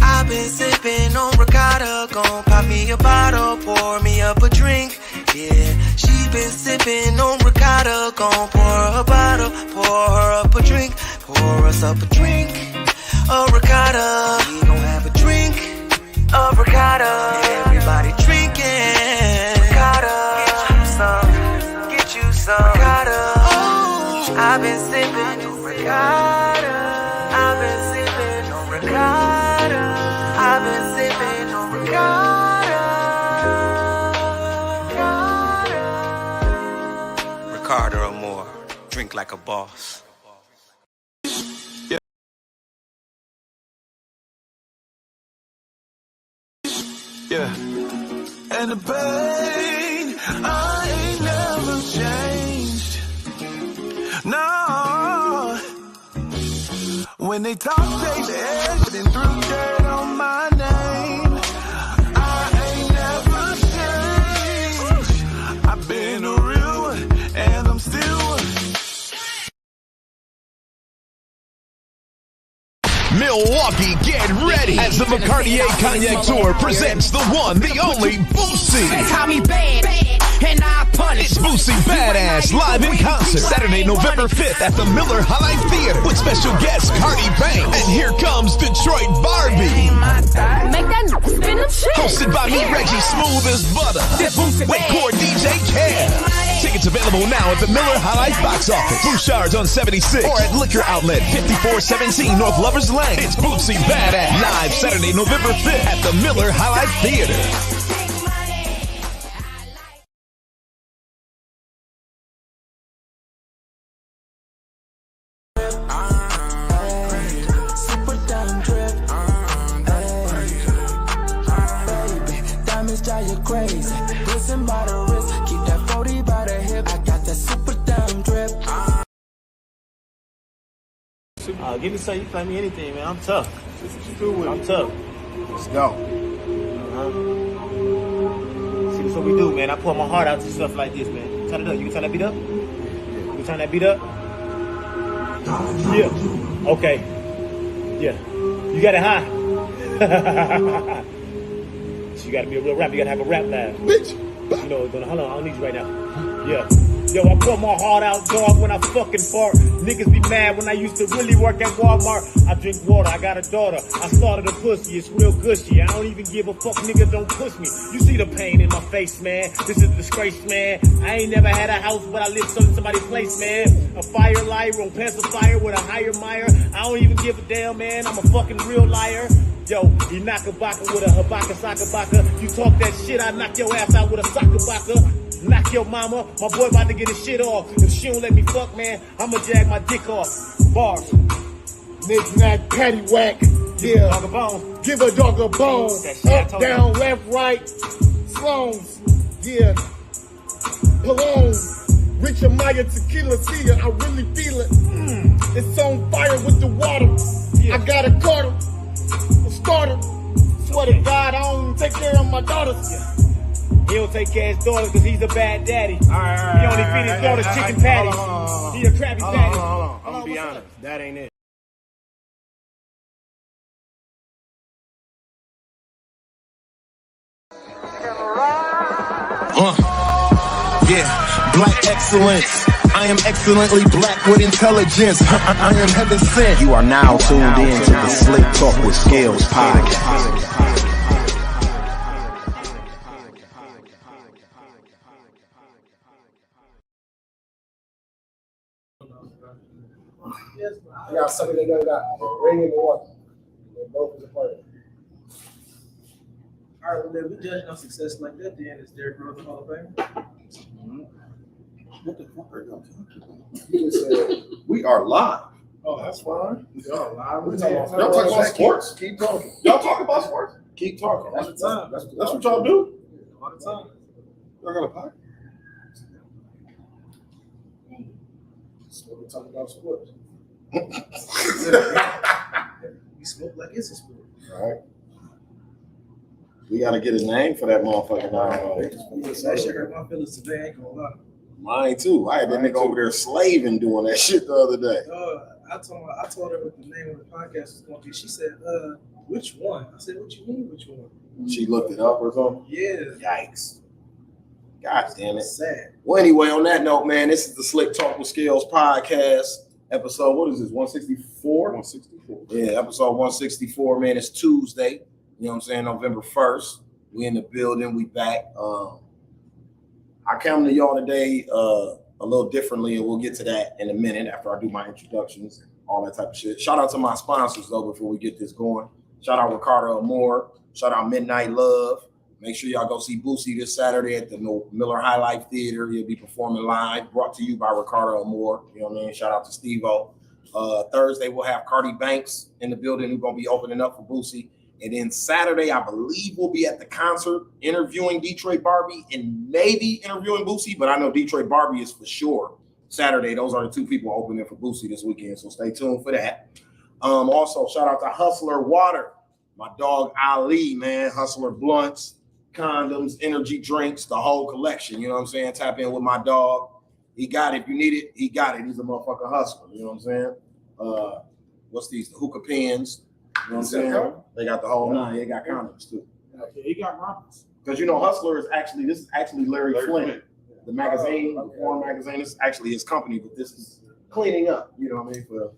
I've been sipping on ricotta, gon' pop me a bottle, pour me up a drink. Yeah, she been sipping on ricotta, gon' pour her a bottle, pour her up a drink, pour us up a drink. A ricotta, we gon' have a drink of ricotta. Everybody drinking ricotta. Get you some ricotta. Oh, I've been sipping on ricotta. I've been sipping on ricotta. I've been sipping on ricotta. Ricotta or more. Drink like a boss. Yeah. And the pain, I ain't never changed. No. When they talk, they said, and threw dirt on my name. I ain't never changed. I've been a real one, and I'm still one. Milwaukee, get ready as the McCartier Cognac Tour presents the one, the only Boosie. They call me bad, and I punish. It's Boosie Badass live in concert Saturday, November 5th at the Miller High Life Theater with special guest Cardi B. And here comes Detroit Barbie. Make that spin them shit. Hosted by me, Reggie, smooth as butter. With core DJ Cam. Tickets available now at the Miller High Life box office. Bouchard's on 76 or at Liquor Outlet 5417 North Lovers Lane. It's Boosie Badass live Saturday, November 5th at the Miller High Life Theater. Crazy, listen by the wrist, keep that 40 by the hip. I got that super damn drip. Give me something, you play me anything, man. I'm tough. I'm tough. Let's go. See, that's what we do, man. I pour my heart out to stuff like this, man. Turn it up. You can turn that beat up? You can turn that beat up? Yeah. Okay. Yeah. You got it high. So you gotta be a real rapper. You gotta have a rap laugh. Bitch. You know, hold on. I don't need you right now. Yeah. Yo, I pour my heart out, dog, when I fucking fart. Niggas be mad when I used to really work at Walmart. I drink water, I got a daughter. I started a pussy, it's real gushy. I don't even give a fuck, nigga, don't push me. You see the pain in my face, man. This is a disgrace, man. I ain't never had a house, but I lived in somebody's place, man. A fire liar on pacifier with a higher mire. I don't even give a damn, man. I'm a fucking real liar. Yo, you knock a baka with a habaka soccer baka. You talk that shit, I knock your ass out with a soccer baka. Knock your mama, my boy about to get his shit off. If she don't let me fuck, man, I'ma jag my dick off. Bars. Knick-knack, paddywhack, yeah. Dog a bone. Give a dog a bone. Up, down, left, right. Sloans, yeah. Cologne. Rich Amaya tequila, see ya, I really feel it. It's on fire with the water. Yeah. I got a Carter, a starter. Swear to God, I don't take care of my daughters. Yeah. He don't take care of his daughters because he's a bad daddy. He only feed his daughters chicken patties. He a Krabby Patty. Hold on. I'm gonna be honest. That ain't it. Yeah, black excellence. I am excellently black with intelligence. I am heaven sent. You are now tuned in to the Slicktalk with Scales podcast. I got something they got ring in the water. They both is a part of it. All right, well, then we judging on success like that, then is Derrick Rose Hall of Fame? What the fuck are y'all talking about? You just said we are live. Oh, that's fine. Y'all live. Y'all talking about sports? Keep talking. Y'all talk about sports? Keep talking. All the time. That's what y'all do? All the time. Y'all got a podcast? So we talk about sports. We smoke like it's a sport. All right. We got to get a name for that motherfucker now. That shit hurt my feelings today. I ain't gonna lie. Mine too. I had that nigga over there slaving doing that shit the other day. I told her what the name of the podcast was going to be. She said, which one? I said, what you mean, which one? She looked it up or something? Yeah. Yikes. God damn it. Sad. Well, anyway, on that note, man, this is the Slick Talk with Scales podcast. Episode, what is this, 164? 164. Yeah, episode 164, man. It's Tuesday. You know what I'm saying? November 1st. We in the building. We back. I come to y'all today a little differently, and we'll get to that in a minute after I do my introductions and all that type of shit. Shout out to my sponsors, though, before we get this going. Shout out Ricardo Amore. Shout out Midnight Love. Make sure y'all go see Boosie this Saturday at the Miller High Life Theater. He'll be performing live, brought to you by Ricardo Amore. You know what I mean? Shout out to Steve-O. Thursday, we'll have Cardi Banks in the building who's going to be opening up for Boosie. And then Saturday, I believe we'll be at the concert interviewing Detroit Barbie and maybe interviewing Boosie, but I know Detroit Barbie is for sure. Saturday, those are the two people opening for Boosie this weekend, so stay tuned for that. Also, shout out to Hustler Water, my dog Ali, man. Hustler Blunts, condoms, energy drinks, the whole collection. You know what I'm saying? Tap in with my dog. He got it. If you need it, he got it. He's a motherfucking hustler. You know what I'm saying? What's these? The hookah pins. You know what I'm saying? They got the whole nine. They got condoms too. Yeah, he got robbers. Because you know, Hustler is actually, this is actually Larry Flint. The magazine, the porn magazine, is actually his company, but this is cleaning up. You know what I mean?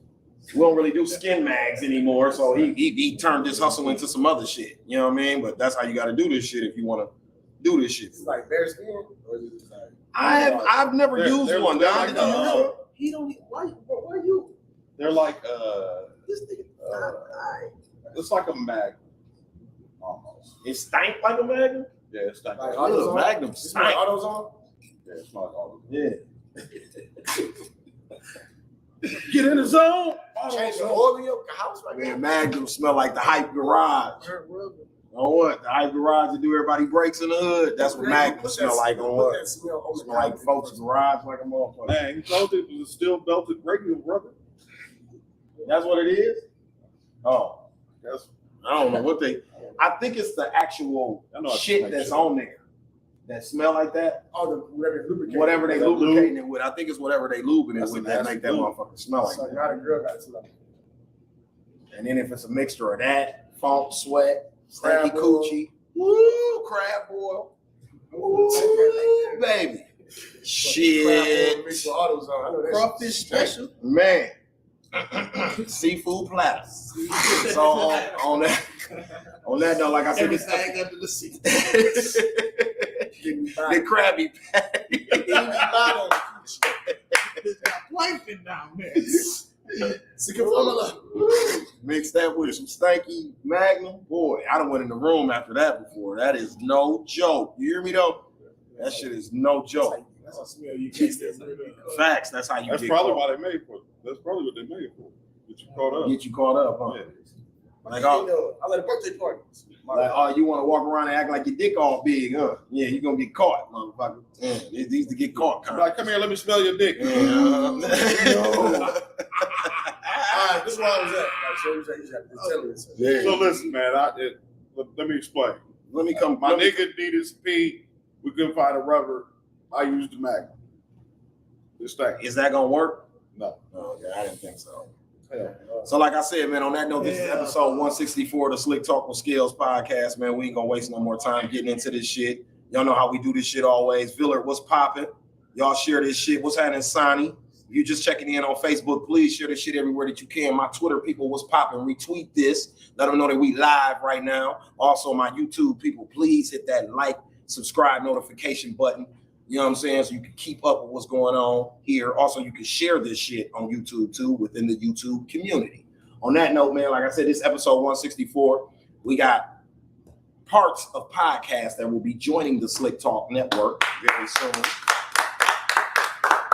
We don't really do skin mags anymore, so he turned this hustle into some other shit. You know what I mean? But that's how you got to do this shit if you want to do this shit. It's like bear skin, or is it just like? I've never used one. Like, He don't. Why you? they're like This nigga. it's like a mag almost. It stank like a Magnum. Yeah, it's like Like Ugh, Magnum It's stank. like AutoZone. yeah, it's not all. Yeah. Get in the zone. Change the oil in your house right Man, now. Magnum smell like the hype garage. Burnt rubber. On what? The hype garage to do everybody breaks in the hood. That's what Magnum smell like on Put what? that smell on the Smell like folks' garage like a motherfucker. Man, he told you it was a steel belted radio rubber. That's what it is? Oh. That's I don't know what they. I think it's the actual I know it's shit like that's shit. on there that smell like that. Oh, whatever lubricant. Whatever they That lubricating it with. I think it's whatever they lubing it That's with a that nasty make that lube. motherfucker smell like So that. now the girl got to smell. And then if it's a mixture of that, funk, sweat, Crab stanky boil. coochie, woo, crab boil, woo, baby, shit, Mixed with AutoZone. I know that Crawfish shit. special. man, seafood platter. So on that note, like I said, this Everything under the seat. the Krabby Patty. it's got plankton down there. Mix that with some stanky Magnum. Boy, I done went in the room after that before. That is no joke. You hear me though? That shit is no joke. That's a smell you can't stand. Facts. That's how you That's get probably caught. why they made for. That's probably what they made for. Get you caught up. Get you caught up, huh? Yeah. Like, I like a birthday party. you want to walk around and act like your dick all big, huh? Yeah, you're gonna get caught, motherfucker. Yeah, these to get caught. Kind Like, come here, let me smell your dick. Yeah. All right, this is where I was at. Like, so you just have to tell us. Yeah. So listen, man, let me explain. Let me come. My let me- nigga needed some pee. We couldn't find a rubber. I used the Magnum. This thing. Is that gonna work? No. Oh, okay, I didn't think so. So, like I said, man, on that note, this is episode 164 of the Slick Talk with Scales podcast, man. We ain't gonna waste no more time getting into this shit. Y'all know how we do this shit always. Villard, what's popping? Y'all share this shit. What's happening, Sonny? If you're just checking in on Facebook, please share this shit everywhere that you can. My Twitter people, what's popping? Retweet this. Let them know that we live right now. Also, my YouTube people, please hit that like, subscribe notification button. You know what I'm saying? So you can keep up with what's going on here. Also, you can share this shit on YouTube too within the YouTube community. On that note, man, like I said, this episode 164, we got parts of podcasts that will be joining the Slick Talk Network very soon.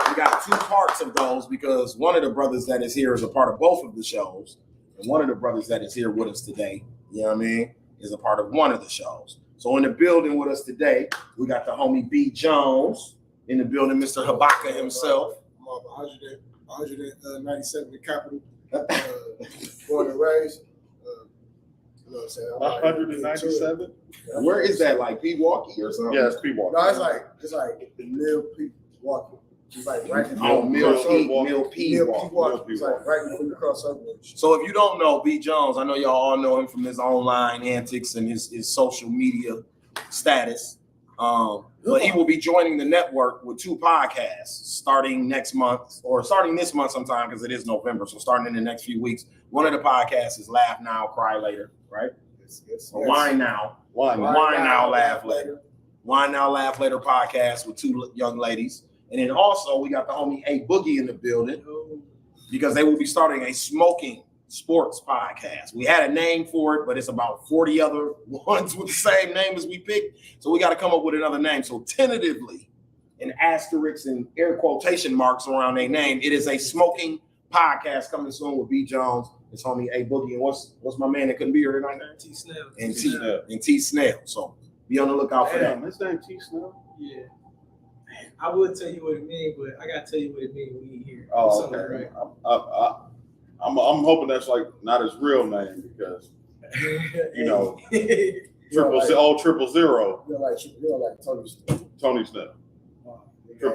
We got two parts of those because one of the brothers that is here is a part of both of the shows. And one of the brothers that is here with us today, you know what I mean, is a part of one of the shows. So in the building with us today, we got the homie B. Jones. In the building, Mr. Habaka himself. I'm up 197 in the capital. Born and raised. You know what I'm saying? 197? Where is that? Like Pewaukee or something? Yeah, it's Pewaukee. No, it's like Little People walking. It's like right before Oh, Mill P Walk. Walk. It's like right before you cross over. So if you don't know B. Jones, I know y'all all know him from his online antics and his social media status. But he will be joining the network with 2 podcasts starting next month, or starting this month sometime, because it is November. So starting in the next few weeks. One of the podcasts is Laugh Now, Cry Later, right? Yes. Or Wine Now. Wine Now, Laugh Later. Wine Now, Laugh Later podcast with 2 young ladies. And then also we got the homie A Boogie in the building, because they will be starting a smoking sports podcast. We had a name for it, but it's about 40 other ones with the same name as we picked. So we got to come up with another name. So tentatively, in asterisks and air quotation marks around their name, it is a smoking podcast coming soon with B. Jones, his homie A Boogie, and what's my man that couldn't be here tonight? T Snell. And T Snell. So be on the lookout for that. His name T Snell? Yeah. I would tell you what it means, but I gotta tell you what it means when you hear it. Oh, okay. Right. I'm hoping that's like not his real name, because you know triple zero. You're like Tony Snell. Tony Snell. 000. Yeah,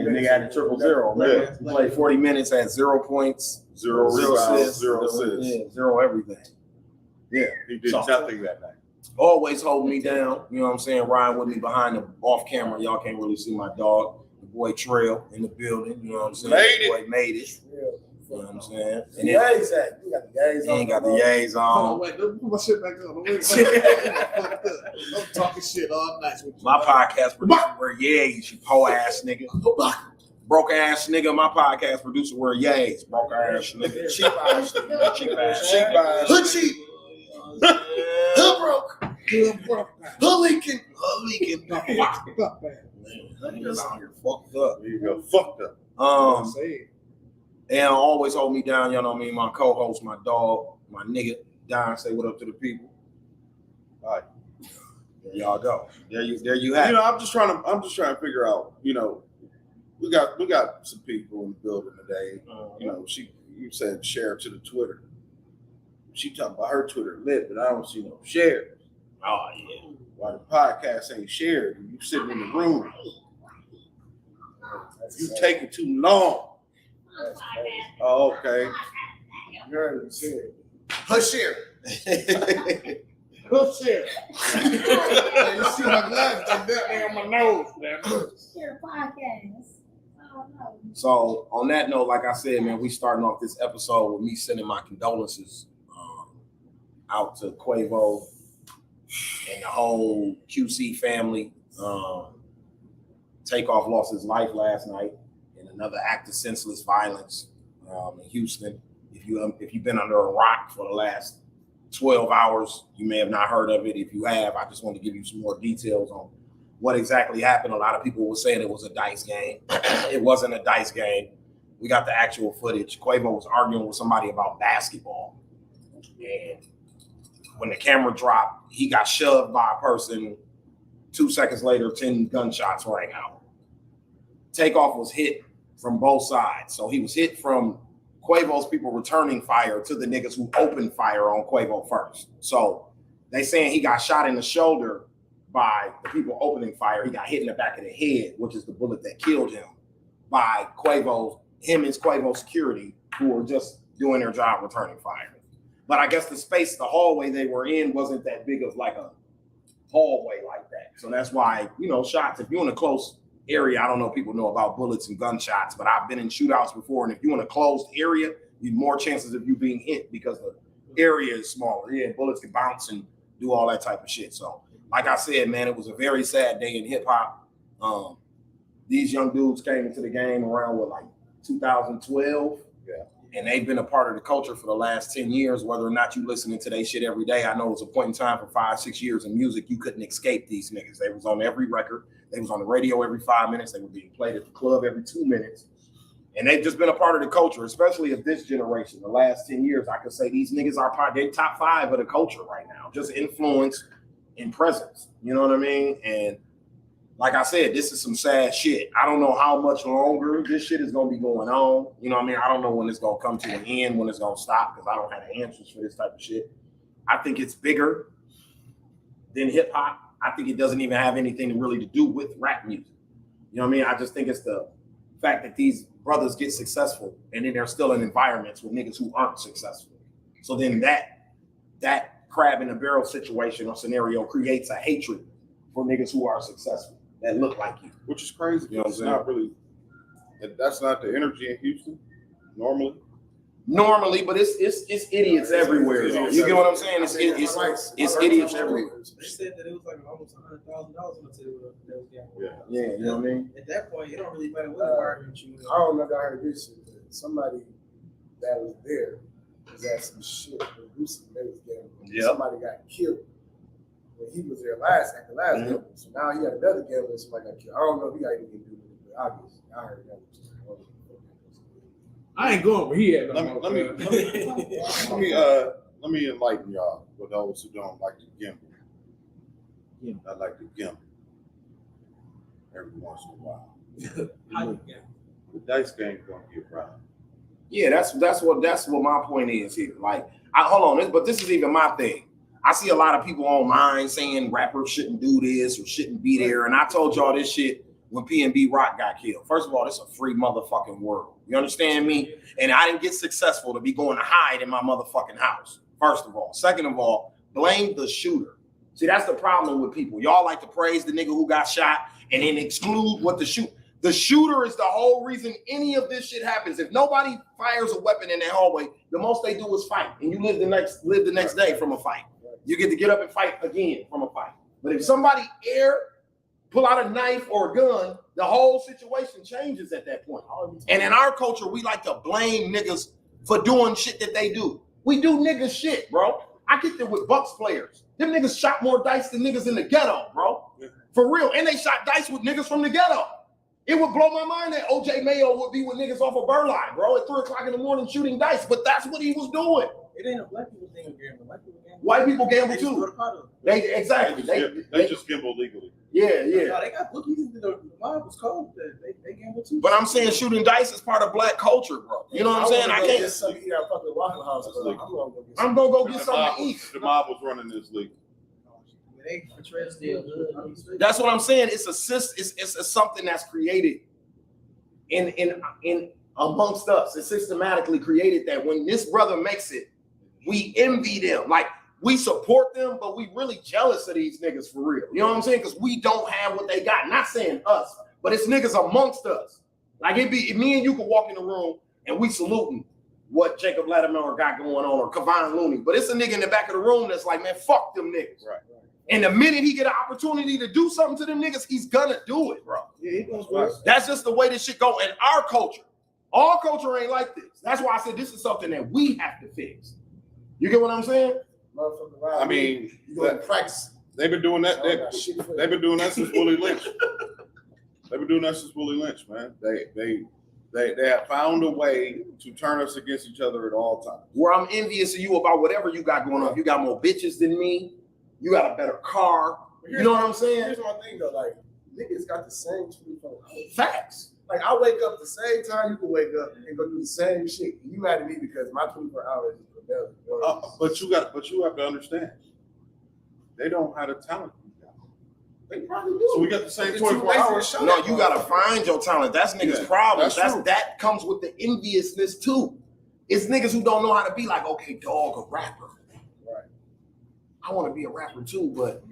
nigga had a 000. Man. He played 40 minutes at 0 points, 0 assists, 0 assists, 0 everything. Yeah, he did nothing that night. Always holding me down. You know what I'm saying? Riding with me behind the off camera. Y'all can't really see my dog. The boy Trail in the building. You know what I'm saying? The boy made it. You know what I'm saying? And then, Yays at. You got the yays on. He ain't got the yays on. Oh, wait, put my shit back on. I'm talking shit all night. My podcast producer were yays, you po ass nigga. Broke ass nigga. My podcast producer were yays. Broke ass nigga. Cheap ass nigga. Cheap ass. Cheap ass. Hood cheap. Hood broke. Hood broke. Hood leaking. Hood leaking. Niggas out here fucked up. You go fucked up. And always hold me down, you know what I mean? My co-host, my dog, my nigga, Don, say what up to the people. All right. There y'all go. There you have. You know, I'm just trying to figure out, you know, we got some people in the building today. You know, you said share to the Twitter. She talking about her Twitter lit, but I don't see no shares. Oh yeah. Why the podcast ain't shared? You sitting in the room. You taking too long. Oh, okay. You heard what he said. Push share. Push share. You see my glasses? I'm that on my nose, man. Share podcast. Oh, So on that note, like I said, man, we starting off this episode with me sending my condolences out to Quavo and the whole QC family. Takeoff lost his life last night in another act of senseless violence in Houston. If you've been under a rock for the last 12 hours, you may have not heard of it. If you have, I just want to give you some more details on what exactly happened. A lot of people were saying it was a dice game. It wasn't a dice game. We got the actual footage. Quavo was arguing with somebody about basketball. And when the camera dropped, he got shoved by a person. 2 seconds later, 10 gunshots rang out. Takeoff was hit from both sides. So he was hit from Quavo's people returning fire to the niggas who opened fire on Quavo first. So they saying he got shot in the shoulder by the people opening fire. He got hit in the back of the head, which is the bullet that killed him, by him and Quavo's security, who were just doing their job returning fire. But I guess the hallway they were in wasn't that big of like a hallway like that. So that's why, shots, if you're in a close area, I don't know if people know about bullets and gunshots, but I've been in shootouts before. And if you're in a closed area, you have more chances of you being hit because the area is smaller. Yeah, bullets can bounce and do all that type of shit. So like I said, man, it was a very sad day in hip hop. These young dudes came into the game around 2012. Yeah. And they've been a part of the culture for the last 10 years, whether or not you listening to their shit every day. I know it was a point in time for 5-6 years in music, you couldn't escape these niggas. They was on every record. They was on the radio every 5 minutes. They were being played at the club every 2 minutes. And they've just been a part of the culture, especially of this generation. The last 10 years, I could say these niggas are they're top 5 of the culture right now. Just influence and presence. You know what I mean? And like I said, this is some sad shit. I don't know how much longer this shit is going to be going on. You know what I mean? I don't know when it's going to come to an end, when it's going to stop, because I don't have the answers for this type of shit. I think it's bigger than hip hop. I think it doesn't even have anything really to do with rap music. You know what I mean? I just think it's the fact that these brothers get successful and then they're still in environments with niggas who aren't successful. So then that crab in a barrel situation or scenario creates a hatred for niggas who are successful that look like you. Which is crazy. You know what I'm saying? Not really. That's not the energy in Houston normally, but it's idiots everywhere. Though. You get what I'm saying? It's idiots everywhere. They said that it was like almost $100,000 on the table that was gambling. Yeah, you know what I mean? At that point, it don't really matter what environment you in. I don't know if I heard this shit, but somebody that was there was at some shit with Lucy they was gambling. Yeah. Somebody got killed when he was there at the last gambling. So now he got another gambling, somebody got killed. I don't know if he got anything to do with it, but obviously I heard that. I ain't going where he at. Let me enlighten y'all for those who don't like to gamble. I like to gamble every once in a while. The dice game gonna get robbed. Yeah, that's what my point is here. Like, hold on, but this is even my thing. I see a lot of people online saying rappers shouldn't do this or shouldn't be there, and I told y'all this shit when PNB Rock got killed. First of all, this is a free motherfucking world. You understand me? And I didn't get successful to be going to hide in my motherfucking house. First of all. Second of all, blame the shooter. See, that's the problem with people. Y'all like to praise the nigga who got shot and then exclude what the shooter is the whole reason any of this shit happens. If nobody fires a weapon in their hallway, the most they do is fight. And you live the next day from a fight. You get up and fight again from a fight. But if somebody pull out a knife or a gun, the whole situation changes at that point. And in our culture, we like to blame niggas for doing shit that they do. We do niggas shit, bro. I get there with Bucks players. Them niggas shot more dice than niggas in the ghetto, bro. For real. And they shot dice with niggas from the ghetto. It would blow my mind that OJ Mayo would be with niggas off of Burline, bro, at 3 o'clock in the morning shooting dice. But that's what he was doing. It ain't a black people thing of gambling. White people gamble too. They just gamble legally. Yeah. No, they got bookies. The mob was cold. They gamble too. But I'm saying shooting dice is part of black culture, bro. You know what I'm saying? I can't. I'm gonna go get something to eat. The mob was running this league. That's what I'm saying. It's something that's created in amongst us. It's systematically created that when this brother makes it, we envy them. Like, we support them, but we really jealous of these niggas for real. You know what I'm saying? Because we don't have what they got. Not saying us, but it's niggas amongst us. Like, me and you could walk in the room and we saluting what Jacob Latimer got going on or Kevon Looney. But it's a nigga in the back of the room that's like, man, fuck them niggas. Right. And the minute he get an opportunity to do something to them niggas, he's gonna do it, bro. Yeah, he goes. That's just the way this shit go in our culture. All culture ain't like this. That's why I said this is something that we have to fix. You get what I'm saying? I mean, you go to practice. They've been doing that. They've been doing that since Willie Lynch. They've been doing that since Willie Lynch, man. They have found a way to turn us against each other at all times. Where I'm envious of you about whatever you got going on. You got more bitches than me. You got a better car. You know what I'm saying? Here's one thing though, like niggas got the same 24 hours. Facts. Like I wake up the same time you can wake up and go do the same shit. You mad at me because my 24 hours is rebellion. But you have to understand, they don't have the talent. They probably do. So we got the same 24 hours. No, you gotta find your talent. That's niggas' problem. That comes with the enviousness too. It's niggas who don't know how to be like, okay, dog, a rapper. I want to be a rapper too, but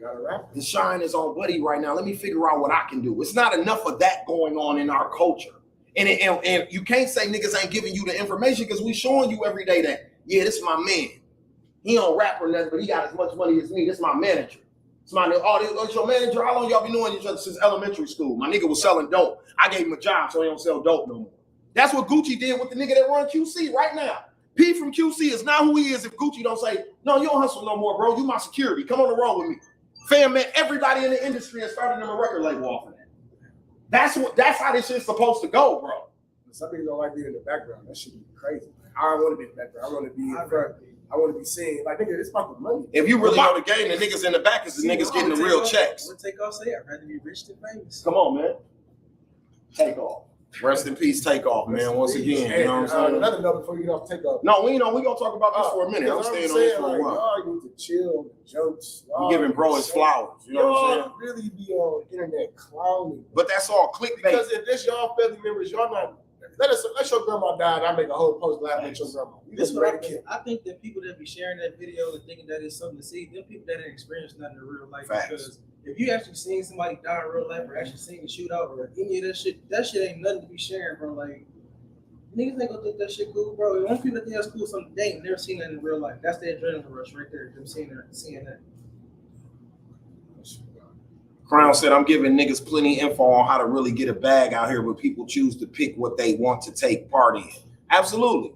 the shine is on Buddy right now. Let me figure out what I can do. It's not enough of that going on in our culture. And you can't say niggas ain't giving you the information because we showing you every day that, yeah, this is my man. He don't rap or nothing, but he got as much money as me. This is my manager. It's my it's your manager. How long y'all been knowing each other since elementary school? My nigga was selling dope. I gave him a job so he don't sell dope no more. That's what Gucci did with the nigga that run QC right now. P from QC is not who he is if Gucci don't say, no, you don't hustle no more, bro. You my security. Come on the road with me. Fam met everybody in the industry and started them a record label off of that. That's how this shit's supposed to go, bro. Some people don't like being in the background. That should be crazy. I don't want to be in the background. I want to be in front. I want to be seen. Like, nigga, it's about the money. If you really know the game, the niggas in the back is the niggas getting the real checks. What take off say? I'd rather be rich than famous. Come on, man. Take off. Rest in peace, Takeoff, man. Once again, you know what I'm saying? Another note before you get off Takeoff. No, we gonna talk about this for a minute. I'm staying on this for a while. Y'all need to chill with jokes. You giving bro his flowers. You know what I'm saying? Really be on internet clowning. But that's all clickbait. Because if this y'all family members, y'all not. Let your grandma die and I make a whole post laughing at your grandma. This is what I think that people that be sharing that video and thinking that it's something to see, them people that ain't experienced nothing in real life. Facts. Because if you actually seen somebody die in real life or actually seen a shootout or any of that shit ain't nothing to be sharing, bro. Like, niggas ain't gonna think that shit cool, bro. The only people that think that's cool, something they ain't never seen that in real life. That's the adrenaline rush right there. Them seeing that. Crown said, I'm giving niggas plenty info on how to really get a bag out here, but people choose to pick what they want to take part in. Absolutely.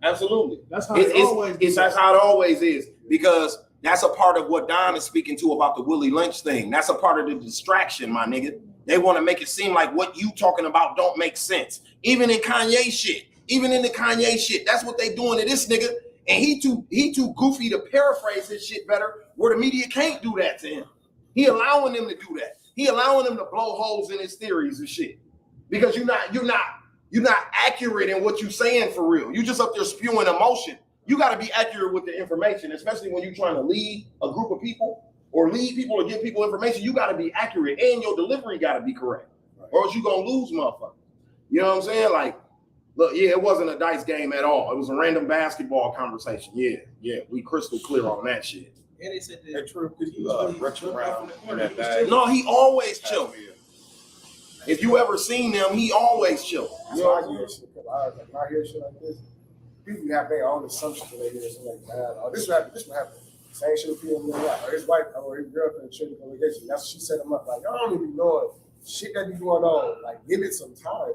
Absolutely. That's how it always is. That's how it always is, because that's a part of what Don is speaking to about the Willie Lynch thing. That's a part of the distraction, my nigga. They want to make it seem like what you talking about don't make sense. Even in Kanye shit. Even in the Kanye shit. That's what they doing to this nigga. And he too goofy to paraphrase his shit better, where the media can't do that to him. He allowing them to do that. He allowing them to blow holes in his theories and shit. Because you're not accurate in what you're saying for real. You just up there spewing emotion. You got to be accurate with the information, especially when you're trying to lead a group of people or lead people or give people information. You got to be accurate and your delivery got to be correct, or else you're going to lose motherfuckers. You know what I'm saying? Like, look, yeah, it wasn't a dice game at all. It was a random basketball conversation. Yeah, we crystal clear on that shit. And they said That true, because you retro around in that bag. No, he always chill. If you ever seen him, he always chill. That's why I hear shit. Like, when I hear shit like this, people have their own assumptions when they hear something like that. Oh, this will happen. Same shit with people in the life. Or his wife or his girlfriend triggered congregation. That's what she set him up. Like, y'all don't even know shit that be going on. Like, give it some time.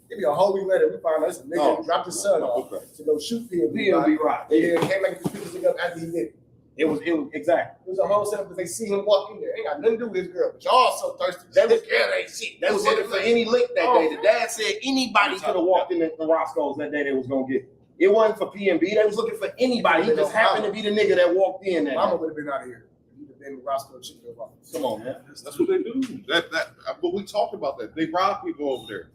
It be a whole week later, we find out this nigga dropped his son off to go shoot PNB. Right. Yeah, came back and picked this nigga up after he did it. It was exactly. It was a whole setup because they see him walk in there. Ain't got nothing to do with his girl, but y'all so thirsty. They was shit. They was looking for any lick that day. The dad said anybody could have walked in the Roscoe's that day they was gonna get it. It wasn't for PNB. They was looking for anybody. He just happened to be the nigga that walked in that Mama would have been out of here. He'd have been Roscoe chicken. Come on, man. That's what they do. But we talked about that. They rob people over there.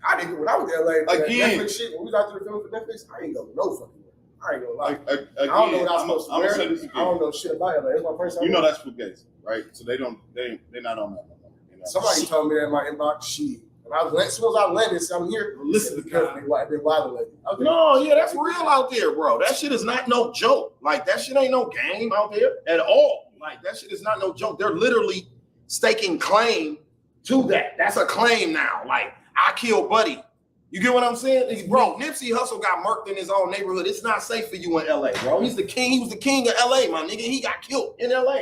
I didn't when I was in LA. Again. Netflix shit. When we was out there filming for Netflix, I ain't go no fucking. I ain't gonna lie. Again, I don't know what I'm supposed to wear. Say this again. I don't know shit about LA. It's my first time. You know that's fugazi, right? So they're not on that. You know? Somebody told me that in my inbox. Shit. As soon as I landed, so I'm here. Listen to carefully why they violated. No, yeah, that's real out there, bro. That shit is not no joke. Like, that shit ain't no game out there at all. Like, that shit is not no joke. They're literally staking claim to that. That's a claim now. Like, I killed Buddy. You get what I'm saying? Bro, Nipsey Hussle got murked in his own neighborhood. It's not safe for you in LA, bro. He's the king. He was the king of LA, my nigga. He got killed in LA.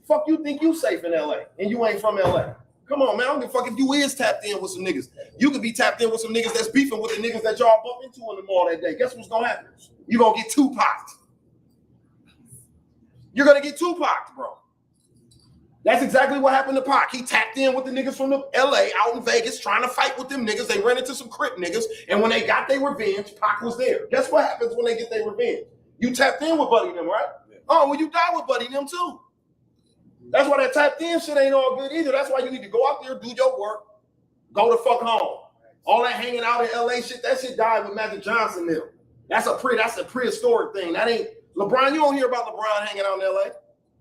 Fuck you think you safe in LA and you ain't from LA. Come on, man. I don't give a fuck if you is tapped in with some niggas. You could be tapped in with some niggas that's beefing with the niggas that y'all bump into in the mall that day. Guess what's gonna happen? You're gonna get Tupac. You're gonna get Tupac, bro. That's exactly what happened to Pac. He tapped in with the niggas from the LA out in Vegas trying to fight with them niggas. They ran into some Crip niggas, and when they got their revenge, Pac was there. Guess what happens when they get their revenge? You tapped in with Buddy them, right? Oh, well, you die with Buddy them too. That's why that tapped in shit ain't all good either. That's why you need to go out there, do your work, go the fuck home. All that hanging out in LA shit, that shit died with Magic Johnson them. That's a prehistoric thing. That ain't LeBron. You don't hear about LeBron hanging out in LA.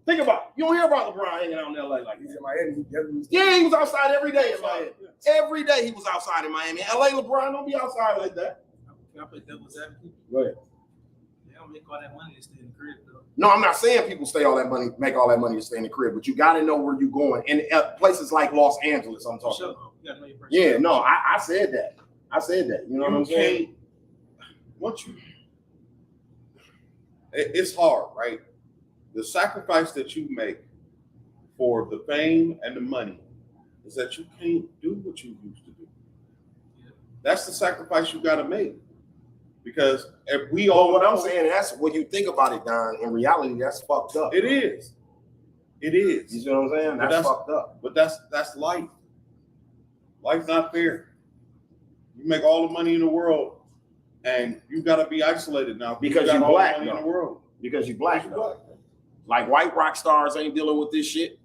Think about it. You don't hear about LeBron hanging out in LA like he's in Miami. Yeah, he was outside every day in Miami. Every day he was outside in Miami. LA LeBron don't be outside like that. Can I play devil's advocate? Go ahead. They don't make all that money to stay in the crib though. No, I'm not saying people make all that money to stay in the crib, but you got to know where you're going. And places like Los Angeles, I'm talking about. You gotta know your Yeah, no, I said that. I said that. You know what I'm saying? It's hard, right? The sacrifice that you make for the fame and the money is that you can't do what you used to do. That's the sacrifice you got to make. Because if we all, what I'm saying, that's when you think about it, Don. In reality, that's fucked up. It is. It is. You see what I'm saying? That's fucked up. But that's life. Life's not fair. You make all the money in the world, and you got to be isolated now because you're black. In the world. Because you're black. Like white rock stars ain't dealing with this shit.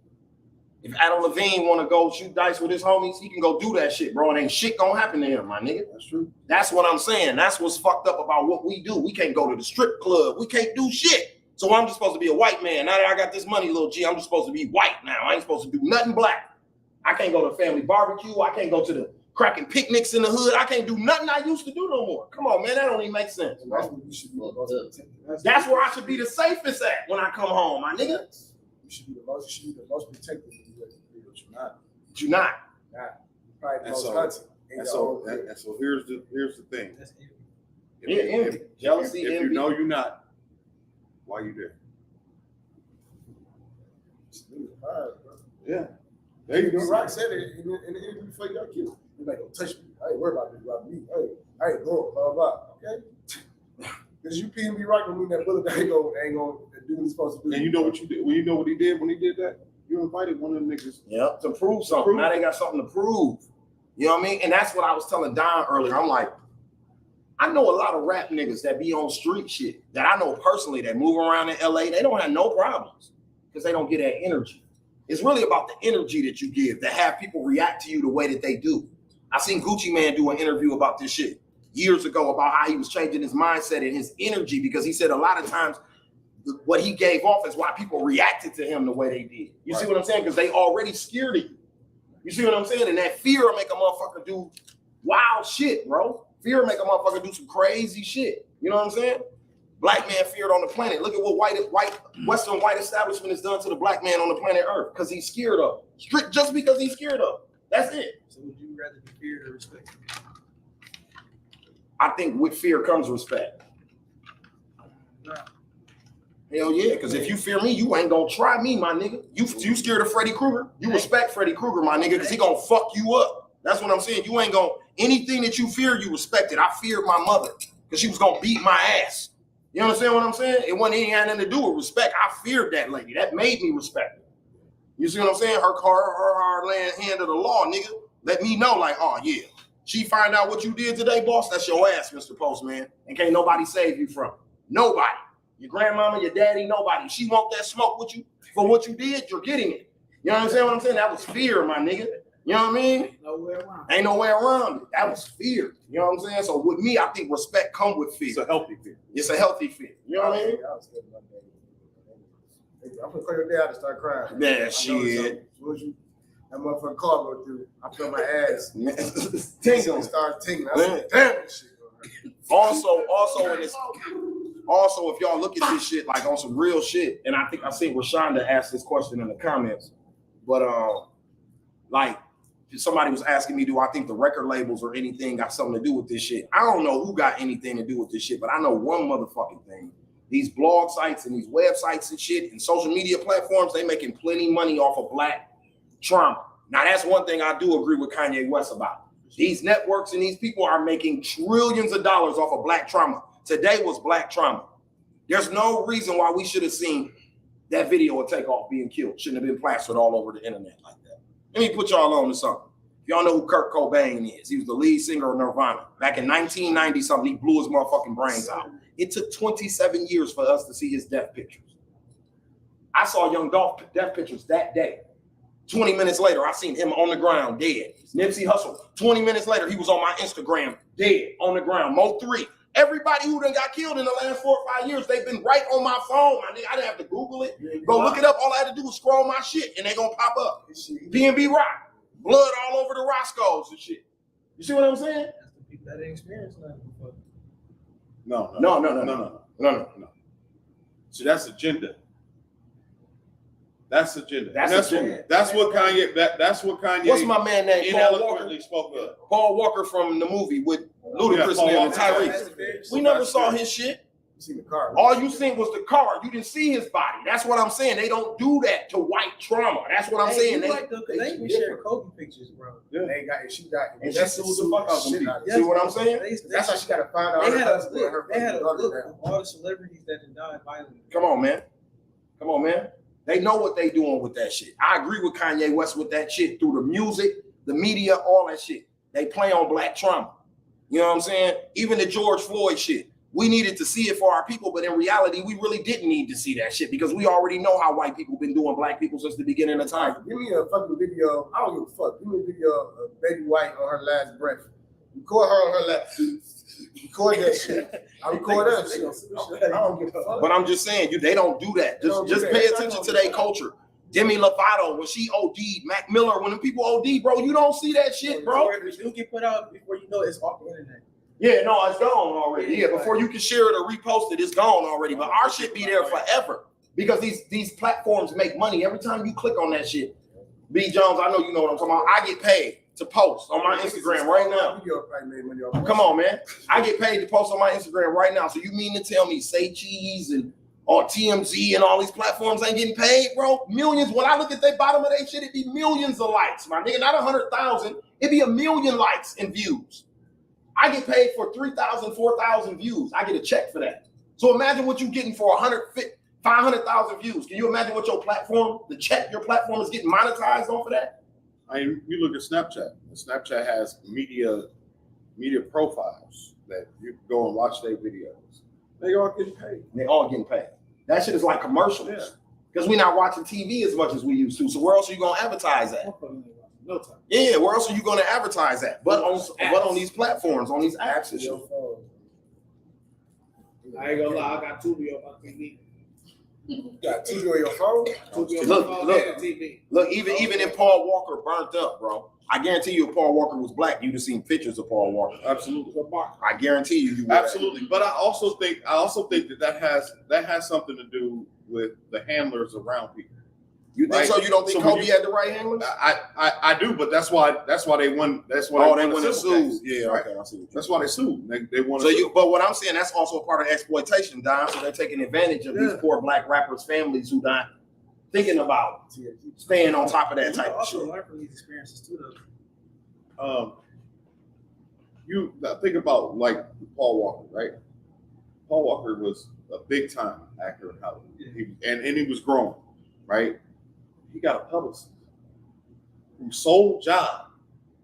If Adam Levine want to go shoot dice with his homies, he can go do that shit, bro. And ain't shit gonna happen to him, my nigga. That's true. That's what I'm saying. That's what's fucked up about what we do. We can't go to the strip club. We can't do shit. So I'm just supposed to be a white man. Now that I got this money, little G, I'm just supposed to be white now. I ain't supposed to do nothing black. I can't go to family barbecue. I can't go to the cracking picnics in the hood. I can't do nothing I used to do no more. Come on, man. That don't even make sense. That's where I should be the safest at when I come home, my nigga. You should be the most protected. But you're not. You're not. Probably the most hunted. And so here's the thing. Envy, jealousy, if envy. you know you're not, why you there? Yeah. There you go. Rock said it in the interview before you got killed. You like, don't touch me. I ain't worried about me. Hey, I ain't going, blah, blah, okay? Because you P and B Rock don't mean that bullet ain't gonna do what he's supposed to do. And you know what you did? Well, you know what he did when he did that? You invited one of them niggas. Yep, to prove something. Now they got something to prove. You know what I mean? And that's what I was telling Don earlier. I'm like, I know a lot of rap niggas that be on street shit that I know personally that move around in LA. They don't have no problems because they don't get that energy. It's really about the energy that you give to have people react to you the way that they do. I seen Gucci Man do an interview about this shit years ago about how he was changing his mindset and his energy because he said a lot of times what he gave off is why people reacted to him the way they did. You see what I'm saying? Because they already scared of you. You see what I'm saying? And that fear will make a motherfucker do wild shit, bro. Fear will make a motherfucker do some crazy shit. You know what I'm saying? Black man feared on the planet. Look at what Western white establishment has done to the black man on the planet Earth because he's scared of. Just because he's scared of. That's it. So would you rather be feared or respected? I think with fear comes respect. No. Hell yeah, because if you fear me, you ain't gonna try me, my nigga. You scared of Freddy Krueger? You respect Freddy Krueger, my nigga, because he gonna fuck you up. That's what I'm saying. You ain't gonna, anything that you fear, you respect it. I feared my mother because she was gonna beat my ass. You understand what I'm saying? It wasn't anything to do with respect. I feared that lady. That made me respect her. You see what I'm saying? Her laying hand of the law, nigga. Let me know, like, oh yeah. She find out what you did today, boss. That's your ass, Mr. Postman. And can't nobody save you from it. Nobody. Your grandmama, your daddy, nobody. She want that smoke with you for what you did, you're getting it. You understand what I'm saying? That was fear, my nigga. You know what I mean? Nowhere around. Ain't no way around it. That was fear. You know what I'm saying? So with me, I think respect comes with fear. It's a healthy fear. It's a healthy fear. You know what I mean? I'm gonna call your dad and start crying. Man, shit. That motherfucking car go through. I feel my ass tingling. It started tingling. I said, damn this shit. Also if y'all look at this shit like on some real shit, and I think I seen Rashonda ask this question in the comments, but like somebody was asking me, do I think the record labels or anything got something to do with this shit? I don't know who got anything to do with this shit, but I know one motherfucking thing. These blog sites and these websites and shit and social media platforms, they making plenty money off of black trauma. Now that's one thing I do agree with Kanye West about. These networks and these people are making trillions of dollars off of black trauma. Today was black trauma. There's no reason why we should have seen that video of Takeoff being killed. Shouldn't have been plastered all over the internet like that. Let me put y'all on to something. If y'all know who Kurt Cobain is, he was the lead singer of Nirvana. Back in 1990 something, he blew his motherfucking brains out. It took 27 years for us to see his death pictures. I saw Young Dolph death pictures that day. 20 minutes later, I seen him on the ground, dead. Nipsey Hussle, 20 minutes later, he was on my Instagram, dead, on the ground. Mo 3. Everybody who done got killed in the last 4 or 5 years, they've been right on my phone. I didn't have to Google it. Go look it up. All I had to do was scroll my shit, and they gonna pop up. B&B Rock. Blood all over the Roscoes and shit. You see what I'm saying? That's the people that didn't experience nothing before. No. So that's agenda. That's agenda. That's what Kanye. That's what Kanye. What's my man name? Ineloquently spoke of. Paul Walker from the movie with Ludacris and Tyrese. We never saw his shit. You see the car. All you seen was the car. You didn't see his body. That's what I'm saying. They don't do that to white trauma. That's what I'm saying. They even share Kobe pictures, bro. Yeah. They got, she got, and she sued the fuck out of them. See what I'm saying? That's how she got to find out. They had a book of all the celebrities that had died violently. Come on, man. They know what they doing with that shit. I agree with Kanye West with that shit through the music, the media, all that shit. They play on black trauma. You know what I'm saying? Even the George Floyd shit. we needed to see it for our people, but in reality, we really didn't need to see that shit because we already know how white people been doing black people since the beginning of time. Give me a fucking video. I don't give a fuck. Give me a video of Baby White on her last breath. Record her on her last. Record that shit. I record that shit. I don't give a fuck. But I'm just saying, they don't do that. Just pay attention to their culture. Demi Lovato, when she OD'd, Mac Miller, when the people OD, bro, you don't see that shit, bro. It do get put out before you know it's off the internet. Yeah, no, it's gone already. Yeah, before you can share it or repost it, it's gone already. But our shit be there forever because these platforms make money every time you click on that shit. B. Jones, I know you know what I'm talking about. I get paid to post on my Instagram right now. Come on, man. I get paid to post on my Instagram right now. So you mean to tell me Say Cheese and or TMZ and all these platforms ain't getting paid, bro? Millions. When I look at the bottom of their shit, it be millions of likes, my nigga. Not 100,000. It be 1 million likes and views. I get paid for 3,000, 4,000 views. I get a check for that. So imagine what you're getting for 500,000 views. Can you imagine what your platform is getting monetized off of that? I mean, you look at Snapchat. Snapchat has media profiles that you can go and watch their videos. They all getting paid. They all getting paid. That shit is like commercials. Because we're not watching TV as much as we used to. So where else are you gonna advertise that? No time. Yeah, where else are you gonna advertise that? But on these platforms, on these apps and shit. I ain't gonna lie, I got Tubi on my TV. You got Tubi on your phone? Tubi on my phone and TV. Look, even if Paul Walker burnt up, bro, I guarantee you if Paul Walker was black, you'd have seen pictures of Paul Walker. Absolutely. I guarantee you would. Absolutely. But I also think that has something to do with the handlers around people. You think so? You don't think Kobe had the right handlers? I do, but that's why they won. That's why they won to sue. Yeah, right. Okay, I see. That's why they sued. They won. But what I'm saying, that's also a part of exploitation, Don. So they're taking advantage of these poor black rappers' families who not thinking about staying on top of that type of shit. Also learn from these experiences too, though. You think about like Paul Walker, right? Paul Walker was a big time actor in Hollywood, and he was growing, right? He got a publicist whose sole job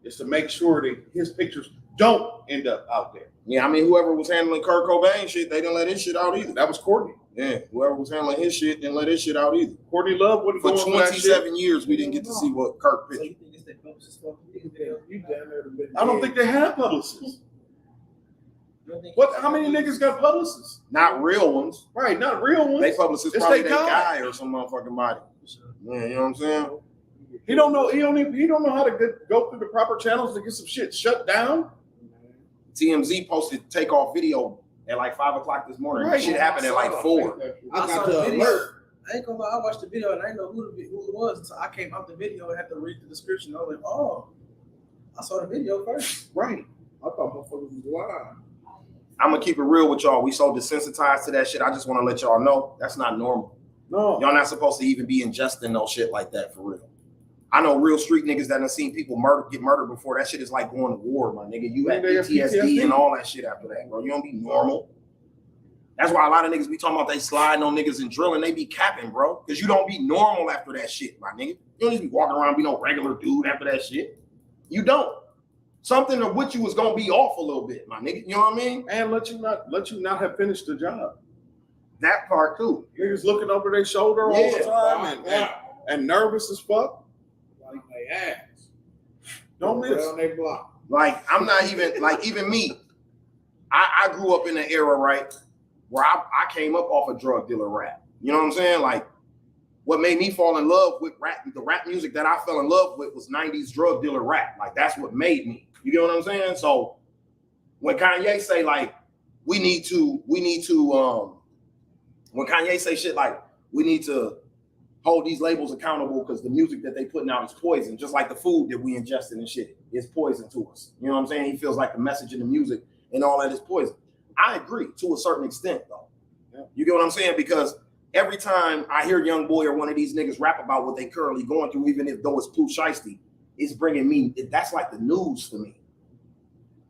is to make sure that his pictures don't end up out there. Yeah, I mean, whoever was handling Kurt Cobain shit, they didn't let his shit out either. That was Courtney. Yeah, whoever was handling his shit didn't let his shit out either. Courtney Love wouldn't for go 27 years. We didn't get to see what Kurt So pitched. you think it's their publicist fault? I don't think they have publicists. How many niggas got publicists? Not real ones. Right, not real ones. They publicists It's probably they that guy. guy or some motherfucking body. Yeah, you know what I'm saying? He don't know how to go through the proper channels to get some shit shut down. TMZ posted takeoff video at like 5 o'clock this morning. Right. Shit happened at like 4. I saw the video. I ain't gonna lie, I watched the video and I didn't know who it was. So I came out the video and had to read the description. I was like, oh, I saw the video first. Right. I thought motherfuckers was lying. I'm gonna keep it real with y'all. We so desensitized to that shit. I just want to let y'all know that's not normal. No. Y'all not supposed to even be ingesting no shit like that for real. I know real street niggas that done seen people get murdered before. That shit is like going to war, my nigga. You had PTSD and all that shit after that, bro. You don't be normal. That's why a lot of niggas be talking about they sliding on niggas and drilling. They be capping, bro. Because you don't be normal after that shit, my nigga. You don't just be walking around be no regular dude after that shit. You don't. Something of which you was gonna be off a little bit, my nigga. You know what I mean? And let you not have finished the job. That part too. Niggas looking over their shoulder all the time and nervous as fuck. Like they ass. Don't miss. On their block. Like I'm not even like even me. I grew up in an era, right, where I came up off a drug dealer rap. You know what I'm saying? Like what made me fall in love with rap, the rap music that I fell in love with was 90s drug dealer rap. Like that's what made me. You get what I'm saying? So when Kanye say like we need to when Kanye say shit like we need to hold these labels accountable because the music that they putting out is poison, just like the food that we ingested and shit is poison to us. You know what I'm saying? He feels like the message in the music and all that is poison. I agree to a certain extent though. Yeah. You get what I'm saying? Because every time I hear Young Boy or one of these niggas rap about what they currently going through, even if though it's Pooh Shiesty, it's bringing me, that's like the news for me.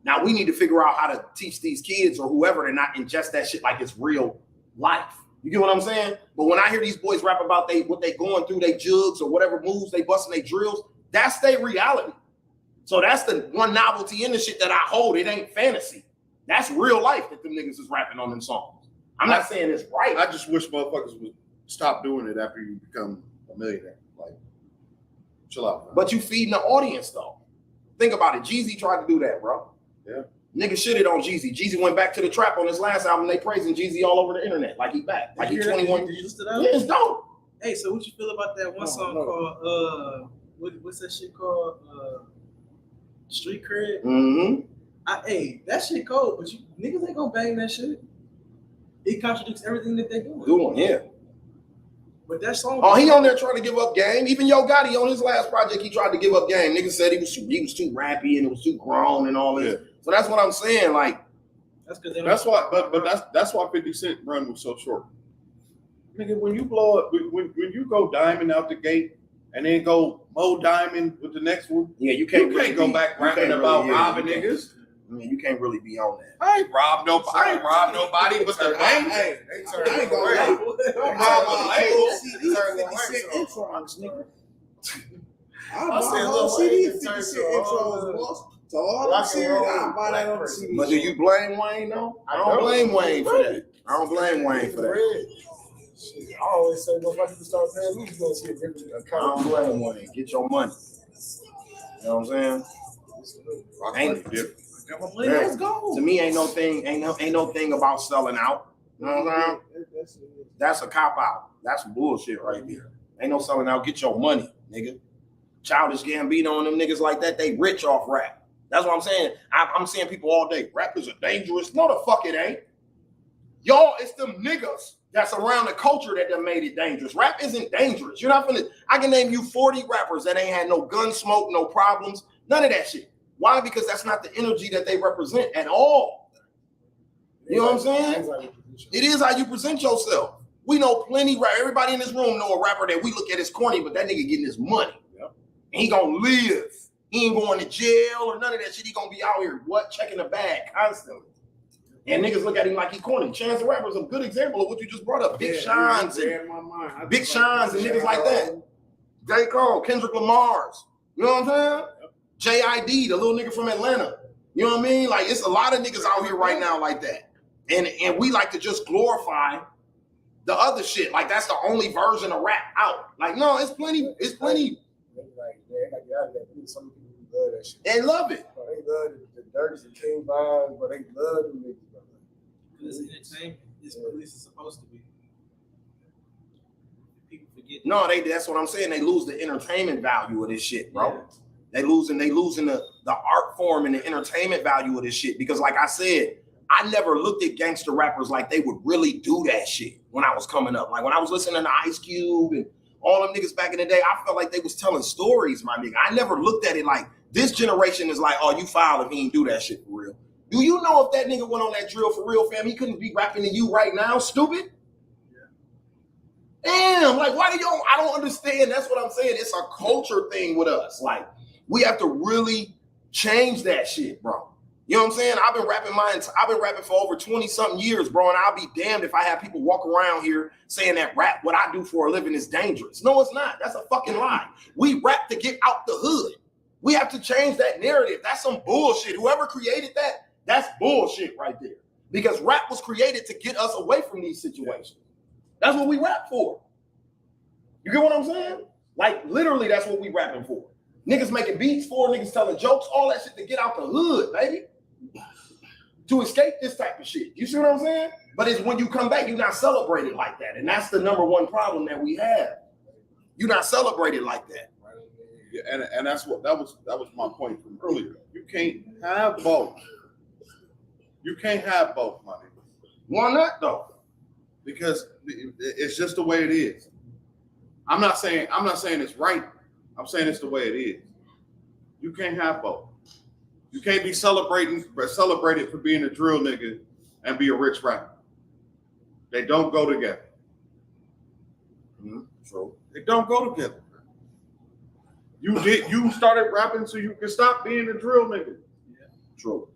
Now we need to figure out how to teach these kids or whoever to not ingest that shit like it's real life. You get what I'm saying? But when I hear these boys rap about what they going through, they jugs or whatever moves they busting, they drills, that's their reality. So that's the one novelty in the shit that I hold. It ain't fantasy. That's real life that them niggas is rapping on them songs. I'm not saying it's right. I just wish motherfuckers would stop doing it after you become a millionaire. Like, chill out, man. But you feeding the audience though. Think about it. Jeezy tried to do that, bro. Yeah. Niggas shitted on Jeezy. Jeezy went back to the trap on his last album. They praising Jeezy all over the internet. Like he back. Like he 21. Did you listen to that? Yeah, it's dope. Hey, so what you feel about that one song called what's that shit called? Street Cred? Mm-hmm. Hey, that shit cold, but you niggas ain't gonna bang that shit. It contradicts everything that they doing. Doing, yeah. But that song. Oh, he on there trying to give up game. Even Yo Gotti on his last project, he tried to give up game. Niggas said he was too rappy and it was too grown and all this. Yeah. So that's what I'm saying. Like, that's why. But that's why 50 Cent run was so short. Nigga, when you blow up, when you go diamond out the gate and then go Mo Diamond with the next one, yeah, you can't go back rapping about robbing niggas. I mean, you can't really be on that. I ain't robbed nobody. I ain't robbed nobody but the bank. Hey, they turned the But do you blame Wayne though? I don't blame Wayne for that. I don't blame Wayne for that. I always say, if you start paying me, you're going to see a different account. I don't blame Wayne. Get your money. You know what I'm saying? Ain't different. Let's go. To me, ain't no thing about selling out. You know what I'm saying? That's a cop out. That's some bullshit right there. Ain't no selling out. Get your money, nigga. Childish Gambino and them niggas like that, they rich off rap. That's what I'm saying. I'm seeing people all day. Rap is a dangerous. No, the fuck it ain't. Y'all, it's them niggas that's around the culture that done made it dangerous. Rap isn't dangerous. You're not finna. I can name you 40 rappers that ain't had no gun smoke, no problems, none of that shit. Why? Because that's not the energy that they represent at all. You know what I'm saying? It is how you present yourself. We know plenty. Everybody in this room know a rapper that we look at as corny, but that nigga getting his money. Yep. And he gonna live. He ain't going to jail or none of that shit. He gonna be out here checking the bag constantly. And niggas look at him like he corny. Chance the Rapper is a good example of what you just brought up. Big Sean's and niggas like that. J. Cole, Kendrick Lamar's. You know what I'm saying? J.I.D., the little nigga from Atlanta. You know what I mean? Like, it's a lot of niggas out here right now like that. And we like to just glorify the other shit. Like, that's the only version of rap out. Like, no, it's plenty. It's plenty. Some people love that shit. They love it. They love the Dirks and King Vines, but they love them niggas. It's entertainment. It's what it's supposed to be. People forget. No, that's what I'm saying. They lose the entertainment value of this shit, bro. Yeah. They losing the art form and the entertainment value of this shit. Because like I said, I never looked at gangster rappers like they would really do that shit when I was coming up. Like when I was listening to Ice Cube and all them niggas back in the day, I felt like they was telling stories, my nigga. I never looked at it like this generation is like, oh, you foul if he ain't do that shit for real. Do you know if that nigga went on that drill for real, fam, he couldn't be rapping to you right now, stupid? Yeah. Damn, like why do y'all, I don't understand. That's what I'm saying. It's a culture thing with us. Like we have to really change that shit, bro. You know what I'm saying? I've been rapping for over 20 something years, bro. And I'll be damned if I have people walk around here saying that rap, what I do for a living is dangerous. No, it's not. That's a fucking lie. We rap to get out the hood. We have to change that narrative. That's some bullshit. Whoever created that, that's bullshit right there. Because rap was created to get us away from these situations. That's what we rap for. You get what I'm saying? Like literally that's what we rapping for. Niggas making beats for, niggas telling jokes, all that shit to get out the hood, baby. To escape this type of shit. You see what I'm saying? But it's when you come back, you're not celebrated like that. And that's the number one problem that we have. You're not celebrated like that. Yeah, and that's what that was my point from earlier. You can't have both. You can't have both, my nigga. Why not though? Because it's just the way it is. I'm not saying it's right. I'm saying it's the way it is. You can't have both. You can't be celebrated for being a drill nigga and be a rich rapper. They don't go together. True. They don't go together. You started rapping so you can stop being a drill nigga. Yeah. True.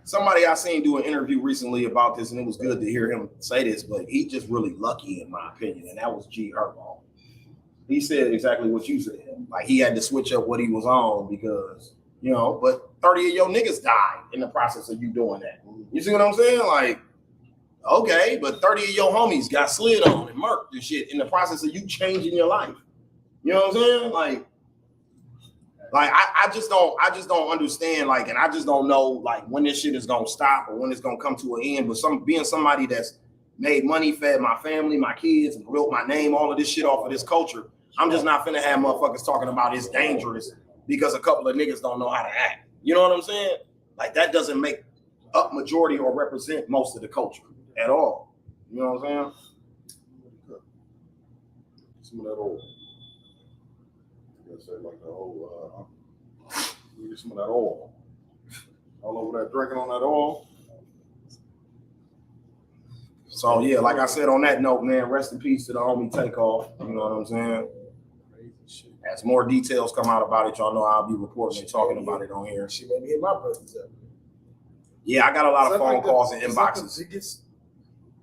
Somebody I seen do an interview recently about this, and it was good to hear him say this, but he just really lucky in my opinion, and that was G Herbo. He said exactly what you said. Like he had to switch up what he was on because You know, but 30 of your niggas died in the process of you doing that. You see what I'm saying? Like, okay, but 30 of your homies got slid on and murked and shit in the process of you changing your life. You know what I'm saying? Like I just don't understand, like, and I just don't know, like, when this shit is gonna stop or when it's gonna come to an end. But being somebody that's made money, fed my family, my kids, and built my name, all of this shit off of this culture, I'm just not finna have motherfuckers talking about it's dangerous because a couple of niggas don't know how to act. You know what I'm saying? Like, that doesn't make up majority or represent most of the culture at all. You know what I'm saying? Some of that old, I guess, like the whole, we get some of that oil. All over that, drinking on that oil. So yeah, like I said on that note, man, rest in peace to the homie Takeoff. You know what I'm saying? As more details come out about it, y'all know I'll be reporting and talking about it on here. She made me hit my brothers up. Yeah, I got a lot of phone calls and inboxes.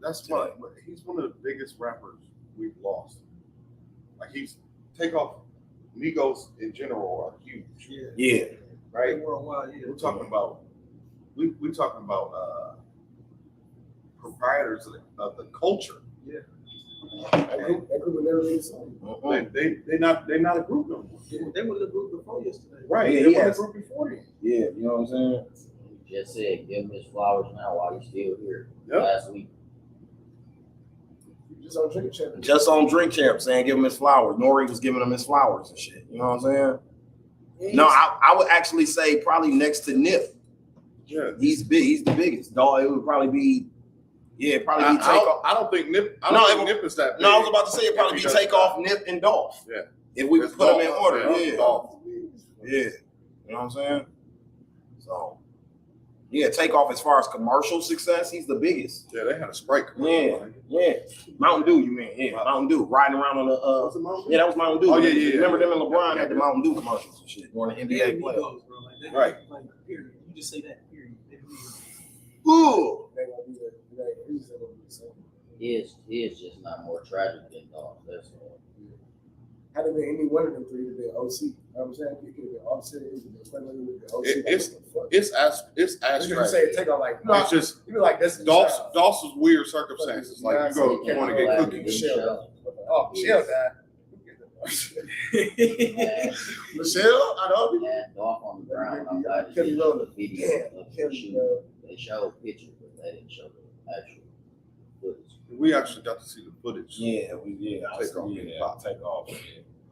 That's fine. But he's one of the biggest rappers we've lost. Like, Takeoff, Migos in general are huge. Yeah. Right? Worldwide, yeah. We're talking about proprietors of the culture. Yeah. That group would never be the same. They're not a group no more. They were the group before yesterday. Right. Yeah, They were a group before you. Yeah, you know what I'm saying? Just said, give him his flowers now while he's still here. Yep. Last week. Just on Drink Champ. Just on Drink Champ saying give him his flowers. Nori was giving him his flowers and shit. You know what I'm saying? No, I would actually say probably next to Nip. Yeah. He's big. He's the biggest. Dog, it would probably be, Takeoff. I don't think Nip. I don't think Nip is that big. No, I was about to say it'd probably be Takeoff, Nip, and Dolph. Yeah. If we would put them in order. Yeah. Yeah. You know what I'm saying? So, yeah, Takeoff as far as commercial success, he's the biggest. Yeah, they had a Sprite commercial. Yeah. Mountain Dew, you mean? Yeah, Mountain Dew. Riding around on the yeah, that was Mountain Dew. Oh, yeah. Remember them and LeBron had the Mountain Dew commercials and shit during the NBA playoffs. Right. Like, period. You just say that, period. Ooh. He is just not more tragic than Dolph. That's all. Had it been any one of them three, it'd been OC. You know what I'm saying? It could have been Offset, it could have been OC. It's as you say take on like no, it's just you be like this. Dolph's was weird circumstances. Like you want to get cookies. Michelle. Oh, Michelle died. Michelle, I know. Yeah, Dolph on the ground. I'm glad Kelly Rowland. They showed pictures, but they didn't show the actual footage. We actually got to see the footage. Yeah, take off.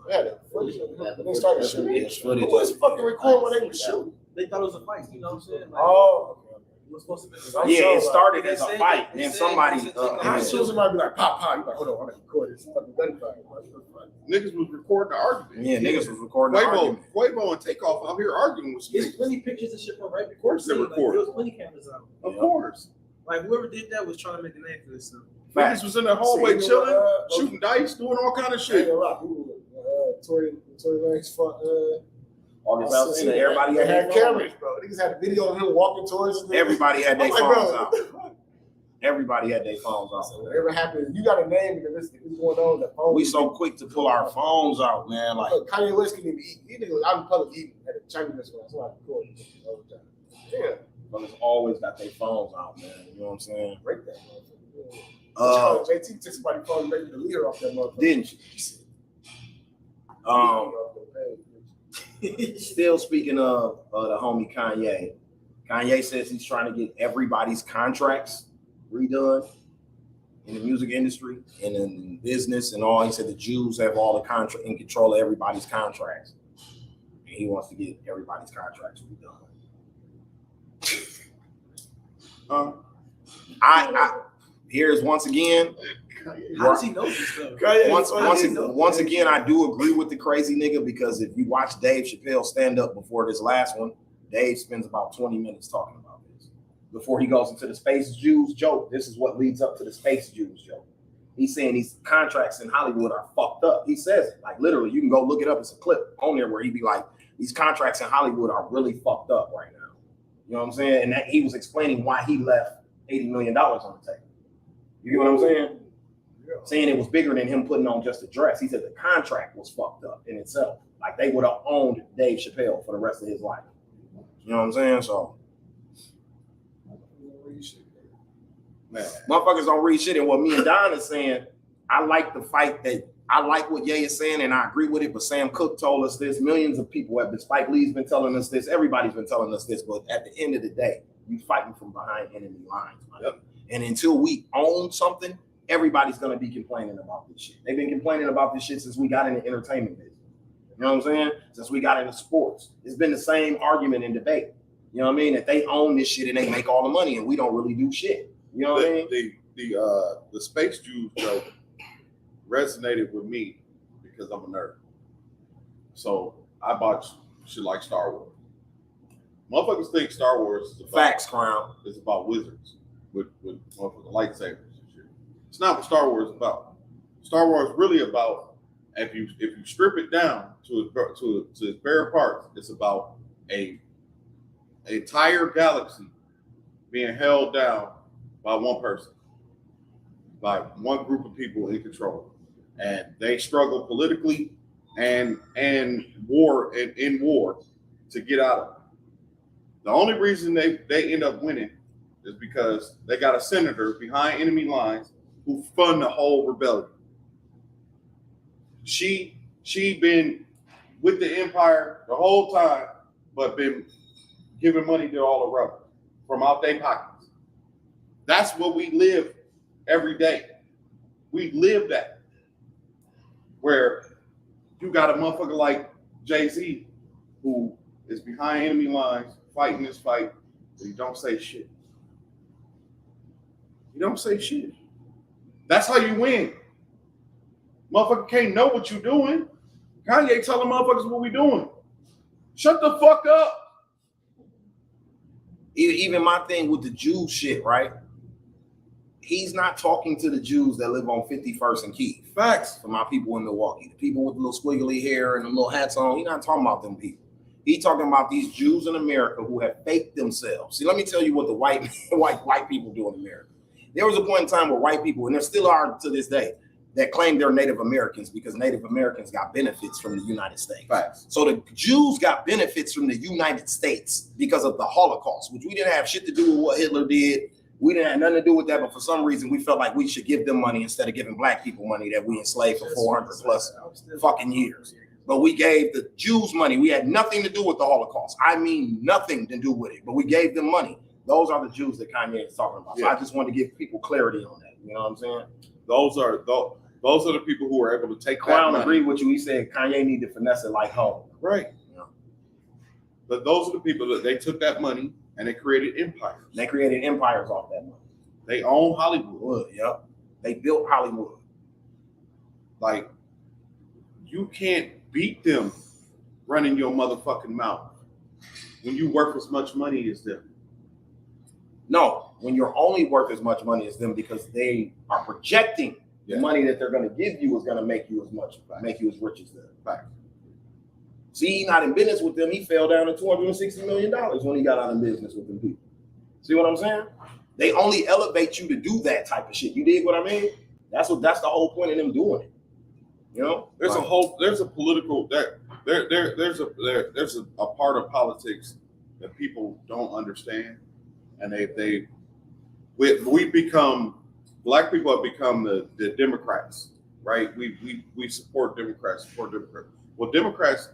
Yeah, the footage. They started shooting. Footage. Who was fucking recording when they were shooting? They thought it was a fight. You know what I'm saying? Like, Oh. It was supposed to be. Yeah, it started as a fight. Then somebody. How soon somebody be like, pop, pop. You like, hold on, I'm gonna record this fucking gunfight. Niggas was recording the argument. Yeah, niggas was recording the argument. Quavo and Takeoff out here arguing with There's plenty pictures and shit from right before. Of course they recorded. There was plenty cameras out. Of course. Like whoever did that was trying to make a name for themselves. Niggas was in the hallway chilling, shooting dice, doing all kind of shit. Tory Lanez fought. August Alsina, everybody had cameras, bro. Niggas had a video of him walking towards us. Everybody had their phones out. Everybody had their phones out. So whatever happened, you got a name because it's going on. The phone. We so quick to pull our phones out, man. Like Kanye West couldn't even eat. He niggas out in public eating at a Chinese restaurant. So I recorded all the time. Yeah. Brothers always got their phones out, man. You know what I'm saying? Break that motherfucker. JT took somebody's phone and made the delete her off that motherfucker. Didn't you? Still speaking of the homie Kanye. Kanye says he's trying to get everybody's contracts redone in the music industry and in business and all. He said the Jews have all the contract in control of everybody's contracts. And he wants to get everybody's contracts redone. I here's once again. How does he know this stuff? Once again, I do agree with the crazy nigga because if you watch Dave Chappelle stand up before this last one, Dave spends about 20 minutes talking about this. Before he goes into the Space Jews joke, this is what leads up to the Space Jews joke. He's saying these contracts in Hollywood are fucked up. He says it, like literally, you can go look it up. It's a clip on there where he be like, these contracts in Hollywood are really fucked up right now. You know what I'm saying? And that he was explaining why he left $80 million on the table. You get what I'm saying? Saying it was bigger than him putting on just a dress. He said the contract was fucked up in itself. Like they would have owned Dave Chappelle for the rest of his life. You know what I'm saying? So, Man. motherfuckers don't read shit. And what me and Don is saying, I like the fight that I like what Ye is saying, and I agree with it. But Sam Cooke told us this. Millions of people have been. Spike Lee's been telling us this. Everybody's been telling us this. But at the end of the day, you fighting from behind enemy lines, man. Yep. And until we own something, everybody's gonna be complaining about this shit. They've been complaining about this shit since we got into entertainment business. You know what I'm saying? Since we got into sports, it's been the same argument and debate. You know what I mean? That they own this shit and they make all the money, and we don't really do shit. You know what I mean? The Space Jews joke resonated with me because I'm a nerd. So I bought shit like Star Wars. Motherfuckers think Star Wars is about facts, Crown. It's about wizards with motherfucking lightsabers and shit. It's not what Star Wars is about. Star Wars is really about, if you strip it down to its bare parts, it's about a entire galaxy being held down by one person, by one group of people in control, and they struggle politically and in war to get out of it. The only reason they end up winning is because they got a senator behind enemy lines who fund the whole rebellion. She been with the empire the whole time, but been giving money to all the rebels from out their pockets. That's what we live every day. We live that. Where you got a motherfucker like Jay-Z who is behind enemy lines, fighting this fight, but he don't say shit. You don't say shit. That's how you win. Motherfucker can't know what you doing. Kanye telling motherfuckers what we doing. Shut the fuck up. Even my thing with the Jew shit, right? He's not talking to the Jews that live on 51st and Keith. Facts. For my people in Milwaukee. The people with the little squiggly hair and the little hats on. He's not talking about them people. He's talking about these Jews in America who have faked themselves. See, let me tell you what the white people do in America. There was a point in time where white people, and there still are to this day, that claim they're Native Americans because Native Americans got benefits from the United States. Facts. So the Jews got benefits from the United States because of the Holocaust, which we didn't have shit to do with what Hitler did. We didn't have nothing to do with that, but for some reason we felt like we should give them money instead of giving black people money that we enslaved for 400 plus fucking years. But we gave the Jews money. We had nothing to do with the Holocaust. I mean, nothing to do with it, but we gave them money. Those are the Jews that Kanye is talking about. So I just wanted to give people clarity on that. You know what I'm saying? Those are the people who are able to take Crown agreed with you. He said Kanye need to finesse it like home. Right. Yeah. But those are the people that they took that money and they created empires. They created empires off that money. They own Hollywood. Yep. They built Hollywood. Like, you can't beat them running your motherfucking mouth when you worth as much money as them. No, when you're only worth as much money as them because they are projecting the money that they're going to give you is going to make you as rich as them. Fact. See, he's not in business with them. He fell down to $260 million when he got out of business with them people. See what I'm saying? They only elevate you to do that type of shit. You dig what I mean? That's the whole point of them doing it. You know, there's a political there's a part of politics that people don't understand, and black people have become the Democrats, right? We support Democrats. Well, Democrats,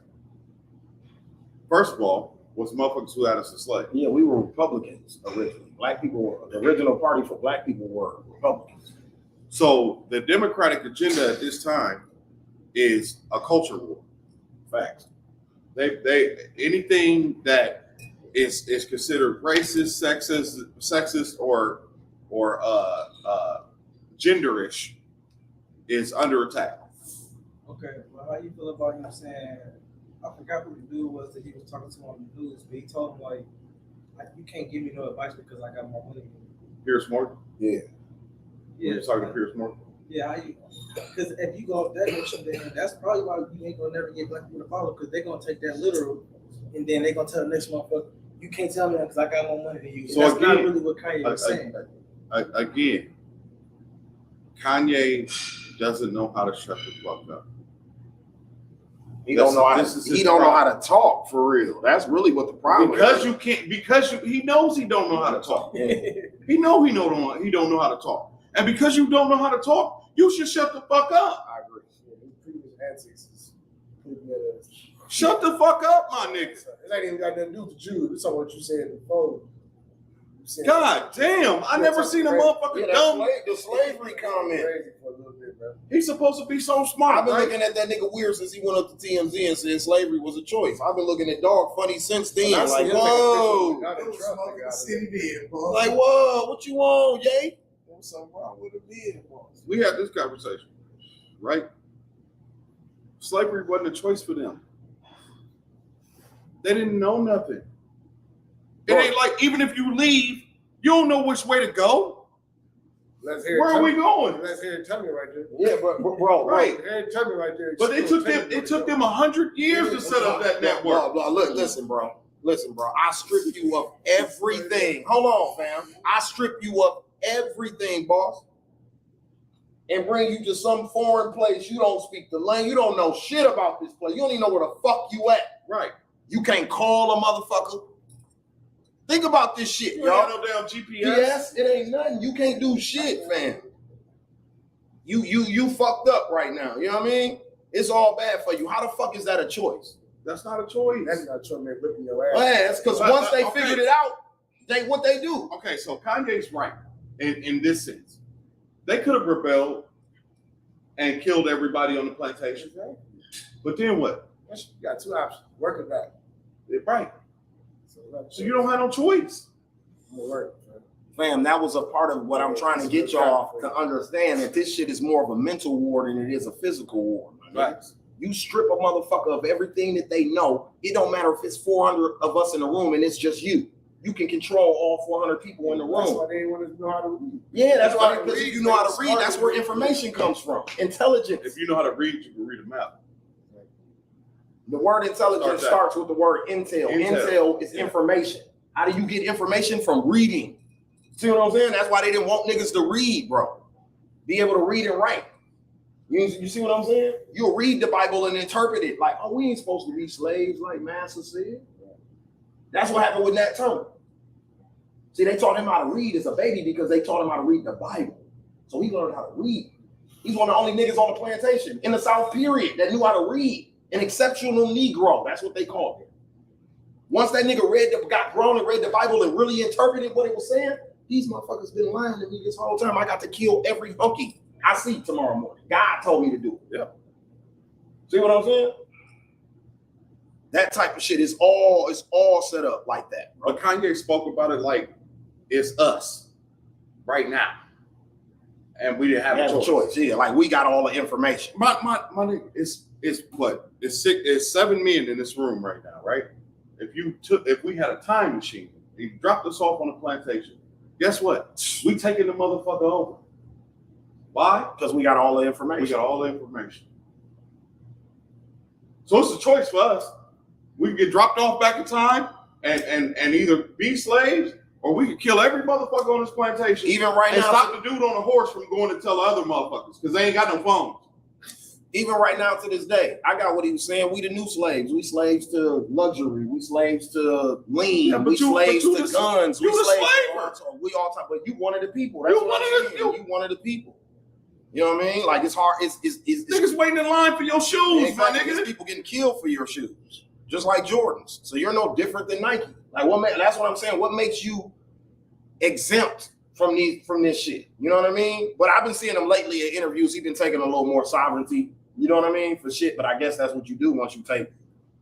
first of all, was motherfuckers who had us enslaved. Yeah, we were Republicans originally. Black people, the original party for black people were Republicans. So the Democratic agenda at this time is a culture war. Facts. They anything that is considered racist, sexist, or genderish is under attack. Okay, well, how you feel about him saying? I forgot who the dude was that he was talking to on the news, but he told him like you can't give me no advice because I got more money than you. Pierce Morgan. Yeah. You're talking to Pierce Morgan. Yeah, because if you go up that direction, then that's probably why you ain't gonna never get black people to follow, because they're gonna take that literal, and then they're gonna tell the next motherfucker, you can't tell me that because I got more money than you. So that's not really what Kanye was saying. Again, Kanye doesn't know how to shut the fuck up. He don't know how to talk for real. That's really what the problem because is. He knows he don't know how to talk. He don't know how to talk. And because you don't know how to talk, you should shut the fuck up. I agree. Shut the fuck up, my nigga. It ain't even got nothing to do with you. It's on what you said before. God damn, I never seen a motherfucker dumb. The slavery comment. He's supposed to be so smart. I've been looking at that nigga weird since he went up to TMZ and said slavery was a choice. I've been looking at Dog funny since then. Like, whoa. Like, whoa, what you want, Jay? What's something wrong with a beard, boss? We had this conversation, right? Slavery wasn't a choice for them. They didn't know nothing. It ain't like, even if you leave, you don't know which way to go. Where are we going? Let's hear it tell me right there. Yeah, but bro, right. Tell me right there. But it took them 100 years to set up that network. Look, listen, bro. I strip you of everything. Hold on, fam. I strip you of everything, boss. And bring you to some foreign place. You don't speak the language. You don't know shit about this place. You don't even know where the fuck you at. Right. You can't call a motherfucker. Think about this shit, You y'all. ain't no damn GPS. Yes, it ain't nothing. You can't do shit, fam. You fucked up right now. You know what I mean? It's all bad for you. How the fuck is that a choice? That's not a choice. That's not a choice, man. Whipping your ass. Man, it's because once they figured it out, what they do. Okay, so Kanye's right in this sense. They could have rebelled and killed everybody on the plantation. But then what? You got two options. Work it back. Right. So you don't have no choice. Fam, that was a part of what I'm trying to get y'all to understand, that this shit is more of a mental war than it is a physical war. Right. You strip a motherfucker of everything that they know. It don't matter if it's 400 of us in the room and it's just you. You can control all 400 people in the room. That's why they want to know how to read. Yeah, that's why, because if you know how to read, that's where information comes from. Intelligence. If you know how to read, you can read a map. The word intelligence starts with the word intel. Intel is information. How do you get information? From reading. See what I'm saying? That's why they didn't want niggas to read, bro. Be able to read and write. You see what I'm saying? You'll read the Bible and interpret it like, oh, we ain't supposed to be slaves like Master said. That's what happened with Nat Turner. See, they taught him how to read as a baby because they taught him how to read the Bible. So he learned how to read. He's one of the only niggas on the plantation in the South period that knew how to read. An exceptional Negro. That's what they called him. Once that nigga got grown and read the Bible and really interpreted what it was saying, these motherfuckers been lying to me this whole time. I got to kill every hunky I see tomorrow morning. God told me to do it. Yeah. See what I'm saying? That type of shit is all set up like that. Bro. But Kanye spoke about it like it's us right now. And we didn't have a choice. Yeah, like we got all the information. My nigga, it's what? It's 7 men in this room right now, right? If we had a time machine, you dropped us off on a plantation, guess what? We taking the motherfucker over. Why? Because we got all the information. We got all the information. So it's a choice for us. We can get dropped off back in time and either be slaves, or we could kill every motherfucker on this plantation. Even right now, stop the dude on the horse from going to tell the other motherfuckers because they ain't got no phones. Even right now to this day, I got what he was saying. We the new slaves. We slaves to luxury. We slaves to lean. Yeah, we slaves to guns. We slaves. We all talk. But you one of the people. That's what I'm saying. You one of the people. You know what I mean? Like it's hard. It's niggas waiting in line for your shoes, my nigga. There's people getting killed for your shoes, just like Jordans. So you're no different than Nike. Like that's what I'm saying. What makes you exempt from this shit? You know what I mean? But I've been seeing him lately in interviews. He's been taking a little more sovereignty. You know what I mean? For shit. But I guess that's what you do once you take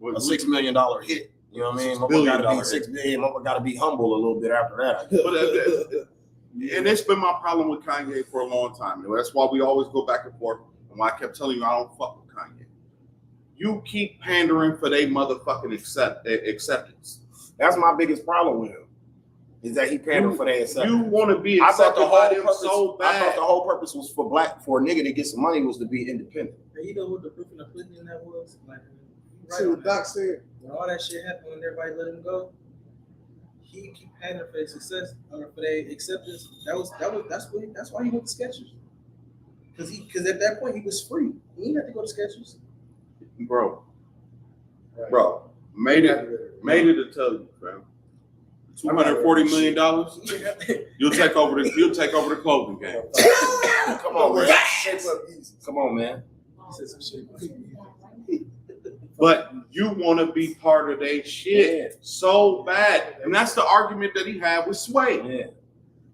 a $6 million hit. You know what I mean? Motherfucker gotta be $6 million. Motherfucker gotta be humble a little bit after that. And it's been my problem with Kanye for a long time. That's why we always go back and forth. And why I kept telling you I don't fuck with Kanye. You keep pandering for their motherfucking acceptance. That's my biggest problem with him. Is that he pandered for their acceptance. You want to be accepted by them so bad. I thought the whole purpose was for a nigga to get some money was to be independent. And you know what the proof in the pudding in that was? Like, see what Doc said. When all that shit happened, when everybody let him go, he keep pandering for their success or for their acceptance. That's why he went to Skechers. Because at that point he was free. He didn't have to go to Skechers. Bro, Bro, made it to tell you, fam. $240 million. You'll take over the clothing game. Come on, man. Come on, man. But you want to be part of their shit so bad. And that's the argument that he had with Sway. Yeah.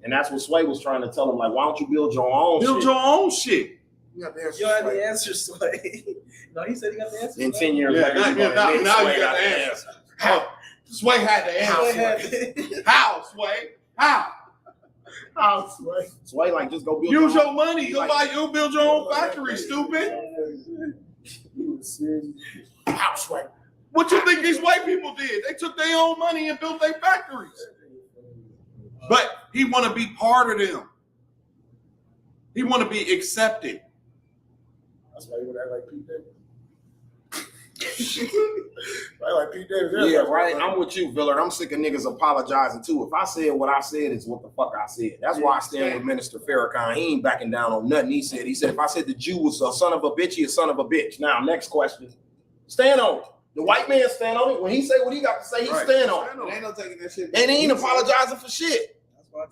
And that's what Sway was trying to tell him. Like, why don't you build your own shit? Build your own shit. You got the answer, Sway. No, he said he got the answer. In 10 years later, now you got the answer. How? Sway had the answer. How, Sway? How? How, Sway? Sway, like, just go build Use your money. You'll build your own factory, stupid. How, Sway? What you think these white people did? They took their own money and built their factories. But he want to be part of them. He want to be accepted. That's why you would act like Pete Davis. Like Pete Davis. Yeah, right. I'm with you, Villard. I'm sick of niggas apologizing too. If I said what I said, it's what the fuck I said. That's why I stand with Minister Farrakhan. He ain't backing down on nothing. He said, if I said the Jew was a son of a bitch, he a son of a bitch. Now, next question. Stand on it. The white man stand on it. When he say what he got to say, he stand on it. Ain't no taking that shit. And he ain't apologizing for shit.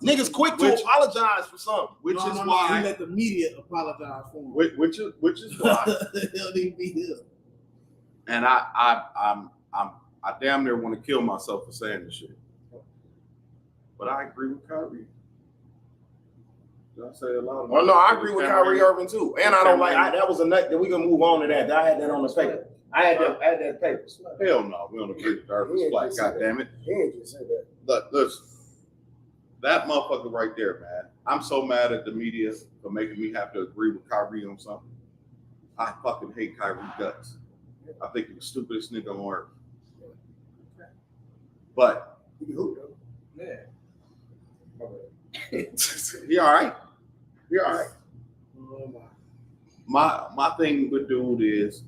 Niggas quick to apologize for something. Which is why he let the media apologize for him. Which is why. He'll need be here. And I damn near want to kill myself for saying this shit. But I agree with Kyrie. Did I say a lot of? Oh no, I agree with Kyrie Irving too. And I don't like that was a nut that we can move on to that. I had that on the paper. I had that paper. Hell no, we don't agree with Irving's black. God damn it. He ain't just say that. Look, listen. That motherfucker right there, man. I'm so mad at the media for making me have to agree with Kyrie on something. I fucking hate Kyrie guts. I think he's the stupidest nigga on earth. But he hoop though. Yeah. He all right. He all right. My thing with dude is,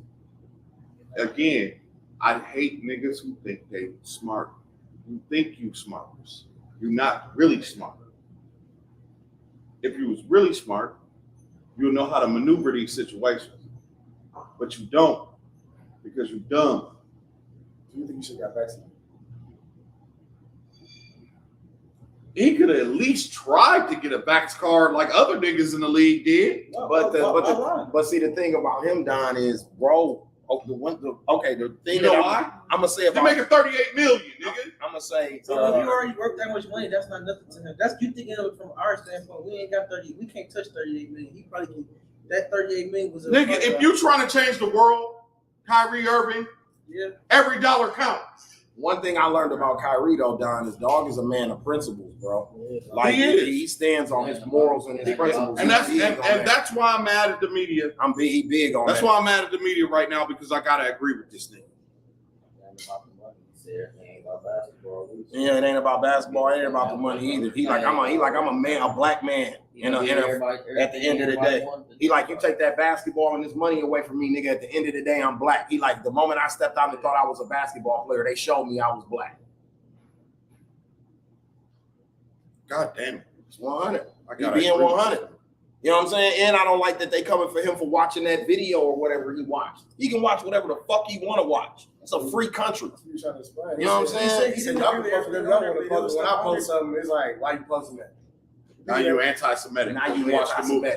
again, I hate niggas who think they smart. You think you smart. You're not really smart. If you was really smart, you'll know how to maneuver these situations. But you don't, because you're dumb. Do you think you should have got vaccinated? He could have at least tried to get a vax card like other niggas in the league did. But see, the thing about him, Don, is, bro, the thing you know that why? I'm gonna say about they're making $38 million, nigga. I'm gonna say, so if you already work that much money, that's not nothing to him. That's you thinking of it from our standpoint. We ain't got 30. We can't touch 38 million. He probably can. That 38 million was a nigga. If you trying to change the world, Kyrie Irving, every dollar counts. One thing I learned about Kyrie though, Don, is dog is a man of principles, bro. Like he stands on his morals and his principles, and that's why I'm mad at the media. He big on that's why I'm mad at the media right now, because I gotta agree with this nigga. Yeah, it ain't about basketball. It ain't about the money either. He like I'm a man, a black man. At the end of the day, he like, you take that basketball and this money away from me, nigga. At the end of the day, I'm black. He like, the moment I stepped out and thought I was a basketball player, they showed me I was black. God damn it, it's 100. He being 100. You know what I'm saying? And I don't like that they coming for him for watching that video or whatever he watched. He can watch whatever the fuck he want to watch. It's a free country. You know what I'm saying? He said, when I post something, it's like, why you posting that? Now you anti-Semitic. Now you watch the movie.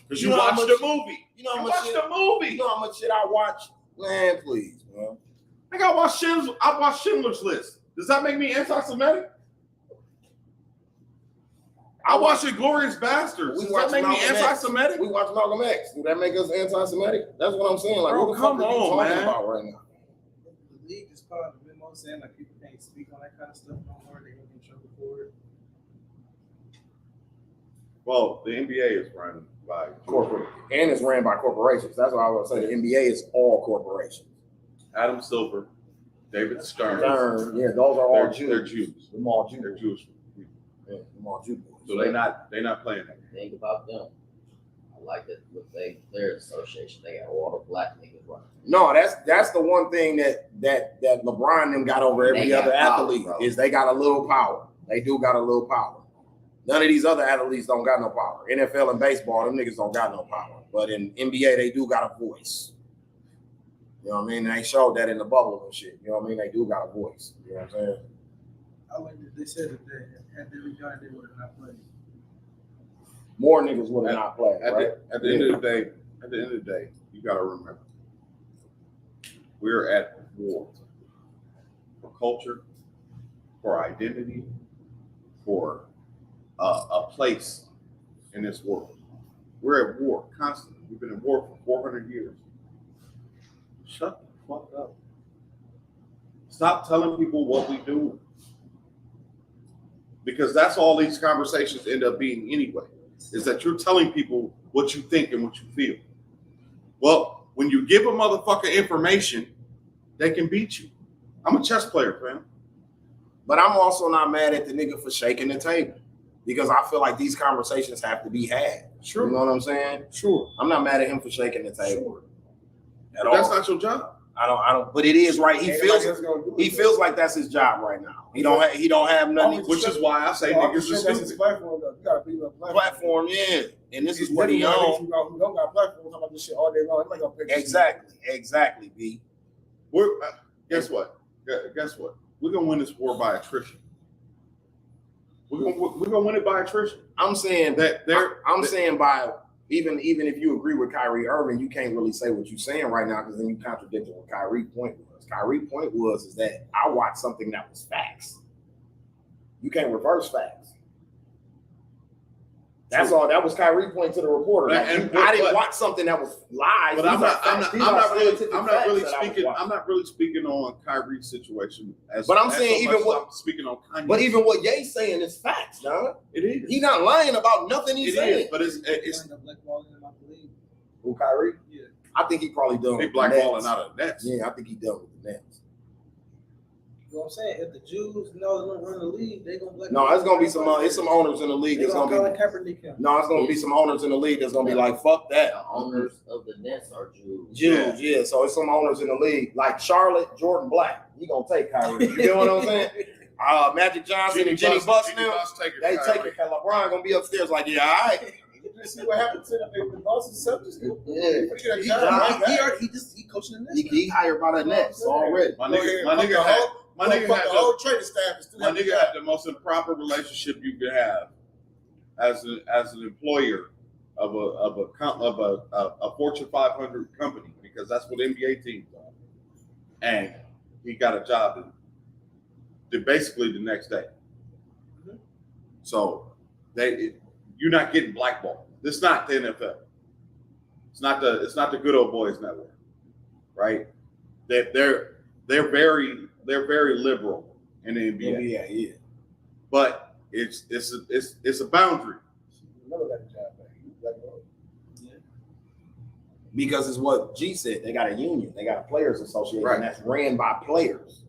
Because you watched the movie. You know how much shit, you know how much shit I watch? Man, please, man. I got I watched Schindler's List. Does that make me anti-Semitic? I watched Inglourious Bastards. Does that make me anti-Semitic? We watch Malcolm X. Do that make us anti-Semitic? That's what I'm saying. Like, bro, what the fuck are you talking about right now? The league is part of the memo saying like people can't speak on that kind of stuff no more. They're gonna get in trouble for it. Well, the NBA is run by corporate, and it's ran by corporations. That's what I was saying. The NBA is all corporations. Adam Silver, David Stern. Yeah, those are all Jews. They're Jews. They're all Jews. They're Jewish. Yeah, they're all Jews. So they're not playing that. Think about them. I like that with their association. They got all the black niggas running. No, that's the one thing that LeBron them got over every other athlete is they got a little power. They do got a little power. None of these other athletes don't got no power. NFL and baseball, them niggas don't got no power. But in NBA, they do got a voice. You know what I mean? They showed that in the bubble and shit. You know what I mean? They do got a voice. You know what I'm saying? I like that they said that had they redone, they would have not played. More niggas would have not played, right? At the end of the day, you gotta remember, we're at war for culture, for identity, for a place in this world. We're at war constantly. We've been at war for 400 years. Shut the fuck up. Stop telling people what we do. Because that's all these conversations end up being anyway, is that you're telling people what you think and what you feel. Well, when you give a motherfucker information, they can beat you. I'm a chess player, fam. But I'm also not mad at the nigga for shaking the table, because I feel like these conversations have to be had. Sure. You know what I'm saying? Sure. I'm not mad at him for shaking the table. Sure. That's not your job. I don't. But it is right. He feels like that's his job right now. He don't have nothing. Which is why I say niggas are That's his stupid. platform, though. You gotta be a Platform, yeah. And this is what he owns. owns. Who don't got platforms talking about this shit all day long. Like Exactly, B. We're guess what? Guess what? We're gonna win this war by attrition. We're gonna win it by attrition. I'm saying that I'm saying by even if you agree with Kyrie Irving, you can't really say what you're saying right now, because then you contradicted what Kyrie's point was. Kyrie's point is that I watched something that was facts. You can't reverse facts. That's all. That was Kyrie's point to the reporter. Like, I didn't watch something that was lies. But I'm not really speaking on Kyrie's situation. But I'm saying I'm speaking on Kanye. But even what Ye's saying is facts, dog. It is. He's not lying about nothing he's saying. But it's who, Kyrie? Yeah. I think he probably done. He with blackballing the Nets. out of the Nets. Yeah, I think he done with the Nets. You know what I'm saying? If the Jews know they're gonna run the league, they gonna No, it's gonna be some. It's some owners in the league that's gonna be. No, it's gonna be some owners in the league that's gonna be like, fuck that. The owners of the Nets are Jews. Jews, yeah. So it's some owners in the league like Charlotte, Jordan Black. He gonna take Kyrie. You know what I'm saying? Magic Johnson and Jenny Buss now. They take it. LeBron gonna be upstairs like, yeah, all right. You see what happened to them in the Boston Celtics? He coaching the Nets. He hired by the Nets already. My nigga had the most improper relationship you could have as an employer of a Fortune 500 company, because that's what NBA teams are. And he got a job basically the next day. So you're not getting blackballed. This is not the NFL. It's not the good old boys network, right? They're very liberal in the NBA. Yeah. But it's a boundary. Because it's what G said. They got a union. They got a players association that's ran by players.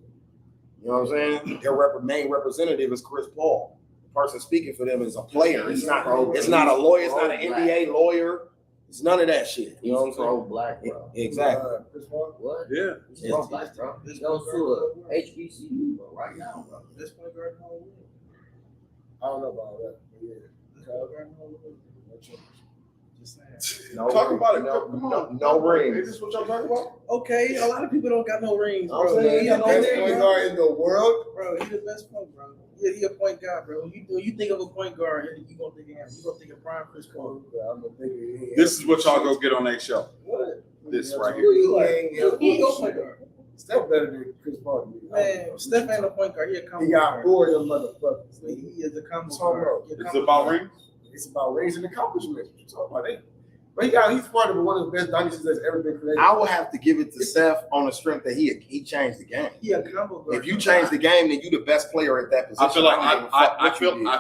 You know what I'm saying? Their main representative is Chris Paul. The person speaking for them is a player. It's not a lawyer. It's not an NBA lawyer. It's none of that shit. You know what I'm saying? Pro-black, bro. Exactly. What? Yeah. He's pro-black, bro. He goes to a HBCU, bro, right now, bro. This point guard no win. I don't know about that. But yeah. Talk about it. No rings. Is this what y'all talking about? Okay, a lot of people don't got no rings, bro. I'm saying, he the best point guard in the world. Bro, he the best point, bro. Yeah, he a point guard, bro. When you think of a point guard, you gonna think of him. You gonna think of prime Chris Paul. This is what y'all go get on their show. What? This right here. Who your point guard? Steph better than Chris Paul. Man, Steph ain't a point guard. He a combo He got guard. 4 of them motherfuckers. He is a combo Talk guard. about. It's about rings? It's about rings and accomplishments. What you talking about? But he's part of one of the best dynasties that's ever been created. I will have to give it to Steph on the strength that he changed the game. He a combo guard. If you change the game, then you the best player at that position. I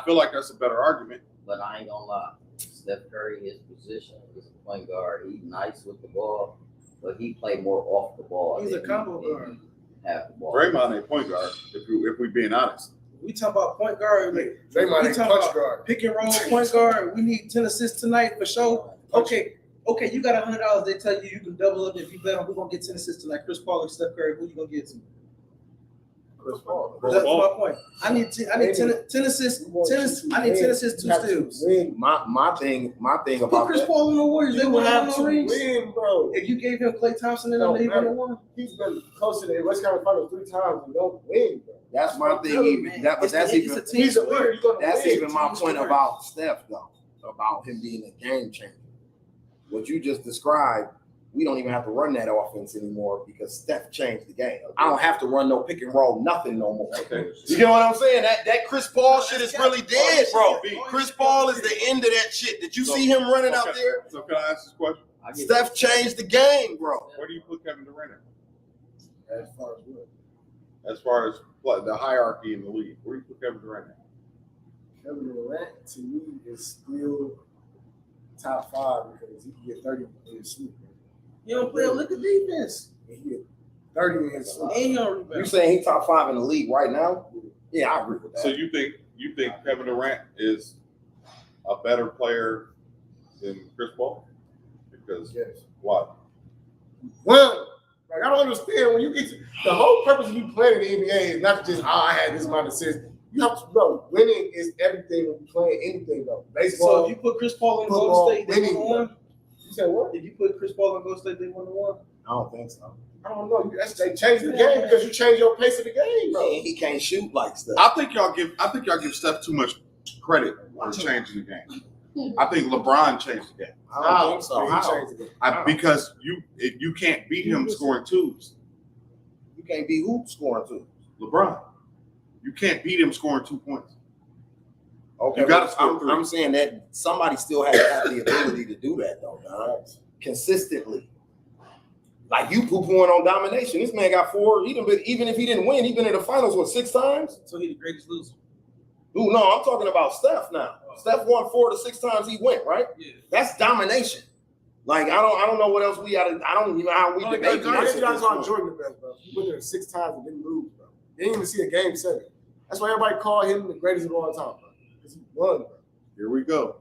feel like that's a better argument. But I ain't gonna lie. Steph Curry, his position is a point guard. He's nice with the ball, but he play more off the ball. He's a combo guard. Have the ball. Draymond ain't point guard, if we being honest. We talk about point guard. Like, Draymond ain't punch guard. Pick and roll point guard. We need 10 assists tonight for sure. Okay, you got $100. They tell you can double up if you bet on who gonna get 10 assists tonight. Chris Paul or Steph Curry. Who you gonna get to? Chris Paul. That's my point. I need 10 assists, 2 steals. My thing Put about Chris that. Paul in the Warriors. They You would have have to no rings. win, bro. If you gave him Klay Thompson and them, they would have won. He's been close to the West Coast Finals 3 times and don't win, bro. That's my thing. Even that, but that's even He's a leader. that's even my point about Steph, though, about him being a game changer. What you just described, we don't even have to run that offense anymore because Steph changed the game. I don't have to run no pick and roll, nothing no more. Okay. You get what I'm saying? That Chris Paul shit is really dead, bro. Chris Paul is the end of that shit. Did you see him running out there? So can I ask this question? Steph changed the game, bro. Where do you put Kevin Durant at? As far as what? As far as the hierarchy in the league, where do you put Kevin Durant at? Kevin Durant, to me, is still top 5 because he can get 30 in his sleep. You don't play a lick of defense. He get 30 in his sleep. And he don't rebound. You saying he top 5 in the league right now? Yeah, I agree with that. So you think Kevin Durant is a better player than Chris Paul? Because Yes. why? Well, like, I don't understand when you get to the whole purpose of you playing in the NBA is not to just, I had this amount of assists. You have to, bro, winning is everything when you playing anything, bro. Baseball. So if you put Chris Paul in football, Golden State, they winning, would have won. You said what? If you put Chris Paul in Golden State, they would have won. I don't think so. I don't know. They changed the game because you changed your pace of the game, bro. Man, he can't shoot like Steph. I think y'all give Steph too much credit for changing the game. I think LeBron changed the game. I don't think so. He How? changed the game. Because you can't beat him scoring twos. You can't be who scoring 2. LeBron, you can't beat him scoring 2 points. Okay, You gotta score 3. I'm saying that somebody still has to have the ability to do that, though, dog. Consistently. Like you poo-pooing on domination. This man got 4. Even if he didn't win, he been in the finals, 6 times? So he the greatest loser. Ooh, no, I'm talking about Steph now. Steph won 4 to 6 times he went, right? Yeah. That's domination. Like I don't know what else we got to. I don't even know how we debate Why this. did you guys call Jordan the best, bro? He went there 6 times and didn't lose, bro. They didn't even see a game 7. That's why everybody called him the greatest of all time, bro. Because he won, bro. Here we go.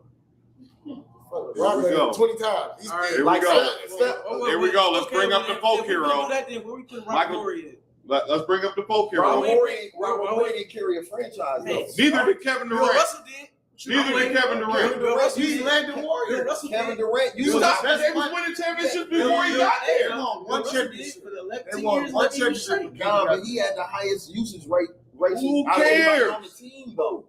LeBron Here we go. 20 times. He's All right, Here we like go. Steph. Here we go. Let's bring up the folk hero. Where we put Rob Michael- Horry in? Let's bring up the folk hero. Robert Horry didn't carry a franchise, though. Neither did Kevin Bill Durant. Russell did. Neither did Kevin Durant. Bill Russell He did. led the Warriors. Bill Russell Kevin did. Durant, you Stop. stop. They was winning championships before he got there. They won Bill one Russell did championship. for the 11 They won years. one 11 years championship. straight. Nah, but he had the highest usage rate. Who out of anybody cares? on the team, though.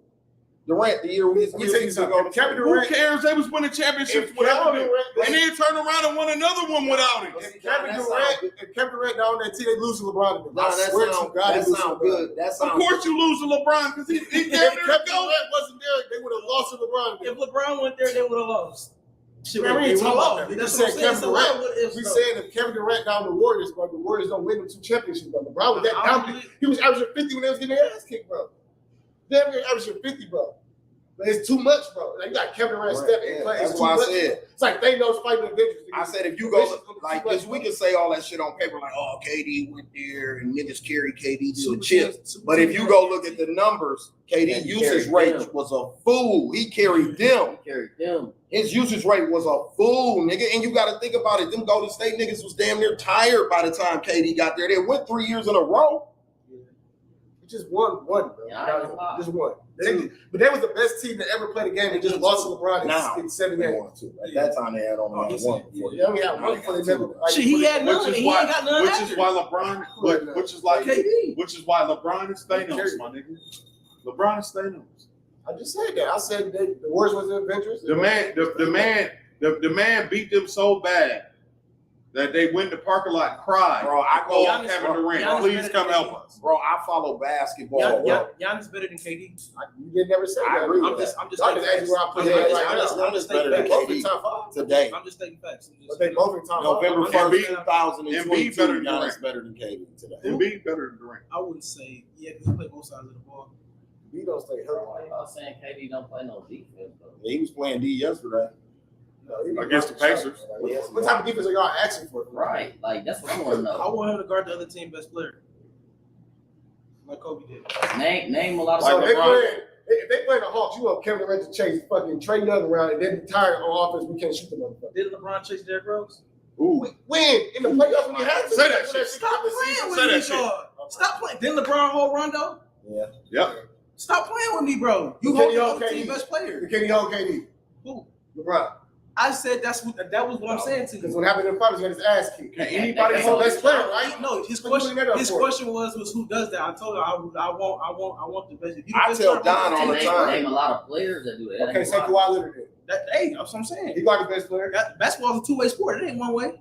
Durant, the year we Let me tell you something. If Kevin Who Durant, cares? They was winning championships If without Kevin him. Durant- And then turned around and won another one without him. if Kevin Durant down on that team, they lose to LeBron. Nah, I swear to God, they that lose to sound LeBron. good. That Of sounds course you lose to LeBron because he If gave Kevin it a go. Durant wasn't there, they would have lost to LeBron. If LeBron went there, they would have lost. Shit, Man, we ain't talking about that. We That's just what said I'm saying. Kevin So why Durant. would if We so? saying if Kevin Durant down the Warriors, but the Warriors don't win them 2 championships, bro. LeBron was that dominant. He was averaging 50 when they was getting their ass kicked, bro. Damn near averaging 50, bro. But it's too much, bro. Like you got Kevin Durant, Steph, and Clay. That's It's why I too much. said. It's like Thanos fighting the Avengers. I said if you go like this, we can say all that shit on paper, like, oh, KD went there and niggas carry KD to the chips. But if you go look at the numbers, KD usage rate was a fool. He carried them. His usage rate was a fool, nigga. And you got to think about it. Them Golden State niggas was damn near tired by the time KD got there. They went 3 years in a row. He just won, bro. Just one. But they was the best team that ever played a game and just lost to LeBron in 7 They games. won 2. At that time, they had only had 1. They only had one before they never. Shit, he had none. Which is He why, ain't got none which after. is why LeBron, which is like, KD. which is why LeBron is Thanos, my nigga. LeBron is Thanos. I just said that. I said the Warriors was the Avengers. The man beat them so bad that they went to parking lot and cried. Bro, I called Giannis- Kevin Durant. Giannis Please better come than help KD. us. Bro, I follow basketball. bro. Giannis better than KD. You did never say I that. agree with I'm just Y'all stating just asked me where I facts. put Yeah, it right Giannis now. is better than They both in KD top 5. today. I'm just stating facts. But they both in top 5. November I'm 1st, Embiid- 2022, Embiid better than Giannis Durant. better than KD today. Embiid better than Durant. I wouldn't say, yeah, because he played both sides of the ball. We don't stay hurt. I was saying KD don't play no defense, though. He was playing D yesterday. No, he was Against the not Pacers. shot. What type of defense are y'all asking for? Right. Like, that's what I want to I know. want him to guard the other team best player. Like Kobe did. Name a lot of So Like they LeBron. playing, if they play the Hawks, you want Kevin Durant to chase fucking Trey Young around and then be tired on offense. We can't shoot the motherfucker. Didn't LeBron chase Derrick Rose? Ooh. Win in the playoffs when he had to. Say that When shit. Stop playing Say that with me, shit. dog. Stop playing. Didn't LeBron hold Rondo? Yeah. Yep. Stop playing with me, bro. You Kenny hold the hold other team KD. best player. Can he hold KD? Who? LeBron. I said that was what I'm saying to you. Because what happened in the finals, he got his ass kicked. Can anybody That's the hold best player, right? No, his So you bring that up question for? was who does that. I told her I want the best. If you the I best tell player, Don all the Name time. a lot of players that do that. Okay, say Kawhi Leonard then. Hey, that's what I'm saying. He got the best player. Basketball is a two-way sport. It ain't one way.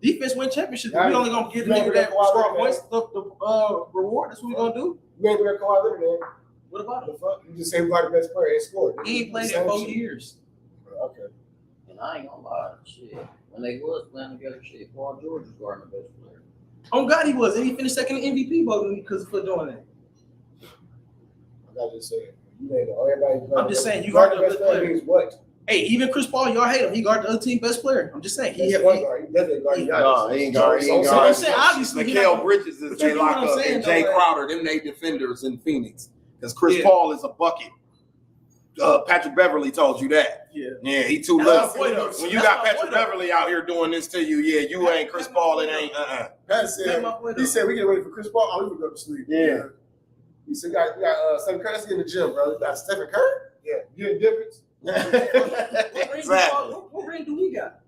Defense win championships. Right. We only gonna give the You nigga ain't that Kawhi score Leonard, points the reward. That's what we gonna do. You ain't got Kawhi Leonard then. What about The him? fuck? You just say who got the best player and scored. He ain't played in Same 4 shit. years. Okay. And I ain't gonna lie, shit. When they was playing together, shit, Paul George was guarding the best player. Oh God, he was, and he finished second in MVP voting because for doing that. I'm not just saying. You ain't know everybody. I'm just saying, you got got the the best best player player. means what? Hey, even Chris Paul, y'all hate him. He guarded the other team best player. I'm just saying. He definitely guard. No, he ain't guard. He ain't So guard. I'm saying, obviously, he Mikael not- Bridges is but they you know lock what I'm up, saying, and Jay though, like- Crowder, them they defenders in Phoenix. Because Chris Yeah. Paul is a bucket. Patrick Beverly told you that. Yeah, he too That's little. my point, though. When you That's got my Patrick point, though. Beverly out here doing this to you, yeah, you ain't Chris Paul. It ain't. Pat That's said, my point, he though. said we get ready for Chris Paul. Oh, we can go to sleep. Yeah. He said, we got Stephen Curry. Let's get in the gym, bro. We got Stephen Curry? Yeah. You the difference? Exactly. What ring do he got?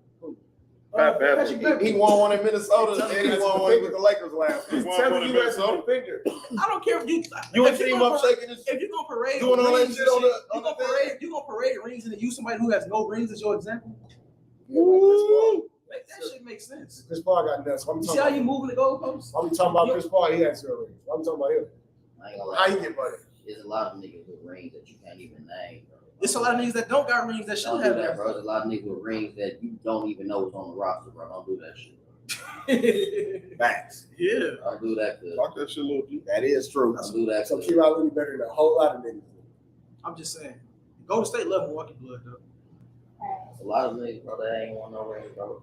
Pat Beverly. Patrick Beverly. He won one in Minnesota, and he won one with the Lakers last He's year. telling you as a defender. I don't care if you. You if ain't seen you him gonna up par- shaking his, If you gonna parade doing all that rings shit and on the you gonna parade, you gonna parade rings and then use somebody who has no rings as your example. Make that shit make sense. Chris Paul got nuts. Why we You talking see how about you him? moving the goalposts? Why we talking about Chris Paul? He has 0 rings. Why we talking about him? I ain't gonna How lie. he get money? There's a lot of niggas with rings that you can't even name, bro. It's a lot of niggas that don't got rings that should Don't have do that, that. bro. There's a lot of niggas with rings that you don't even know is on the roster, bro. Don't do that shit. Facts. Yeah. Don't do that, cuz. Talk that shit a little deep. That is true. Don't do that, So cuz. Kira really better than a whole lot of niggas. I'm just saying. Golden State love Milwaukee blood though. A lot of niggas, bro, that ain't want no rings, bro.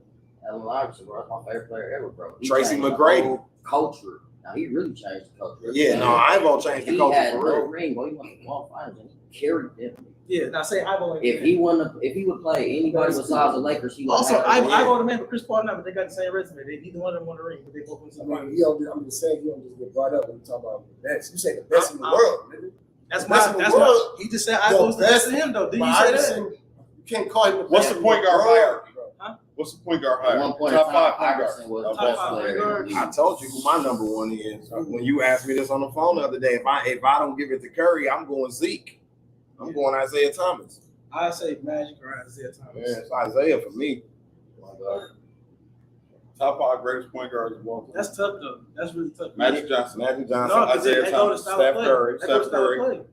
Allen Iverson, bro, that's my favorite player ever, bro. He Tracy changed the McGrady. whole culture. Now he really changed the culture. Yeah, no, Ivo changed the He culture had for no real. ring, bro. He went to one finals and he carried them. Yeah, now say Ivo. If he would play anybody besides the Lakers, he would Also, have Ivo the man, but Chris Paul now, but they got the same resume. They neither one of them won the ring, but they both went to I the mean, finals. I'm just saying, he don't just get brought up when you talk about the best. You say the best in the world, nigga. That's Best in my. the That's world. my. He just said Ivo's the best to him though. Did But you say Iverson, that? you can't call him the What's best the point in the guard world, hierarchy? bro. What's the point guard At hierarchy? one point in Top time, 5 point Iverson was the guard. best Top five player. in the guard. league. I told you who my number one is. When you asked me this on the phone the other day, if I don't give it to Curry, I'm going Zeke. I'm going Isaiah Thomas. I say Magic or Isaiah Thomas. Yeah, it's Isaiah for me. Top 5 greatest point guards of all time. That's tough though. That's really tough. Magic Johnson, Magic Johnson. No, 'cause Isaiah they go to Thomas, style Steph of play. Curry, They go to Steph style of Curry, play.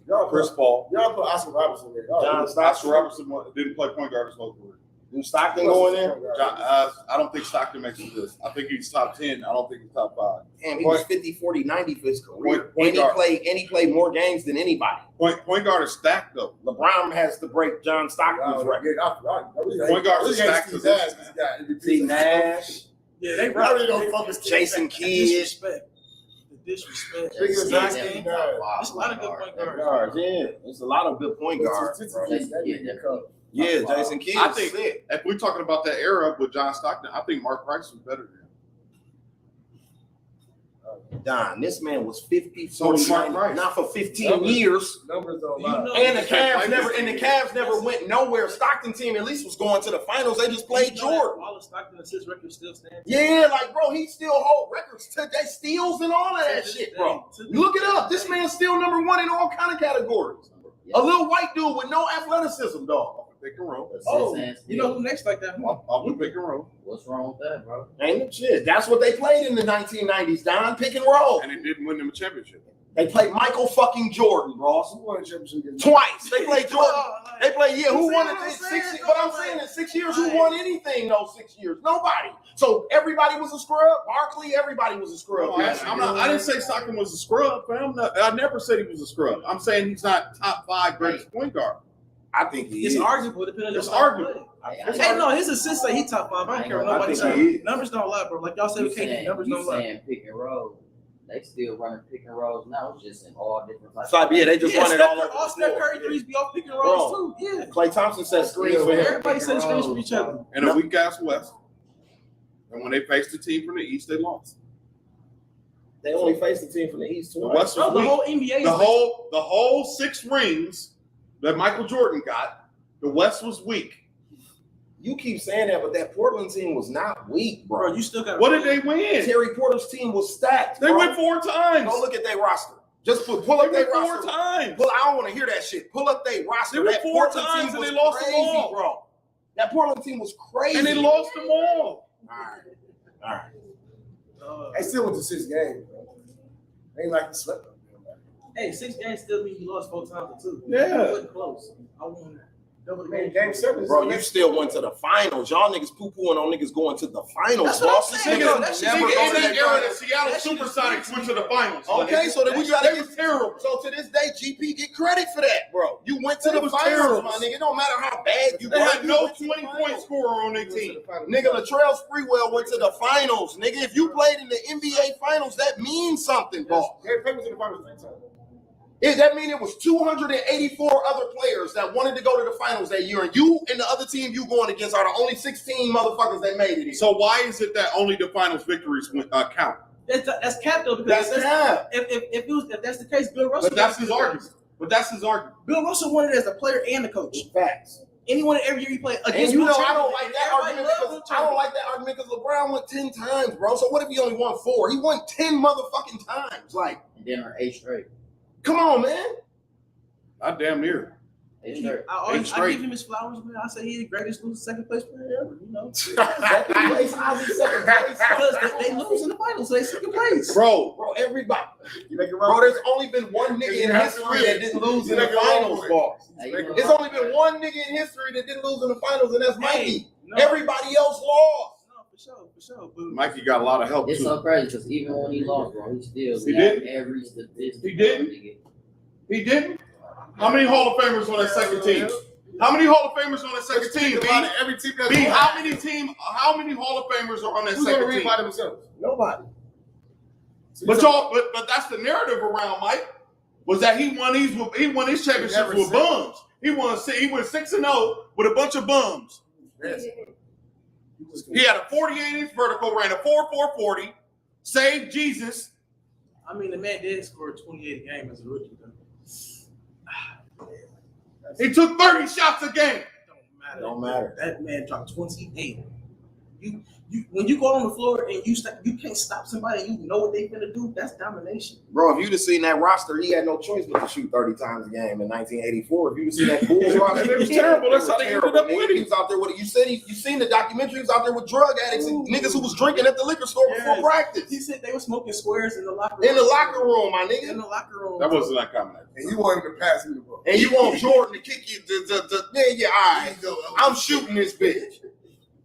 Y'all Chris put, Paul. y'all put Oscar Robertson there. Y'all John put- Stockton. Robertson didn't play point guard his whole career. Them Stockton going there? I don't think Stockton makes the list. I think he's top 10. I don't think he's top 5. Damn, he was 50, 40, 90 for his career. Point And guard. he played more games than anybody. Point guard is stacked though. LeBron has to break John Stockton's record. Point guard is stacked. See Nash, Yeah, they I really don't fuck with Jason The Kidd. disrespect. The disrespect. Big as Yeah, Nash, yeah, Nash. There's a lot of good point guards. Guards, yeah. There's a lot of good point guards. bro. Yeah, Jason Kidd. I think sick. if we're talking about that era with John Stockton, I think Mark Price was better than him. Don, this man was 50, So 40, was Mark 90, Price. not for 15 Numbers. years. Numbers don't You lie. know- And the Like Cavs never went nowhere. Stockton team at least was going to the finals. They just played Jordan. Wallace Stockton assist record still stands. Yeah, like bro, he still hold records today, steals and all of that shit, bro. Look it up. This man's still number one in all kind of categories. A little white dude with no athleticism, dog. Pick and roll. Oh, you know who next like that? I'll be pick and roll. What's wrong with that, bro? Ain't no shit. That's what they played in the 1990s, Don. Pick and roll. And it didn't win them a championship. They played Michael fucking Jordan, Ross. Who won the championship? Twice. They played Jordan. They played, yeah, who See won what it I'm in saying, 6 years? though? But I'm saying in 6 years, who won anything those 6 years? Nobody. So everybody was a scrub. Barkley, everybody was a scrub. I didn't say Stockton was a scrub, fam. I never said he was a scrub. I'm saying he's not top 5 greatest point guard. I think he It's is. arguable depending on It's your style of arguable. play. Hey, no, his assists say he top 5. I don't care what I nobody think he say. is. Numbers don't lie, bro. Like y'all say with KD, numbers don't lie. saying pick and roll. They still running pick and rolls now. It's just in all different types. So, yeah, they just run it all over All the Steph floor. Curry threes be off pick and rolls Bro. too. Yeah. Klay Thompson said screens for him. Everybody says screens for each other. And a weak ass West. And when they faced the team from the East, they lost. They only faced the team from the East The twice. West was the weak. whole NBA. The whole 6 rings that Michael Jordan got, the West was weak. You keep saying that, but that Portland team was not weak, bro. You still got. What did they win? Terry Porter's team was stacked. They went 4 times. Go look at their roster. Just pull up their roster. 4 times. I don't want to hear that shit. Pull up their roster. They went That 4 Portland times team and was they lost crazy, them all, bro. That Portland team was crazy, And they lost them all. All right. They still went to 6 games, bro. They ain't like he slept up there. Hey, 6 games still mean you lost 4 times or 2. Yeah. It wasn't close. I won that. Man, game 7. Bro, you still went to the finals. Y'all niggas poo-pooing on niggas going to the finals. That's what I'm boss. saying, Niggas bro. That shit never Nigga, go in to that the era, finals. the Seattle Supersonics went to the finals. Okay, so then we gotta They was terrible. So to this day, GP get credit for that, bro. You went to They the was finals, terrible. my nigga. It don't matter how bad you They were. had You no went to the 20-point finals. scorer on their team. Nigga, Latrell Sprewell went to the finals. Nigga, if you played in the NBA finals, that means something, bro. They played to the finals 3 times. That mean it was 284 other players that wanted to go to the finals that year, and you and the other team you going against are the only 16 motherfuckers that made it. So why is it that only the finals victories count? That's cap though. Because That's cap. If that's the case, Bill Russell. But that's his argument. Bill Russell won it as a player and a coach. Facts. And he won it every year he played And against. you know, Will I don't Chamberlain. like that Everybody argument loved because Will I don't Chamberlain. like that argument because LeBron went 10 times, bro. So what if he only won 4? He won 10 motherfucking times. Like, And then our 8 straight. come on, man. I damn near. 8 straight. I straight. give him his flowers, man. I say he's the greatest second place player ever. You know, Second place, how's he second place? because they lose in the finals, so they second place. Bro, Everybody. You make it Bro, there's only been one nigga in history that didn't lose in the finals, boss. Hey, you know, It's only been one nigga in history that didn't lose in the finals, and that's Mikey. No. Everybody else lost. No, for sure. But Mikey got a lot of help it's too. so crazy because even when he lost, bro, he still He got didn't? every statistic. He didn't? Nigga. He didn't? How many Hall of Famers on that second team? How many Hall of Famers on that second team? B? Every team that's B, how many Hall of Famers are on that Who's gonna second read team? by themselves? Nobody. But that's the narrative around Mike. Was that he won his championships Never with said. bums. He went 6-0 with a bunch of bums. Yes. He had a 48-inch vertical, ran a 4.40, saved Jesus. I mean, the man did score 28 a game as a rookie, though. He took 30 shots a game. Don't matter. That man dropped 28. You when you go on the floor and you can't stop somebody and you know what they finna do, that's domination. Bro, if you'd have seen that roster, he had no choice but to shoot 30 times a game in 1984. If you'd have seen that Bulls roster, It was terrible. That's how they ended up winning. He was out there with it. You seen the documentary? He was out there with drug addicts and niggas who was drinking at the liquor store before practice. He said they were smoking squares in the locker room. In the locker room, my nigga. In the locker room. That wasn't that common. And you want him to pass me the ball. And you want Jordan to kick you. Yeah, all right. I'm shooting this bitch.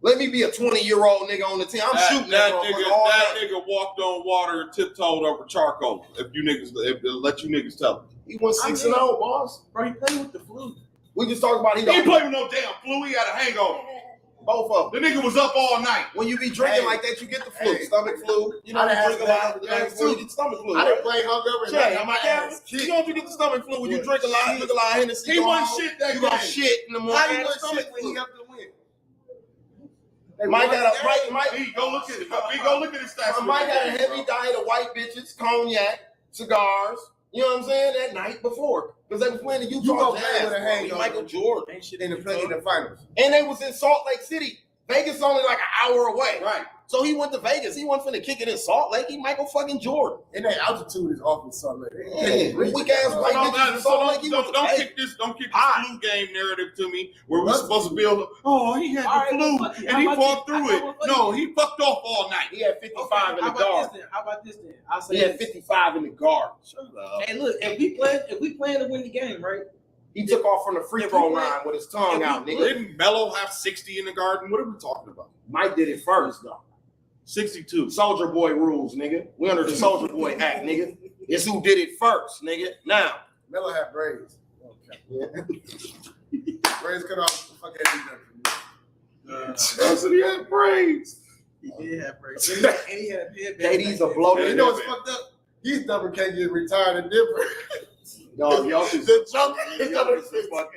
Let me be a 20-year-old nigga on the team. I'm shooting that motherfucker all That night. nigga walked on water and tiptoed over charcoal. If let you niggas tell him. He went 6-0, boss. Bro, he played with the flu. We just talked about He didn't play with no damn flu. He had a hangover. both of them. The nigga was up all night. When you be drinking like that, you get the flu, stomach flu. You know, you drink a lot, the night before you get stomach flu. I didn't play hungover. Yeah, am I capping? You know, you get the stomach flu when you drink a lot, drink a lot of Hennessy. He wasn't shit that You got game. shit in the morning. How you and want stomach shit when flu. you have to win? Mike got a B, go look at his stats. Mike got a heavy diet of white bitches, cognac, cigars. You know what I'm saying? That night before, because they was playing the You Utah go Jazz. play with a hangover. Michael Jordan In the finals. and they was in Salt Lake City. Vegas only like an hour away. Right. So he went to Vegas. He wasn't finna kick it in Salt Lake. He Michael fucking Jordan. And that altitude is off in Salt Lake. Yeah, weak ass white bitches in Salt Lake. He went to Don't Vegas. kick this flu game narrative to me where we're supposed to build. Oh, he had All right, the flu well, fuck it. and he How about fought this? through How it. about No, he fucked off all night. He had 55 in the How guard. about this then? I'll say He had this. 55 in the guard. Shut up. Hey, look, if we plan to win the game, right? He took off from the free If throw we play- line with his tongue if out, we nigga. Didn't Melo have 60 in the garden? What are we talking about? Mike did it first, though. 62. Soldier Boy rules, nigga. We under the Soldier Boy Act, nigga. It's who did it first, nigga. Now. Melo had braids. Okay. Braids cut off. Fuck that. So he had braids. He did have braids. And he had a headband. KD's a bloated. You know what's fucked up? He's never can't get retired in Denver. No, y'all just fuck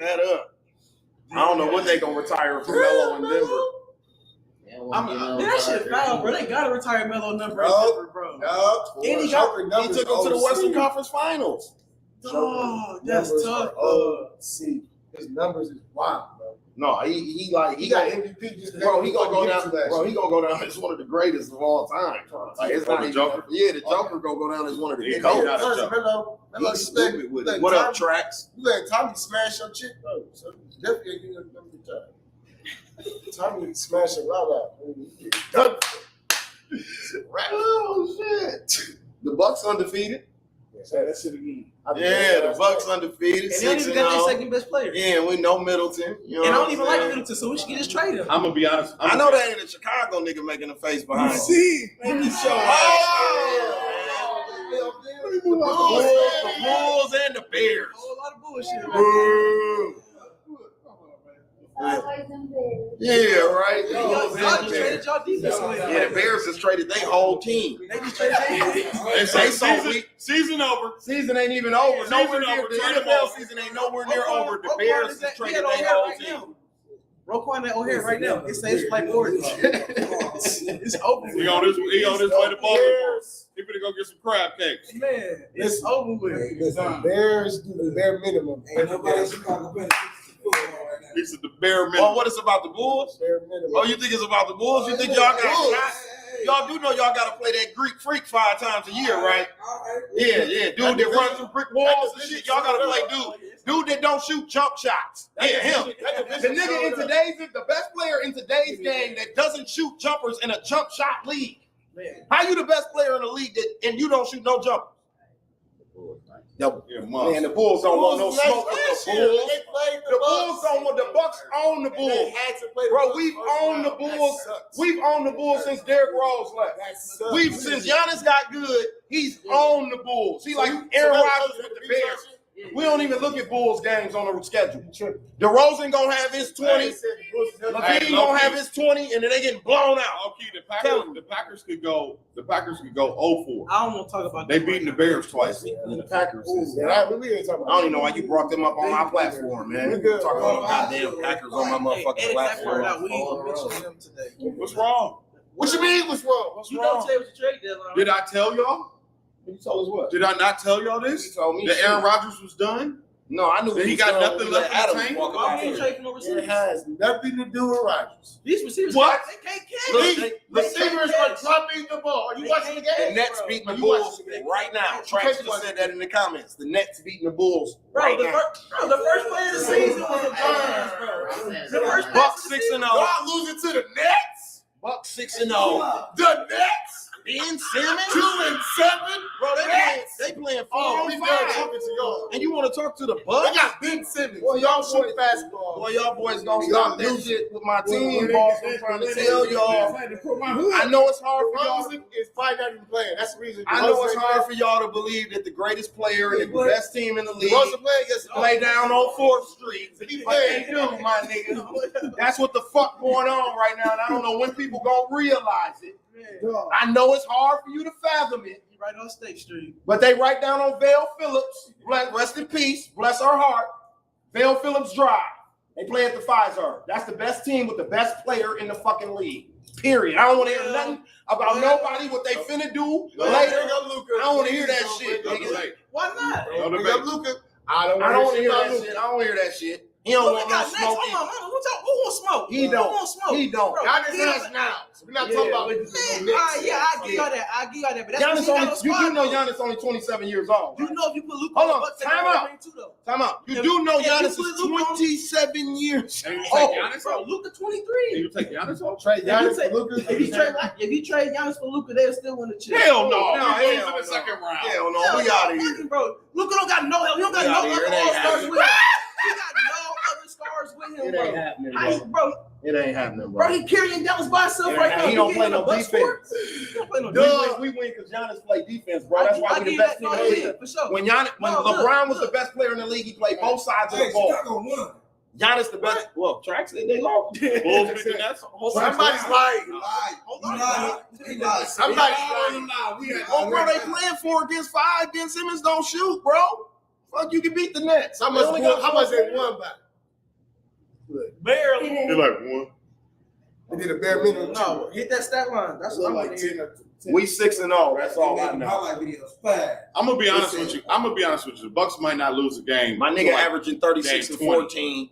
that up. I don't know when they gonna retire from Melo in Denver. Yeah. That shit foul, bro. They gotta retire Melo number, bro. No. And he took him to the Western Conference Finals. Oh, that's tough. See, his numbers is wild, bro. No, he got MVP. Bro, he gonna go down. Bro, he gonna go down as one of the greatest of all time. Like it's not the Joker. Yeah, the Joker gonna go down as one of the He greatest. got a Joker. Melo, He's stupid with it. What up, Trax? You let Tommy smash your chick, bro. So definitely you gonna number the time. Tommy smash a lot out. Oh shit! The Bucks undefeated. Say that shit again. Yeah, the Bucks undefeated. And they don't even got their second best player. Yeah, we know Middleton. You know And I don't even like Middleton, so we should just trade him. I'm gonna be honest. I know that ain't a Chicago nigga making a face behind. See, thank you so The Bulls and the Bears. A whole lot of bullshit. Boo. Always them Bears. Yeah, right. Y'all just traded y'all defense away. Yeah, the Bears just traded their whole team. They just traded their defense. They so weak. Season over. Season ain't even over. Season Nowhere near over. the Trade them NFL all. season ain't nowhere near over. The Roquan Bears is just at- he traded at their O'Hare whole right team. now. Roquan at O'Hare right now. It says like Orange. It's over. He on his way to Baltimore. He finna go get some crab cakes. Man, it's over with. Listen, Bears do the bare minimum. Ain't nobody in Chicago better football right now. He said the bare Oh, minimum. what is about the Bulls? Bare minimum. Oh, you think it's about the Bulls? You think y'all got shots? Y'all do know y'all got to play that Greek freak 5 times a year, right? Yeah. Dude that runs through brick walls and shit. Y'all got to play dude that don't shoot jump shots. Yeah, him. The nigga in the best player in today's game that doesn't shoot jumpers in a jump shot league. How you the best player in the league and you don't shoot no jumpers? Man, the Bulls don't want no smoke with the Bulls. The Bulls don't want the Bucks own the Bulls. Bro, we've owned the Bulls. We've owned the Bulls since Derrick Rose left. Since Giannis got good, he's owned the Bulls. He like Aaron Rodgers with the Bears. We don't even look at Bulls games on the schedule. DeRozan gonna have his 20. LaVine gonna have his 20, and then they getting blown out. Okay, the Packers could go 0-4. I don't want to talk about They beating the Bears twice. The Packers. I I don't even know why you brought them up on my platform, man. You talking about goddamn Packers on my motherfucking platform. We ain't gonna mention them today. What's wrong? What you mean? What's wrong? What's You wrong? know today was the trade deadline. Did I tell y'all? You told us what? Did I not tell y'all this? You told me That Aaron Rodgers was done? No, I knew That he got nothing left in the Adams tank? walk Why up we ain't here. trading no It receivers? has nothing to do with Rodgers. These receivers, What? They can't catch. Look, Receivers are dropping the ball. Are you watching the game? The Nets beating the Bulls right now. Trax just said that in the comments. The Nets beating the Bulls right the now. the first play of the season was the Giants, bro. The first Bucks 6-0. Y'all losing to the Nets? Bucks 6-0. The Nets? Ben Simmons 2-7? Bro, they playing 4 we on done 5. talking to y'all. And you want to talk to the They Bucks? got Ben Simmons. Boy, y'all shoot boys, basketball. boy, y'all boys gonna stop that shit with my team, boss. I'm trying to tell y'all. I know it's hard for y'all. DeRozan is probably not even playing. That's the reason. I know it's hard for y'all to believe that the greatest player and the best team in the league DeRozan playing against play down on 4th Street. He But they do, my nigga. That's what the fuck going on right now, and I don't know when people gonna realize it. I know it's hard for you to fathom it. You right on State Street. But they right down on Vale Phillips. Rest in peace. Bless her heart. Vale Phillips Drive. They play at the Pfizer. That's the best team with the best player in the fucking league. Period. I don't want to hear nothing about nobody, what they finna do later. I don't want to hear that shit, nigga. Why not? Bring up Luka. I don't want to hear about that Luka. shit. I don't want to hear that shit. He don't want no smoke. Who want smoke? He Who don't. want smoke? He don't. Bro, Giannis has now. So we're not talking about Man, I give y'all that. I give y'all that. But that's Giannis he got only, no you squad, do know though. Giannis only 27 years old. You know if you put Luka Hold on on, the Bucks, time out. Time out. You do know Giannis is 27 years And you old. take Giannis Bro, off? Luka And 23. you take Giannis off? Trade Giannis take- for Luka. If you trade Giannis for Luka, they'll still win the chip. Hell no. No, We hell lose in the no. second round. Hell no, we out of here. Bro, Luka don't got no help. He don't got We no outta here. other It ain't all-stars happening. with him. He got no other stars with him, It bro. ain't happening, How he- bro. bro, It ain't happening, bro, bro. he carrying Dallas by himself It right ain't- now. he don't You play getting no the Bucks for it? defense. He don't play no We defense. win because Giannis play defense, bro. That's why we the best team in the league. For sure. When No, look, LeBron was the best player in the league, he played both sides of the ball. Giannis the best. Well, Trax said they lost. Bulls beat the Nets. Somebody's lying. Hold on. Somebody's lying. Oh, bro, they playing 4 against 5. Ben Simmons don't shoot, bro. Fuck, you can beat the Nets. How They only got much 4 they won by? Barely. You're like, one. They did a bare minimum. No, hit that stat line. That's what I'm like like 10. We 6-0. That's all I know. Highlight videos fast. I'm gonna be honest with you. The Bucks might not lose a game. My nigga till, like, averaging 36 and 14.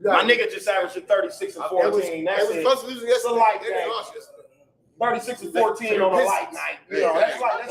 My nigga just averaging 36 and 14. That's it. It's a light game. 36 and 14 on a light night. You know, that's like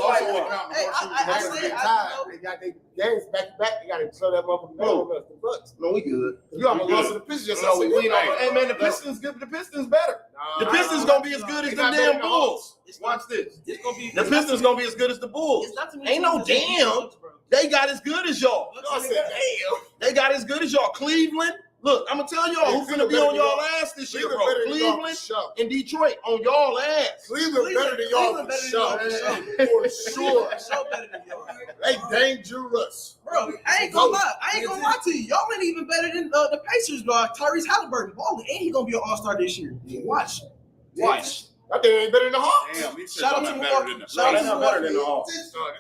They got their games back to back. They got to throw that motherfucker back over the Bucks. No, we good. You almost lost to the Pistons yourself. No, we don't. Hey man, the Pistons good. The Pistons better. The Pistons gonna be as good as the damn Bulls. Watch this. The Pistons gonna be as good as the Bulls. Ain't no damn. They got as good as y'all. I said, damn. They got as good as y'all. Cleveland. Look, I'm gonna tell y'all who's gonna be on y'all ass this year, bro. Cleveland and Detroit on y'all ass. Cleveland better than y'all for sure. For sure. Better than y'all. They dangerous. Bro, I ain't gonna lie to you. Y'all ain't even better than the Pacers, bro. Tyrese Halliburton balling, and he gonna be an All-Star this year. Watch. That thing ain't better than the Hawks. Damn, he said Shout out y'all to not better than the No, they're not better than the Hawks.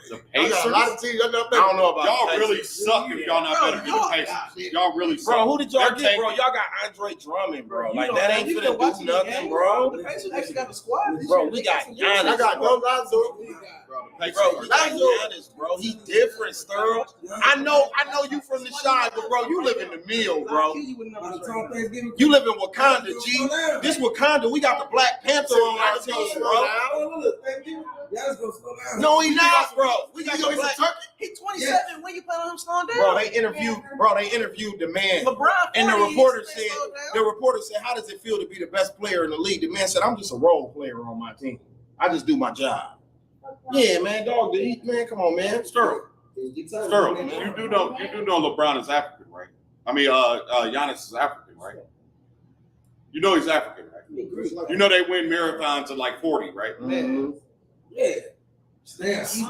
The Y'all got a lot of Pacers. teams. Y'all not I better. don't know about Y'all the really Pacers. suck if y'all not better than the Pacers. Y'all really suck. Bro, who did y'all They're get, bro? taking- Y'all got Andre Drummond, bro. You Like know, that ain't you finna been watching do the nothing, game, bro. The Pacers actually got the squad this Bro, year. we They got some Giannis. I got no Lonzo. Bro, we got Giannis, bro. He different, Sterl. I know you from the shy, but bro, you live in the mill, bro. You live in Wakanda, G. This Wakanda, we got the Black Panther on our team, bro. No, he not, bro. We got the Black. He 27. When you plan on him slowing down? Bro, they interviewed the man, LeBron, and the 40, reporter he's said, slowed down. "How does it feel to be the best player in the league?" The man said, "I'm just a role player on my team. I just do my job." Yeah, man, dog. Man, come on, man, Sterling. Sterling, you do know LeBron is African, right? I mean, Giannis is African, right? You know he's African, right? You know they win marathons at like 40, right? Mm-hmm. Yeah. He's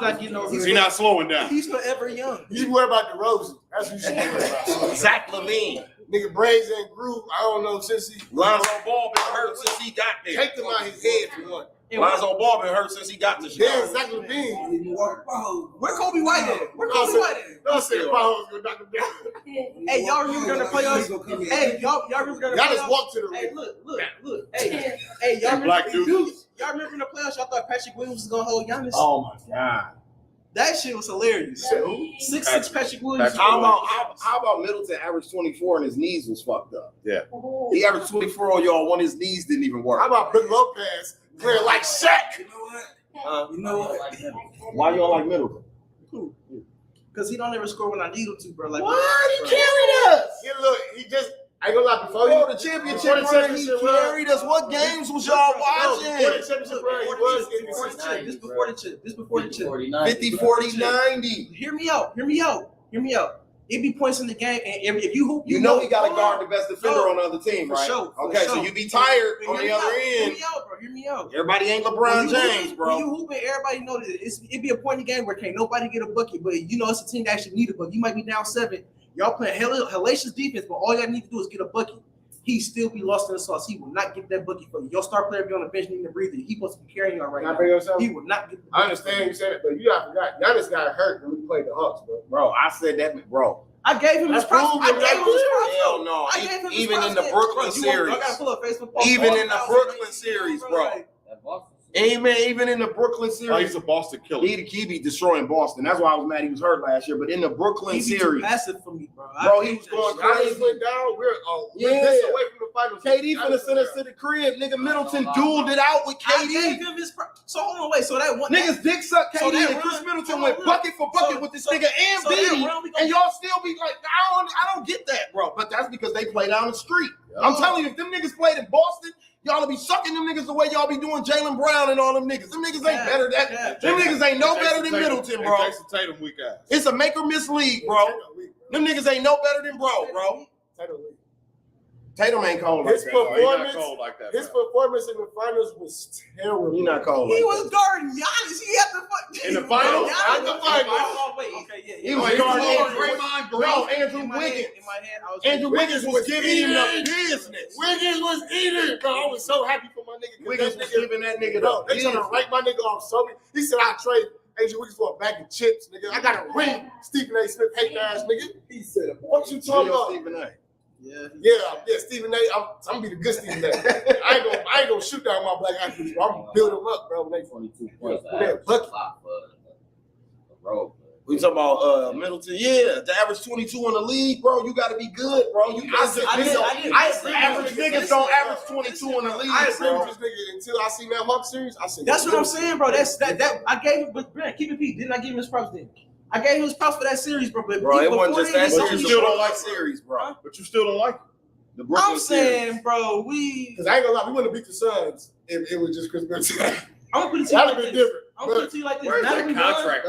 like, He's not slowing down. He's forever young. You worry about the Roses. That's what you should worry about. Zach LaVine. Nigga, braids ain't grew. I don't know since he. Lonzo Ball been hurt since he got there. Take them out his head for one. Lonzo Ball been hurt since he got to Then Chicago. Zach LaVine. Where Kobe White at? Where Kobe White at? Don't say the Paho's gonna knock him down. Hey, y'all remember during the playoffs? Hey, y'all remember during the Y'all playoffs? just walk to the Hey, ring. look. Hey, y'all remember? Black dudes. Y'all remember in the playoffs? Y'all thought Patrick Williams was gonna hold Giannis? Oh my God. That shit was hilarious. 6'6" Patrick Williams. How about Middleton averaged 24 and his knees was fucked up? Yeah. He averaged 24 on y'all when his knees didn't even work. How about Brook Lopez playing like Shaq? You know what? Why you don't like Middleton? Because he don't ever score when I need him to, bro. Like, What? He carried us. Yeah, look, he just. I ain't gonna lie, before Bro, the championship run, he carried us. What games was y'all watching? Before the championship run, he was inconsistent. This before the chip. 50, 40, 90. Hear me out. It be points in the game, and if you hoop, You know he got to guard the best defender on the other team, For right? sure, for Okay, so sure. you be tired on the other Hear end. me out, bro. Hear me out. Everybody ain't When LeBron you James, hooping, bro. When you hooping, everybody know that it be a point in the game where can't nobody get a bucket, but you know it's a team that actually need a bucket. You might be down 7. Y'all playing hellacious defense, but all y'all need to do is get a bucket. He still be lost in the sauce. He will not get that bucket for you. Your star player be on the bench needing to breathe. He supposed to be carrying y'all right Can I now. bring up something? He will not get the I understand you said it, but you got forgot. Giannis got hurt when we played the Hawks, bro. Bro, I said that, bro. I gave him his props. I gave him his props. Hell no. I gave him his Even props. in the Brooklyn series. I gotta pull up Facebook post. Even in the Brooklyn series, bro. Even in the Brooklyn Oh, he's series. a Boston killer. He be destroying Boston. That's why I was mad he was hurt last year. But in the Brooklyn He's too series, massive for me, bro. bro, he was going Giannis crazy. went down. We're Yeah. this away from the finals. KD finna send us to the crib. Nigga, Middleton dueled it out with I gave KD. him his props. So hold on, wait. So that one Niggas dick suck KD So that and Chris run- Middleton hold went on, bucket for bucket so- with this so- nigga and so that Beatty, run we gonna- and y'all still be like, I don't get that, bro. But that's because they play down the street. I'm telling you, if them niggas played in Boston, y'all be sucking them niggas the way y'all be doing Jaylen Brown and all them niggas. Them niggas ain't better than them niggas ain't no better than Middleton, bro. Jason Tatum weak ass. It's a make or miss league, bro. Them niggas ain't no better than bro. Tatum ain't cold like His that. performance, cold like that, his bro. performance in the finals was terrible. He not cold He like was guarding Giannis. He had to fuck In the finals? Giannis In the was- finals. Oh, wait, okay, yeah. He was He guarding was Andrew Draymond Wiggins. Green. No, Andrew In my Wiggins. head, I was Andrew Wiggins was giving him the eating. business. Wiggins was eating, bro. I was so happy for my nigga. 'Cause Wiggins that was nigga- giving that nigga Bro, the they trying to business. write my nigga off so many. He said I trade Andrew Wiggins for a bag of chips, nigga. I got a ring. Stephen A. Smith hate ass nigga. He said, What you talking about? Stephen A. Yeah, Stephen A. I'm gonna be the good Stephen A. I ain't gonna shoot down my black athletes, bro. I'm gonna build them up, bro. When they 22 points. We talking about Middleton? Yeah, the average 22 in the league, bro. You got to be good, bro. You can't average niggas don't average 22 in the league. I agree with this nigga until I see that Hawk series. I said that's what I'm saying, bro. That I gave him, but Brent, keep it Pete. Didn't I give him his props then? I gave him his props for that series, bro. But bro, it wasn't just that series. But you still don't like series, bro. Huh? But you still don't like it. The Brooklyn I'm saying, series. bro, because I ain't gonna lie, we wouldn't have beat the Suns if it was just Chris Middleton. I'm gonna put it to you like this. Different. I'm gonna put it to you like this. Where's now that that contract?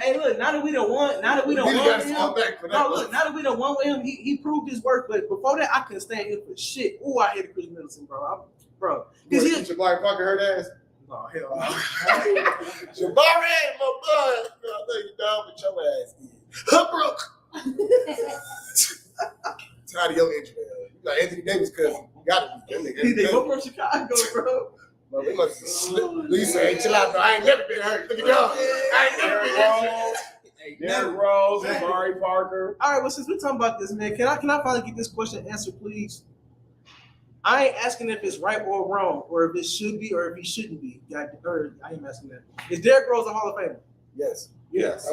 Hey, look, now that we done won, now that we done won with him. No, look, now that we done won with him, he proved his worth. But before that, I couldn't stand him for shit. Ooh, I hated Chris Middleton, bro. Because he Jabari Parker hurt ass. No, hell no. Jabari, my boy. I know you down with your ass. Brooke. Tired of your injury. You got Anthony Davis cousin. You gotta be. They go from Chicago, bro. Bro, we must have slipped. Lisa, hey, chill out, bro. I ain't never been hurt. Look at y'all. I ain't never been hurt. Derrick Rose, Jabari Parker. All right, well, since we're talking about this, man, can I finally get this question answered, please? I ain't asking if it's right or wrong, or if it should be, or if he shouldn't be. I am asking that. Is Derrick Rose a Hall of Famer? Yes. Yes.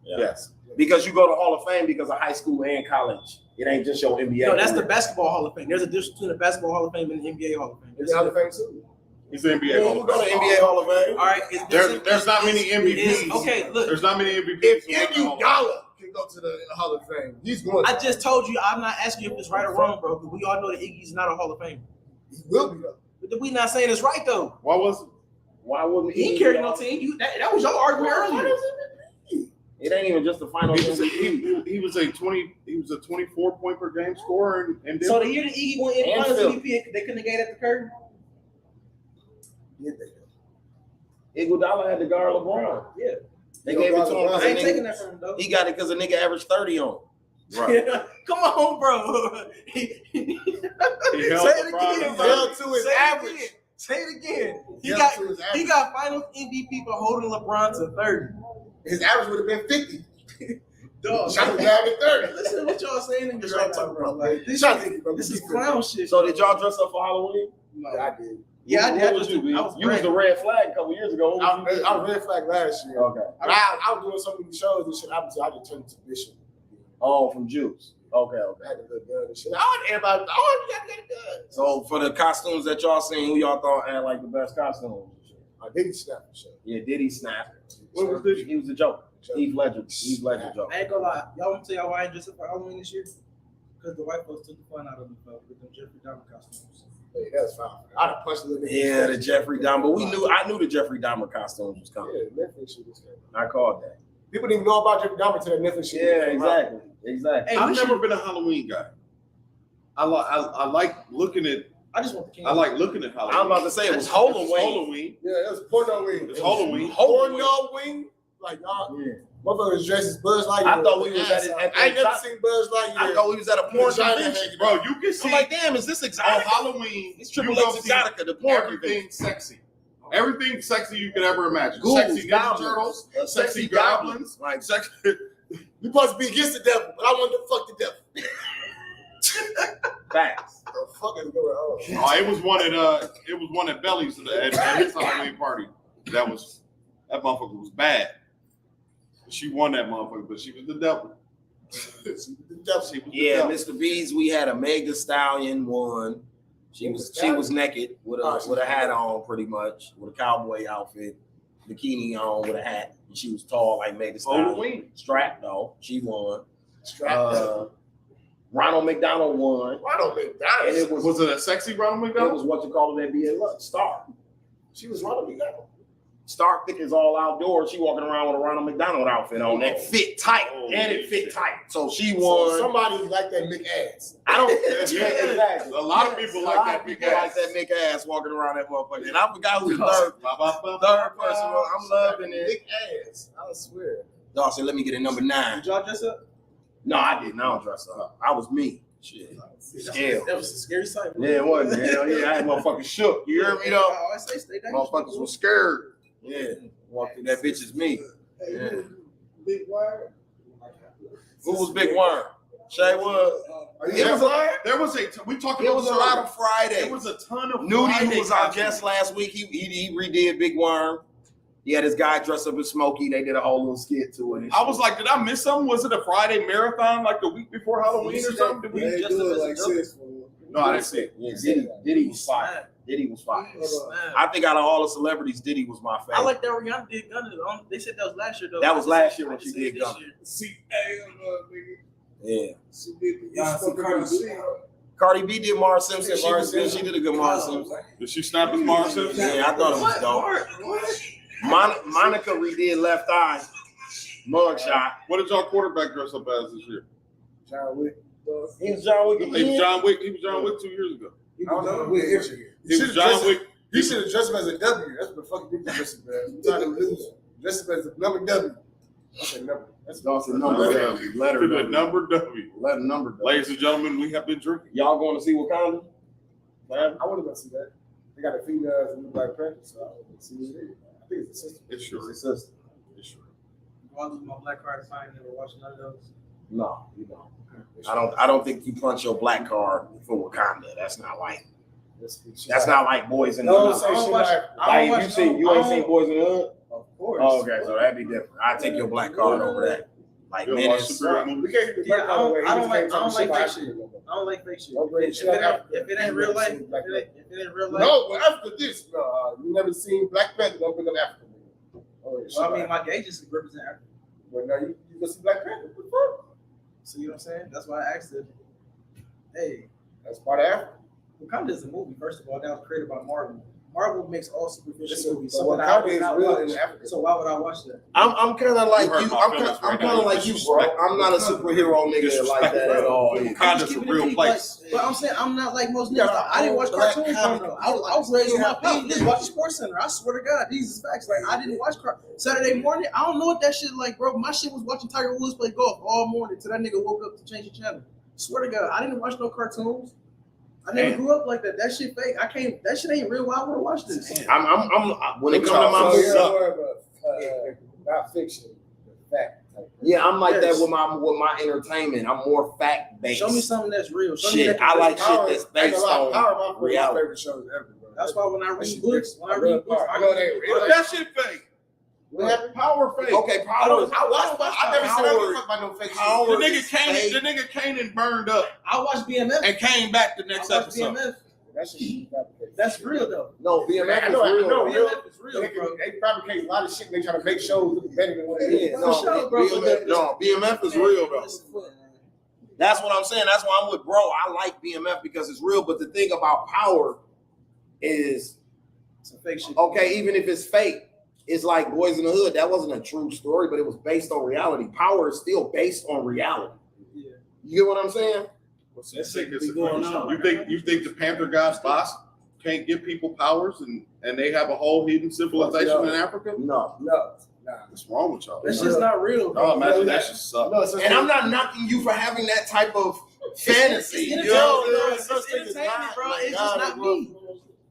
Yes. Because you go to Hall of Fame because of high school and college. It ain't just your NBA. No, that's the Basketball Hall of Fame. There's a difference between the Basketball Hall of Fame and the NBA Hall of Fame. It's the Hall of Fame too. He's the NBA Hall of Fame. We'll go to NBA Hall of Fame. All right. There's not many MVPs. Okay, look. There's not many MVPs. If Iguodala can go to the Hall of Fame, he's going. I just told you I'm not asking you if it's right or wrong, bro. Because we all know that Iggy's not a Hall of Fame. He will be though. But we not saying it's right though. Why wasn't he carried no team? That was your argument earlier. It ain't even just the final. He was a 24 point per game scorer, and so the year that Iggy won Finals MVP, they couldn't have gave that to Curry. Yeah, they Iguodala had to guard LeBron. Yeah, they gave it to him. I ain't taking that from him though. He got it because a nigga averaged 30 on. Right. Come on, bro. He held say it again, bro. Held to his average. Say it again. He got Finals MVP for holding LeBron to 30. His average would have been 50. Dog, shot him down to 30. Listen to what y'all saying in your right now, bro. Like, this is clown shit. So did y'all dress up for Halloween? No, I did. Yeah, I did. You was the red flag a couple years ago. I was red flag last year. Okay. But I was doing so many shows and shit. I just turned into Bishop. Oh, from Juice. Okay. I had to look good and shit. I want everybody. You gotta get good. So for the costumes that y'all seen, who y'all thought had like the best costumes? Diddy Snap for sure. Yeah, Diddy Snap. What was this? He was a joke. Heath Ledger joke. I ain't gonna lie. Y'all want to tell y'all why I ain't dressed up for Halloween this year? Because the white folks took the fun out of me with them Jeffrey Dahmer costumes. Hey, that's fine. I'd have punched a little bit. Yeah, the Jeffrey Dahmer. But I knew the Jeffrey Dahmer costumes was coming. Yeah, Netflix shit was coming. I called that. People didn't even know about Jeffrey Dahmer until that Netflix shit. Yeah, exactly. Hey, I've never been a Halloween guy. I like looking at. I just want the king. I like looking at Halloween. I'm about to say it was Halloween. Yeah, it was Porno-wing. It's Halloween. Porno-wing. Like y'all, motherfuckers dressed as Buzz Lightyear. I thought we was at I ain't never seen Buzz Lightyear. I thought we was at a porn convention. Bro, you can see. I'm like, damn, is this On Exotica? Halloween, It's Triple X Exotica, the porn everything convention. sexy. Everything sexy you could ever imagine. Ghouls, Sexy Ninja goblins, Turtles, sexy goblins, like sexy. You supposed to be against the devil, but I wanted to fuck the devil. Facts. The fuck is going on? Oh, it was one at Belly's at his Halloween party. That motherfucker was bad. She won that motherfucker, but she was the devil. Yeah, Mr. B's, we had a Meg Thee Stallion one. She was naked with a hat on, pretty much, with a cowboy outfit, bikini on with a hat. And she was tall like Meg Thee Stallion. Strapped though, she won. Ronald McDonald won. Ronald McDonald. And it was it a sexy Ronald It McDonald? was what you call it NBA star. She was Ronald McDonald. Star thick is all outdoors. She walking around with a Ronald McDonald outfit on that fit tight, and it fit tight. So she won. So somebody like that Mick ass. I don't. Yeah, exactly. A lot of people like that big ass. Like that Mick ass walking around that motherfucker. And I forgot who the third person was. I'm loving it. Mick ass. I swear. Dawson, let me get a number 9. Did y'all dress up? No, I didn't. I don't dress up. I was me. Shit. That was a scary sight. Yeah, it was. Hell yeah, I had motherfuckers shook. You hear me though? I say stay down. Motherfuckers was scared. Yeah, walk through that bitch is me. Yeah. Big Wire. Who was Big Worm? Shay was. There was we talked about There was a lot of Friday. There was a ton of Nudie, Friday who was our content. guest last week, he redid Big Worm. He had his guy dressed up as Smokey. They did a whole little skit to it. I was like, did I miss something? Was it a Friday marathon like the week before Halloween or something? Did we just do it like this? No, I didn't see it. Yeah, Diddy was fire. Diddy was fire. I think out of all the celebrities, Diddy was my favorite. I like that Rihanna did Gunna. They said that was last year though. That was last year when she did Gunna. Yeah. Cardi B did Mara Simpson. She did a good Mara Simpson. Did she snap as Mara Simpson? Yeah, I thought it was dope. Monica redid Left Eye. Mugshot. What did y'all quarterback dress up as this year? John Wick. He was John Wick. He was John Wick. He was John Wick 2 years ago. I don't know. He was John Wick. He should have dressed him as a W. That's what the fuck he did dress him as. I'm trying to lose. Dress him as a number W. That's a number. That's a number W. Letter W. Number W. Letter number W. Ladies and gentlemen, we have been drinking. Y'all going to see Wakanda? I want to go see that. They got a female as a new Black Panther, so I want to see what it is. I think it's a sister. It's sure. It's a sister. It's sure. Do I lose my black card if I ain't never watched none of those? No, you don't. I don't think you punch your black card for Wakanda. That's not like. That's not like Boys in the Hood. You ain't seen Boys in the Hood? Of course. Oh, okay, so that'd be different. I'd take your black card over that. Like Menace. We can't do the Yeah, I don't like black fake card. shit. I don't like fake shit. Don't bring If shit up. it ain't real life, if it ain't real life. No, but after this, you never seen Black Panther. Don't bring up Africa. Well, I mean, my gauges represent Africa. Well, now you go see Black Panther. What the fuck? See what I'm saying? That's why I asked it. Hey, that's part of Africa. Wakanda is a movie, first of all, that was created by Marvel. Marvel makes all superficial movies. So Wakanda is real in Africa. So why would I watch that? I'm kind of like you. I'm kind of like you, bro. I'm not a superhero nigga like that at all. Wakanda's a real place. But I'm saying I'm not like most niggas. I didn't watch cartoons. Though. I was raised on my page. Just watch Sports Center. I swear to God, these is facts. Like I didn't watch Saturday morning. I don't know what that shit like, bro. My shit was watching Tiger Woods play golf all morning till that nigga woke up to change the channel. Swear to God, I didn't watch no cartoons. I never grew up like that. That shit fake. I can't. That shit ain't real. Why would I watch this? I'm when it comes to my movie, not fiction, fact. Yeah, I'm like that with my entertainment. I'm more fact based. Show me something that's real. Show Shit, I like shit that's based on reality. My favorite shows ever, bro. That's why when I read books, I know they. That shit fake. Power fake. Okay, Power. I never said anything about no fake shit. The nigga came and burned up. I watched BMF and came back the next episode. BMF. That's real though. No, BMF is real. BMF is real, bro. They fabricate a lot of shit. They try to make shows look better than what it is. BMF is real though. That's what I'm saying. That's why I'm with bro. I like BMF because it's real. But the thing about Power is, it's a fake shit. Okay, even if it's fake. It's like Boys in the Hood. That wasn't a true story, but it was based on reality. Power is still based on reality. Yeah. You get what I'm saying? You think the Panther God's boss can't give people powers and they have a whole hidden civilization in Africa? No. What's wrong with y'all? That's just not real. Oh, imagine that shit sucks. And I'm not knocking you for having that type of fantasy. It's entertainment, bro. It's just not me.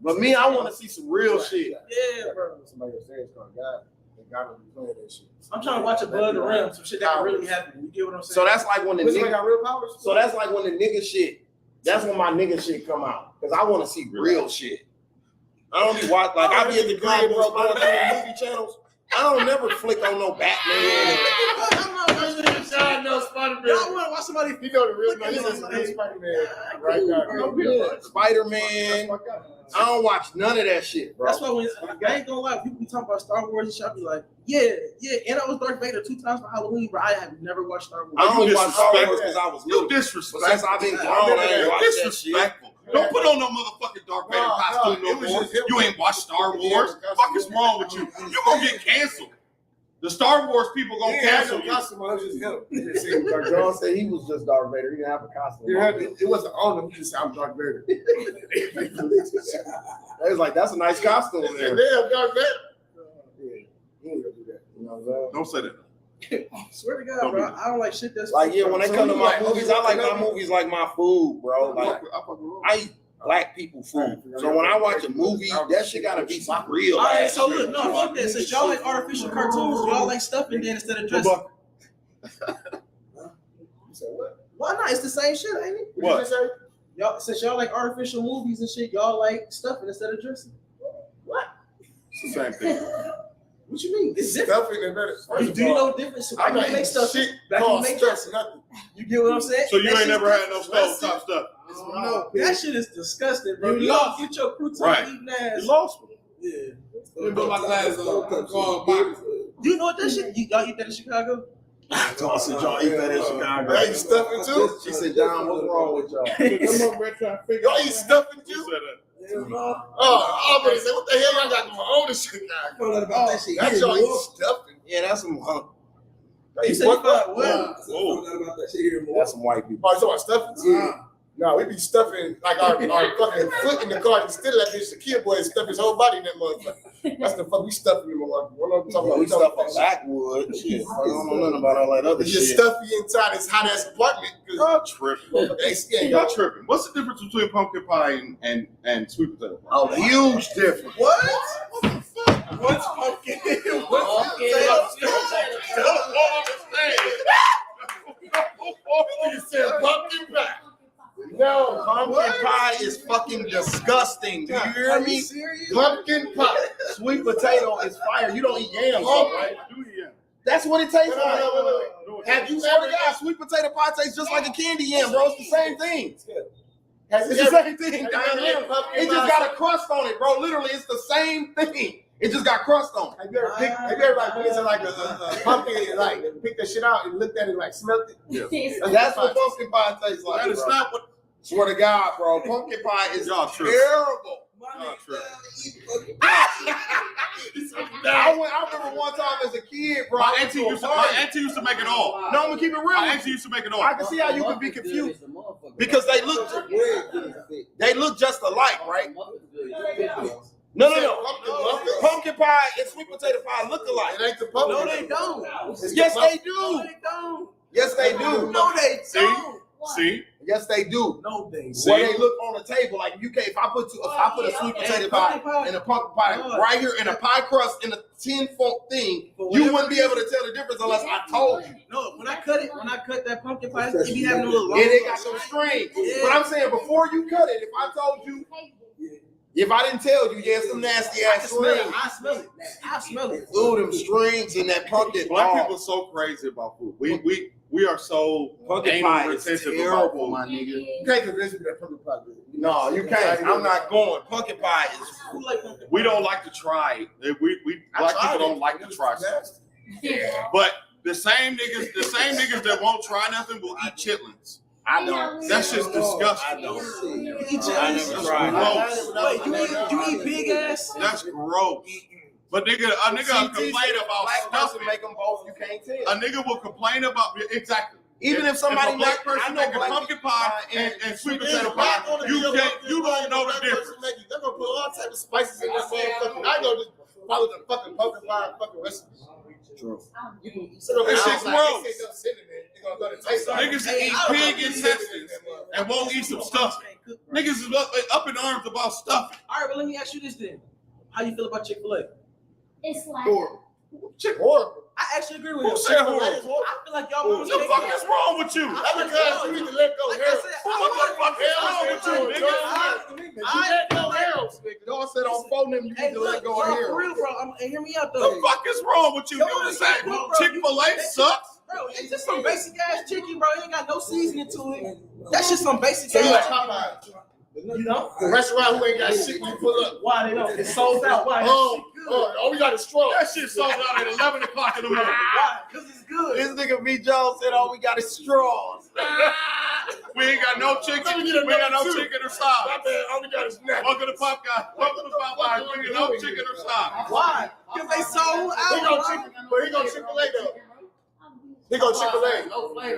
But me, I want to see some real shit. Yeah, bro. Somebody was saying it's called God. They got to be playing that shit. I'm trying to watch Above the Rim, some shit that can really happen. You get what I'm saying? So that's like when the nigga got real powers. So that's like when the nigga shit. That's when my nigga shit come out because I want to see real shit. I don't be watching like I be at the crib, bro, going on the movie channels. I don't never flick on no Batman. Y'all want to watch somebody? You know the real Spider-Man, right now. Spider-Man. I don't watch none of that shit, bro. That's why when I ain't gonna lie, people be talking about Star Wars and shit, I be like, yeah, and I was Darth Vader 2 times for Halloween, but I have never watched Star Wars. I only watched Star Wars because I was little. You disrespectful. Since I've been grown, I ain't watched that shit. Don't put on no motherfucking Darth Vader costume no more. You ain't watched Star Wars. Fuck is wrong with you? You gonna get canceled. The Star Wars people gonna cancel you. John said he was just Darth Vader. He didn't have a costume. It wasn't on him. He just said, I'm Darth Vader. They was like, that's a nice costume there. Damn, Darth Vader. Yeah, he ain't gonna do that. You know what I'm Don't say saying? that. Swear to God, bro, I don't like shit that's like, yeah, when they come to my movies, I like my movies like my food, bro. Like, I eat black people food. So when I watch a movie, that shit gotta be some real. All right, so look, no, fuck that. Since y'all like artificial cartoons, y'all like stuff in there instead of dressing. You said what? Why not? It's the same shit, ain't it? What? You say? Y'all, since y'all like artificial movies and shit, y'all like stuffing instead of dressing. What? It's the same thing. What you mean? It's different. Stuffing is better. Do you know the difference? I'm not make stuff. shit Back when called you make stuff, dressing. nothing. You get what I'm saying? So you That ain't shit's never had no different. stove top stuff. No, that shit is disgusting, bro. You You lost. get your crouton Right. eating ass. You lost me. Yeah. Let me put my glasses on. You know what that shit? Y'all eat that in Chicago? I told her, y'all eat that in Chicago. Y'all eat stuffing too? She said, Don, what's wrong with y'all? Y'all eat stuffing Who too? said that? Oh, I'm gonna say, what the hell y'all got going on in Chicago? That's y'all eat stuffing. Yeah, that's some You said what? That's some white people. Oh, so stuffing too? No, we be stuffing like our fucking foot in the car and still that bitch. The kid boy stuff his whole body in that motherfucker. That's the fuck we stuffing in motherfucker. What I'm talking about? We stuff a backwood. Shit, I don't know nothing about all that other You shit. stuff you inside this hot ass apartment. Y'all tripping. Yeah, Y'all tripping. What's the difference between pumpkin pie and sweet potato pie? Oh, huge difference. What? What's pumpkin? You said pumpkin pie. No, pumpkin pie is fucking disgusting. Do you hear me? Pumpkin pie. Sweet potato is fire. You don't eat yams, right? Yeah. That's what it tastes like. Wait. Have you ever got sweet potato pie? Tastes just like a candy yam, bro. It's the same thing. It's the same thing. It just got a crust on it, bro. Literally, it's the same thing. It just got crust on it. Have you ever like went into like a pumpkin and like picked that shit out and looked at it and like smelled it? Yeah. That's what pumpkin pie tastes like. That is bro. not what. Swear to God, bro. Pumpkin pie is Y'all tripping. terrible. Y'all tripping. I remember one time as a kid, bro. My auntie used to make it all. No, I'm gonna keep it real. My auntie used to make it all. I can see how you could be confused because they look just alike, right? No. Pumpkin pie and sweet potato pie look alike. It ain't the pumpkin. No, they don't. Yes, they do. No, they don't. Yes, they do. No, they don't. See? Yes, they do. No, they Where they look on the table, like you can't. If I put a sweet potato pie and a pumpkin pie right here and a pie crust in a tin foil thing, you wouldn't be able to tell the difference unless I told you. No, when I cut that pumpkin pie, it be having a little long. Yeah, they got some strings. But I'm saying before you cut it, if I told you, if I didn't tell you, yeah, some nasty ass strings. I smell it. Ooh, them strings in that pumpkin. Black people are so crazy about food. We are so pumpkin pie is terrible, my nigga. You can't convince me that pumpkin pie good. No, you can't. I'm not going. Pumpkin pie is. We don't like to try it. We black people don't like to try stuff. But the same niggas that won't try nothing will eat chitlins. I don't. That shit's disgusting. I don't. You eat I never tried. Wait, you eat big ass? That's gross. But a nigga complain about stuffing. Make them both. You can't tell. A nigga will complain about exactly. Even if somebody a black make- I person know making black pumpkin people pie pie and sweet potato pie, you don't know the difference. They're gonna put all types of spices in that motherfucker. I know this. Follow the fucking pumpkin pie fucking recipe. True. So This shit's gross. Niggas Niggas eat pig intestines and won't eat some stuff. Niggas is up in arms about stuff. All right, but let me ask you this then. How you feel about Chick-fil-A? It's like horrible. I actually agree with Who you. said horrible? I feel like y'all What the fuck is wrong with you? That's because you need to let go. Like I said, What the fuck is wrong with you, nigga? Let go Harold. Y'all said on phone them you need to let go of bro, here. for real, bro. And hear me out though. The fuck is wrong with you? Yo, You it's say bro, Chick-fil-A sucks? Bro, it's just some basic ass chicken, bro. It ain't got no seasoning to it. That's just some basic So you like ass Popeye? You know? The restaurant who ain't got shit when you pull up. Why they don't? It sold out. Why? Oh, we got a straw. That shit sold out at 11 o'clock in the morning. Why? Because it's good. This nigga B. Jones said all we got is straws. We ain't got no chicken. We ain't got no chicken or side. All we got is snacks. Welcome to Popeye. Welcome to Popeye. We ain't got no chicken or side. Why? Because they sold He out. go Chick-fil-A though. He go Chick-fil-A.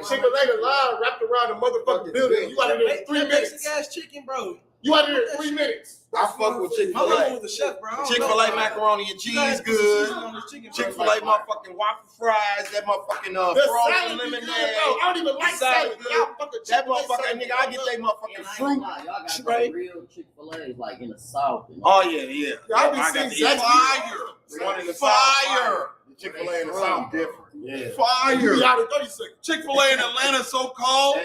Chick-fil-A the line wrapped around the motherfucking building. You got to do 3 minutes. Basic ass chicken, bro. You out here 3 minutes. I fuck with My mama Chick-fil-A. was a chef, bro. I don't Chick-fil-A know. macaroni and cheese good. Chick-fil-A motherfucking waffle fries. That motherfucking frozen lemonade. I don't even like salad. Y'all fucking that motherfucking nigga, I get that motherfucking fruit. Y'all got the real Chick-fil-A like in the South. Oh yeah. Y'all be I got seeing the Fire. one in the Fire. The Chick-fil-A in the South different. Yeah. Fire. You be out in 30 seconds. Chick-fil-A in Atlanta so cold.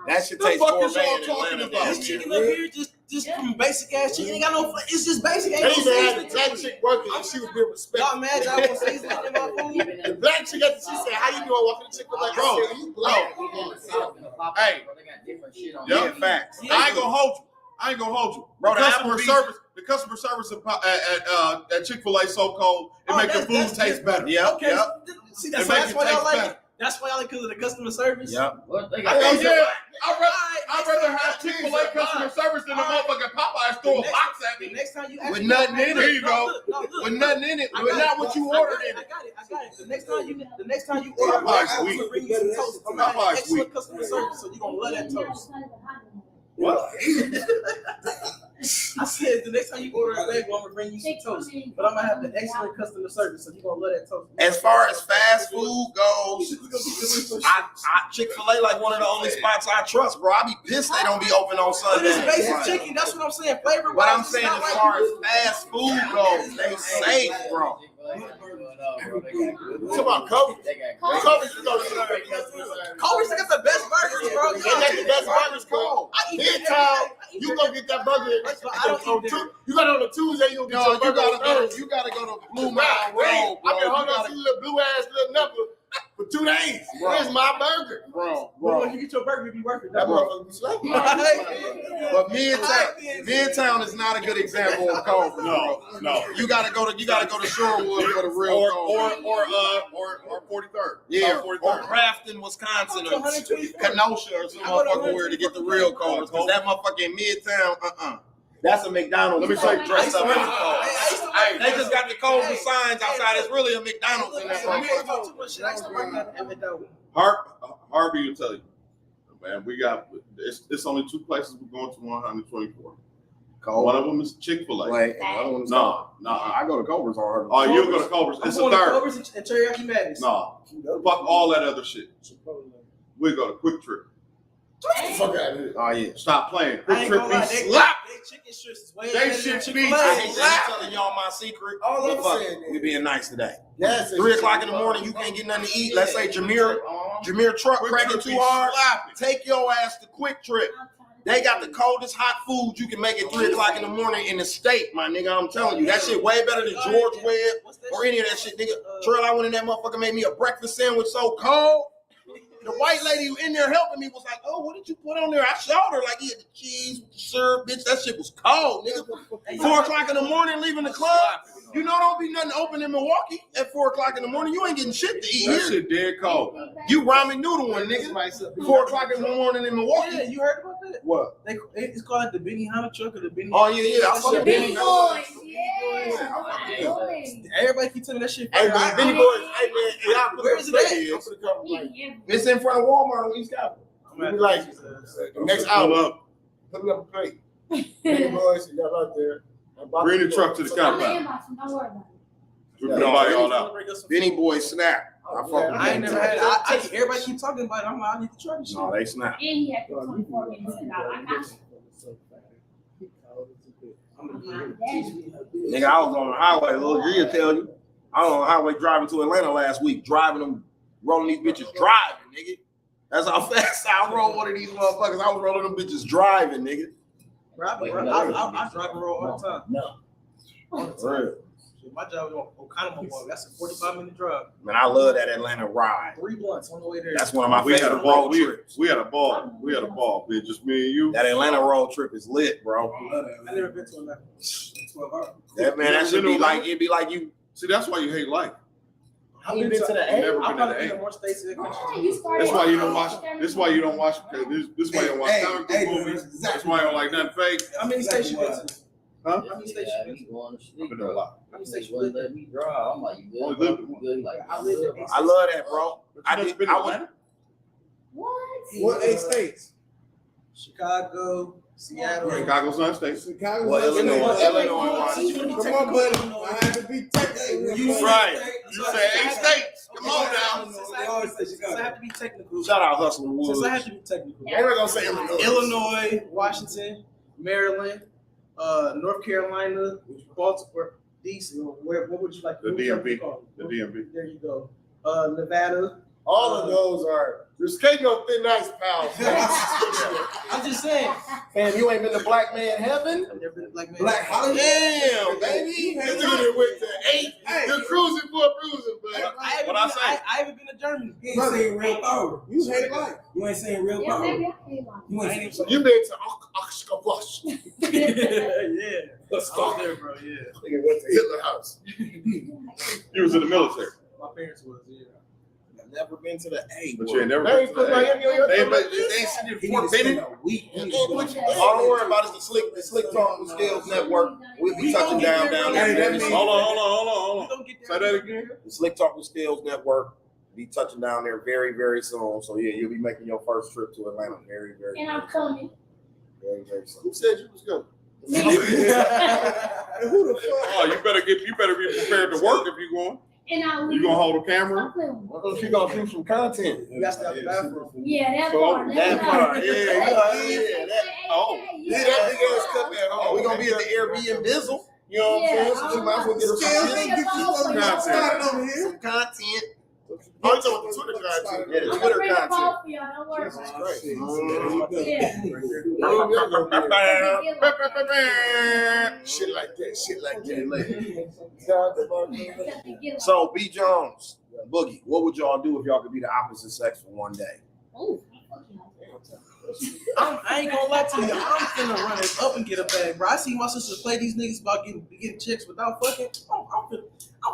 That shit The tastes fuck more is y'all bad in talking Atlanta about? than This here. chicken up here just from basic ass chicken. Ain't got no. It's just basic. They Ain't no even had seasoning. that chick working and she was being respectful. Y'all mad y'all want seasoning in my food? The black chick at the she said, "How you doing?" Walking to Chick-fil-A, Bro, I said, "You black." Hey. They got different shit on Yeah, it. facts. I ain't gonna hold you. Bro, The the customer service at Chick-fil-A so cold, it make the food taste better. Yep. Okay. Yep. See, It that's make why it y'all taste like better. it. That's why y'all like because of the customer service. Yep. What they Oh got? yeah, I'd rather have Chick-fil-A customer service than the motherfucking Popeyes throw a box at The me. next time you ask With me- nothing in it. There you go. With nothing in it. I With got not it. what you I ordered got in it. it. I got it. The next time you order, Popeyes I'm weak. gonna bring you some toast. I'm gonna have Popeyes excellent weak. customer service, so you're gonna love that toast. What? I said the next time you order a bagel, I'm gonna bring you some toast, but I'm gonna have the excellent customer service, so you're gonna love that toast. As far as fast food goes, Chick-fil-A like one of the only spots I trust, bro. I be pissed they don't be open on But it's Sundays. basic chicken. That's what I'm saying. Flavor. What I'm saying as far as fast food goes, they safe, bro. Talk about Kobe. Kobe, you know, Culver's got the best burgers, bro. they got the best burgers cold. Midtown, you go get that burger. You got it on a Tuesday, you No, gonna get your burger. you gotta go to Blue Mountain Road, bro. I've been holding You on to little blue ass little number for 2 days. Bro. Where's my burger? bro. When you get your burger, it be worth it. That motherfucker be slapping. But Midtown is not a good example of Culver. No. You gotta go to Shorewood for the real Or 43rd. Yeah, Or or Crafton, Wisconsin, or Kenosha, or some motherfucker where to get the real Culvers. Cause that motherfucking Midtown, That's a McDonald's. Let me say, dressed up as a Culver. They just got the Culver signs outside. It's really a McDonald's in that motherfucker. Harvey will tell you, man. It's only 2 places we're going to 124. One of them is Chick-fil-A. Wait, No. I go to Culver's hard. Oh, you'll go to Culver's. It's a third. Culver's and Teriyaki Madness. No. Fuck all that other shit. We go to Quick Trip. Fuck out of here. Oh yeah. Stop playing. I Quick ain't Trip gonna lie, be they slap. chicken strips is way They better than shit be Chick-fil-A. I hate telling y'all my secret. All I'm Fuck, saying, we being nice today. Yes, 3 o'clock in the morning, you can't get nothing to eat. Let's say Jameer truck Quick cracking Trip too be hard. slapping. Take your ass to Quick Trip. They got the coldest hot food you can make at 3 o'clock in the morning in the state, my nigga. I'm telling you, that shit way better than George Webb or any of that shit, nigga. Trail, I went in that motherfucker, made me a breakfast sandwich so cold. The white lady who in there helping me was like, "Oh, what did you put on there?" I showed her like he had the cheese with the syrup, bitch. That shit was cold, nigga. 4 o'clock in the morning, leaving the club. You know, don't be nothing open in Milwaukee at 4 o'clock in the morning. You ain't getting shit to eat That here. shit dead cold. You ramen noodle one, nigga. 4 o'clock in the morning in Milwaukee. Yeah, you heard about that? What? It's called the Benny Hanna truck or the Benny. Oh yeah. I fuck with Benny Benny. boys, yeah. Everybody keep telling me that shit. Hey man, Benny boys, hey man, hey, y'all put Where is it at? It's in front of Walmart on East Capitol. We be like, next hour, put me up a plate. Benny boys, y'all out there. Bring the truck to the I'm compound. in Boston, don't worry about it. Nobody all out. Benny Boy snap. I fuck with I ain't Benny never Boy. had it. Everybody keep talking about it. I'm like, I need to try this shit. No, they snap. And he had 24 minutes and I got you. Nigga, I was on the highway. Lil G will tell you. I was on the highway driving to Atlanta last week, driving them, rolling these bitches driving, nigga. That's how fast I roll one of these motherfuckers. I was rolling them bitches driving, nigga. I drive and roll all the time. No. For real. My job is on Oconomo. That's a 45-minute drive. Man, I love that Atlanta ride. 3 blunts on the way there. That's one of my We had a favorite ball. road trips. We had a ball. We had a ball, bitch. Just me and you. That Atlanta road trip is lit, bro. I never been to Atlanta. 12 hours. That man, that should be like, it'd be like you. See, that's why you hate life. I've been to the A? Never I've been to probably been A. to more states in the country. That's why you don't watch. This is why you don't watch. This is why you don't watch comic book movies. That's why you don't like nothing fake. How many states you been to? Huh? How many states you been to? Going to I've sleep, been there a lot. How many states you let me drive? I'm like, you Only good? lived You good? He like, I lived in I love that, bro. I just been to I Atlanta. What? What 8 states? Chicago, Seattle. Chicago Sun State. Chicago. Well, Illinois. Come on, buddy. I have to be technical. Right. You say 8 states. Come on now. Since I have to be technical. Shout out Hustler Woods. Since I have to be technical. I'm not gonna say Illinois, Washington, Maryland, North Carolina, Baltimore, DC. What would you like? The DMV. The DMV. There you go. Nevada. all of those are. You're skating on thin ice, pal. I'm just saying. Fam, you ain't been to Black Man Heaven? I've never been to Black Man. Black Heaven. Damn, baby. This nigga went to 8. You're cruising for a cruising, man. I haven't been to Germany. You ain't saying real power. You hate life. You ain't saying real power. You been to Oshkosh. Yeah. Let's start there, bro. Yeah. Nigga went to Hitler House. You was in the military. My parents was, yeah. Never been to the A. But you ain't never They been ain't to put the my A. Emmy on your They thing. ain't seen you before. They didn't. All don't worry about it. The Slick Talk with Skills Network. We'll be touching down there. Hold on. Say that again. The Slick Talk with Skills Network be touching down there very, very soon. So yeah, you'll be making your first trip to Atlanta very, very. And I'm coming. Very, very soon. Who said you was going? Who the fuck? Oh, you better be prepared to work if you're going. And I You gonna hold a camera? She gonna do some content. You got to have the bathroom. Yeah, that So, part. that part, yeah. Oh. Yeah, that big ass cup at home. We're gonna be at the Airbnb Bizzle. You know what I'm saying? So you might as well get some content. Oh, you talking about the Twitter content? Yeah, the I'm Twitter gonna bring a content. ball for y'all. Don't worry about it. Shit like that. So B Jones, Boogie, what would y'all do if y'all could be the opposite sex for one day? I ain't gonna lie to you. I'm finna run it up and get a bag, bro. I see my sisters play these niggas about getting chicks without fucking. I'm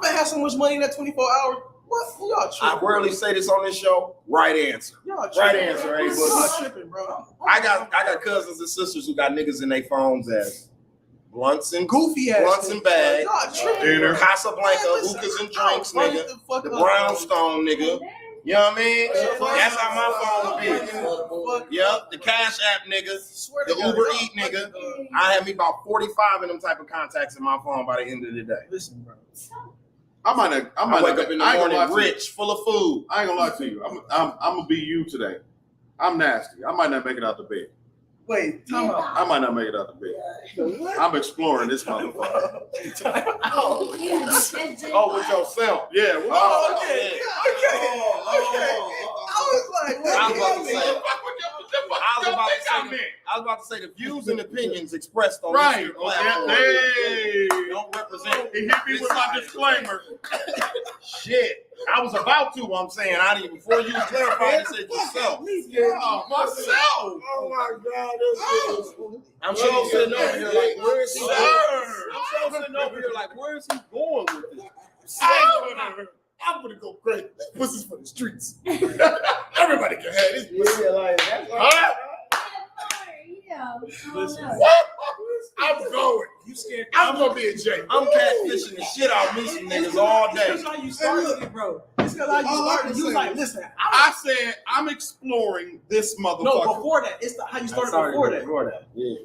gonna have so much money in that 24 hours. What? Y'all tripping? I rarely say this on this show. Right answer. Y'all tripping. Right answer, hey, Y'all Boogie. tripping, bro. I got cousins and sisters who got niggas in their phones as blunts and Goofy ass blunts and bags, Y'all tripping. Dinner. Casablanca, hookahs and drinks, nigga, the brownstone, nigga. You know what I mean? That's how my phone be. Yep, the Cash App, nigga, the Uber Eat, nigga. I had me about 45 of them type of contacts in my phone by the end of the day. Listen, bro. I wake up in the morning rich, full of food. I ain't gonna lie to you. I'm gonna be you today. I'm nasty. I might not make it out the bed. Wait, time out. I might not make it out the bed. I'm exploring this motherfucker. Oh, with yourself. Yeah. Oh, Okay. I was about to say the views and opinions expressed on Right. this platform Hey. don't represent. He hit me with my disclaimer. Shit. I was about to. I'm saying I didn't before you clarified. It said yourself. Oh, myself. Oh my God, I'm sure sitting over here like, where is he going? I'm sure sitting over here like, where is he going with this? I'm gonna go crazy. This is for the streets. Everybody can have this. Huh? I'm going. You scared? I'm gonna be a J. I'm catfishing the shit out of me some niggas all day. That's how you started it, bro. It's because how you started. You was like, listen. I said I'm exploring this motherfucker. No, before that. It's how you started before that. Yeah.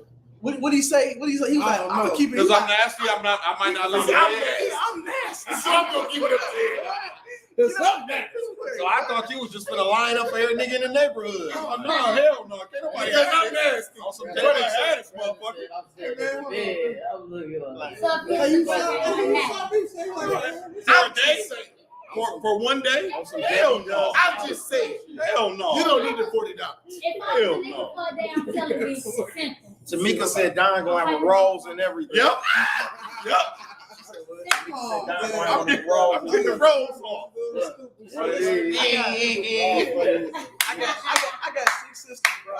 What did he say? What did he say? He was like, I'm gonna keep it. Because I'm nasty. I might not listen. I'm nasty. So I'm gonna keep it up there. So I thought you was just gonna line up for every nigga in the neighborhood. Oh, no, hell no. Can't nobody Because have I'm that. nasty. On some dirty ass motherfucker. For one day? Hell no. I'm just saying. Hell no. You don't need the $40. If I was a nigga for a day, I'm telling you, it's simple. Tamika said Don gonna have a rose and everything. Yep. Yep. I'm getting the rolls off. I got 6 sisters, bro.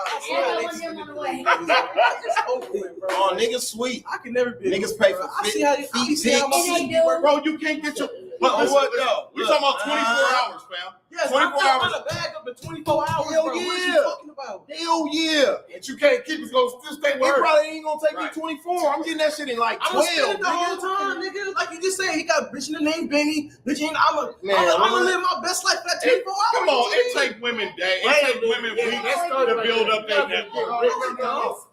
Oh, niggas sweet. I can never be. Niggas pay for I see how you feet pics. Bro, you can't get your. But what though? You're talking about 24 hours, fam. Yes, 24 I'm hours. a bag up in 24 hours, Hell bro. What are yeah. you talking about? Hell yeah. That you can't keep, it's gonna still stay It with her. probably ain't gonna take Right. me 24. I'm getting that shit in like I'm 12. gonna spend it the whole nigga. time, nigga. Like you just said, he got a bitch in the name Benny. Bitch, I'm Man, gonna what? live my best life for that 24 hours. Come on, it take women days. It take women weeks to build up their network.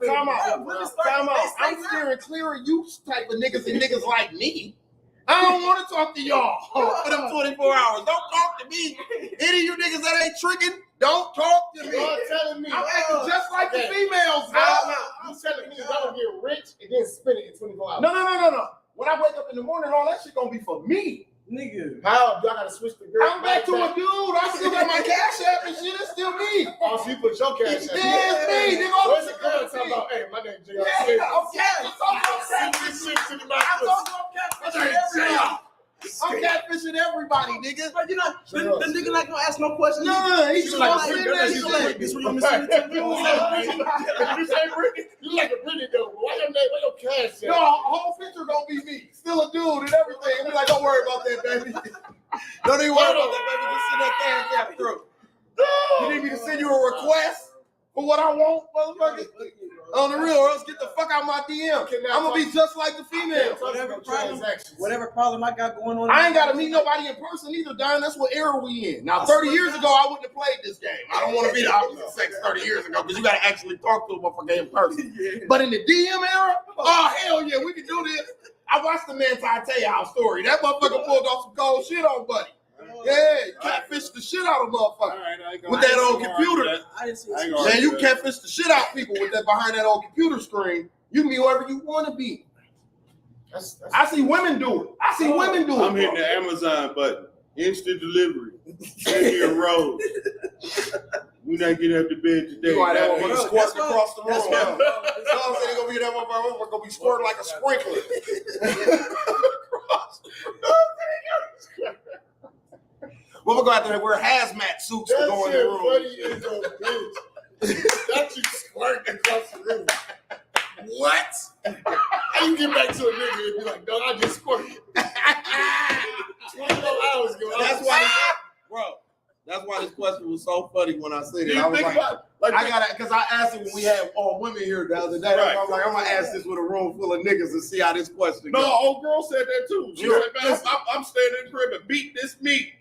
Time out. Women start- Time they out. stay I'm now. steering clear of you type of niggas and niggas like me. I don't want to talk to y'all for them 24 hours. Don't talk to me. Any of you niggas that ain't tricking, don't talk to me. You're telling me. I'm acting just like the females, bro. You telling me I'm gonna get rich and then spend it in 24 hours. No. When I wake up in the morning, all that shit gonna be for me. Nigga. How? Y'all gotta switch the girl. I'm back to a dude. I still got my cash app and shit. It's still me. Oh, so you put your cash out. Yeah, it's me. Nigga, all Where's this the girl shit talking me. about? Hey, my name is J.R. Yeah, Smith. I'm catfishing everybody, nigga. But you know, the nigga not gonna ask no questions. No, he's just like, sitting there. he's like, this what you want me to send it to you? You say Brittany? You like a Brittany though. Why your name? Why your cash at? No, whole picture gonna be me. Still a dude and everything. And be like, don't worry about that, baby. Don't even worry about that, baby. Just send that cash app through. You need me to send you a request for what I want, motherfucker? On the real, or else get the fuck out of my DM. I'm gonna be just like the female. Whatever problem I got going on. I ain't gotta meet nobody in person either, Don. That's what era we in. Now, 30 years ago, I wouldn't have played this game. I don't want to be the opposite sex 30 years ago because you gotta actually talk to a motherfucker in person. But in the DM era, oh hell yeah, we can do this. I watched the man Tate House story. That motherfucker pulled off some cold shit on Buddy. Yeah, catfish the shit out of motherfucker with that old computer. Man, you catfish the shit out of people with that behind that old computer screen. You can be whoever you want to be. I see women do it. I'm hitting the Amazon button. Instant delivery. 10-year road. We not getting up to bed today. You got that motherfucker squirting across the room. You know what I'm saying? Gonna be that motherfucker gonna be squirting like a sprinkler. Well, we're going to have to wear hazmat suits to go in the room. That you squirting across the room. What? How you get back to a nigga and be like, dog, I just squirted. 24 hours ago. That's why this question was so funny when I said it. You I was think like, about it, I got it because I asked it when we had all women here the other day. Right. I was like, I'm gonna ask this with a room full of niggas and see how this question No, goes. old girl said that too. She said, man, I'm staying in the crib and beat this meat.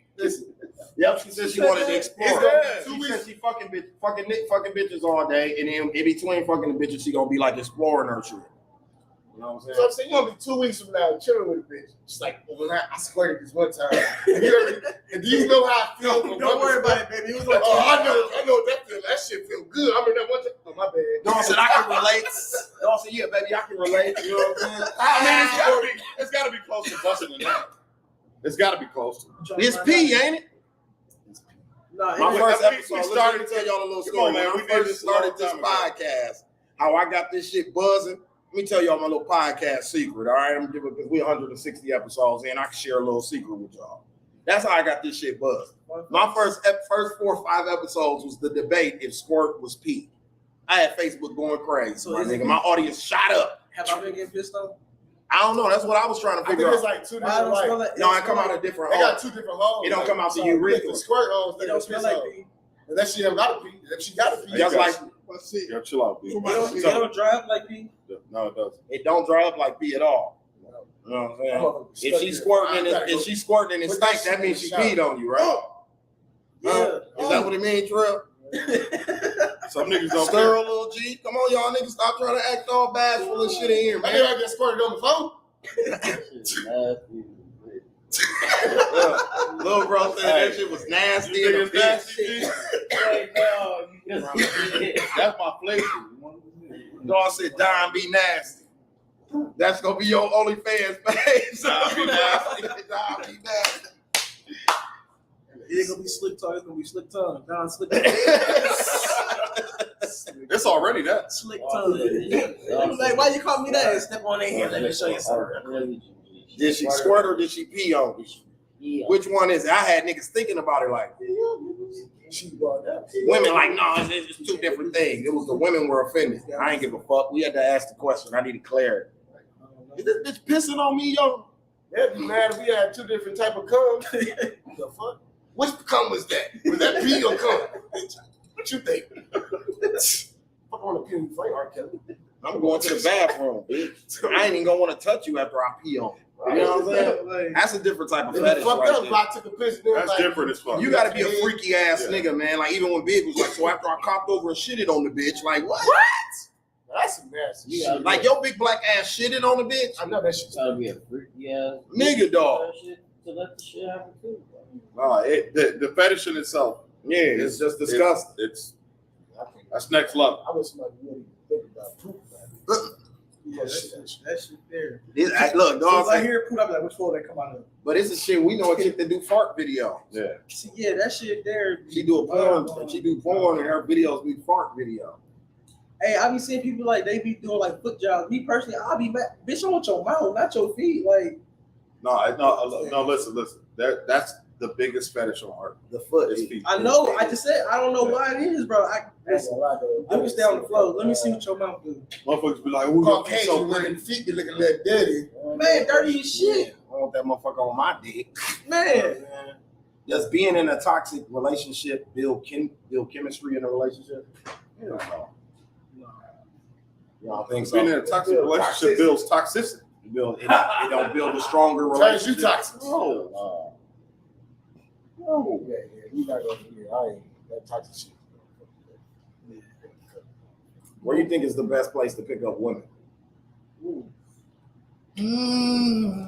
Yep, she said she wanted to explore. Yeah. She said she fucking bitches all day, and then in between fucking the bitches, she gonna be like exploring her shit. You know what I'm saying? So I'm saying, you gonna be 2 weeks from now chilling with a bitch. It's like, when I squirted this one time. And do you know how I feel? Don't worry about it, baby. He was like, Oh, I know that feel. That shit feel good. I mean, that one time. Oh, my bad. Dawn said I can relate. Dawn said, yeah, baby, I can relate. You know what I'm saying? I mean, it's gotta be close to busting it out. It's gotta be close to. It's P, ain't it? Nah, My first episode, we started to tell y'all a little story. Come on, man. When I first started this podcast, how I got this shit buzzing. Let me tell y'all my little podcast secret, all right? I'm giving because we're 160 episodes in. I can share a little secret with y'all. That's how I got this shit buzzed. My first 4 or 5 episodes was the debate if squirt was pee. I had Facebook going crazy, So my is it nigga. My audience shot up. have I been getting pissed off? I don't know. That's what I was trying to I think figure out. it's like 2 Why I don't smell different like? No, I come out of different They got holes. 2 different holes. It don't come out the so urethra. The squirt holes, It they don't smell like pee. Unless she have got to pee. If she got to pee. That's like Let's see. Yo, chill out, B. It don't dry up like pee. No, it doesn't. it don't dry up like pee at all. You know what I'm saying? If she's squirting and it stinks, that means she peed on you, right? Yeah. Is that what it means, Trev? Some niggas don't Stir care. a little G. Come on, y'all niggas, stop trying to act all bashful and shit in here, I man. I just squirted on the phone. Little bro said that shit was nasty. You And think it's nasty, G? That's my flavor. Dog said, Don be nasty. That's gonna be your OnlyFans page. Don be nasty. Don be nasty. It ain't gonna be slick tongue. It's gonna be slick tongue. Don slick It's already that. slick tongue. Like, why you call me that? Step on their hand. Let me show you something. Did she squirt or did she pee on you? Which one is it? I had niggas thinking about it like, women like, no, it's just 2 different things. It was the women were offended. I ain't give a fuck. We had to ask the question. I needed clarity. Is this bitch pissing on me, yo? They'd be mad if we had two different type of cum. The fuck? Which cum was that? Was that pee or cum? What you think? Fuck on the pee and flame, R. Kelly. I'm going to the bathroom, bitch. I ain't even gonna want to touch you after I pee on. You know what I'm saying? That's a different type of fetish. Fucked right up. there. I took a piss. That's like, different as fuck. You got to be a freaky ass nigga, man. Like even when Big was like, so after I copped over and shitted on the bitch, like what? That's some nasty shit. Like your big black ass shitted on the bitch. I know that shit's gotta be a freaky ass nigga, dog. To let the shit happen too. The fetish in itself. Yeah, it's just disgusting. That's next level. I wish somebody really think about poop. Yeah, that shit there. Look, dog. I hear poop, I'm like, which floor they come out of? But it's a shit. We know a chick that do fart videos. Yeah. See, yeah, that shit there. She do a porn. She do porn, and her videos be fart videos. Hey, I be seeing people like they be doing like foot jobs. Me personally, I'll be mad. Bitch, I want your mouth, not your feet. Like, no. Listen. That's the biggest fetish on earth. The foot is feet. I know. I just said I don't know why it is, bro. Let me stay on the floor. Let me see what your mouth do. Motherfuckers be like, "Who got feet so Caucasian looking feet be looking like dirty. Man, dirty as shit. I want that motherfucker on my dick. Man. Does being in a toxic relationship build chemistry in a relationship? No. You don't think so? Being in a toxic relationship builds toxicity. It don't build a stronger Turns relationship. you toxic. No. Yeah, we not gonna do it. I ain't that toxic shit. Where do you think is the best place to pick up women?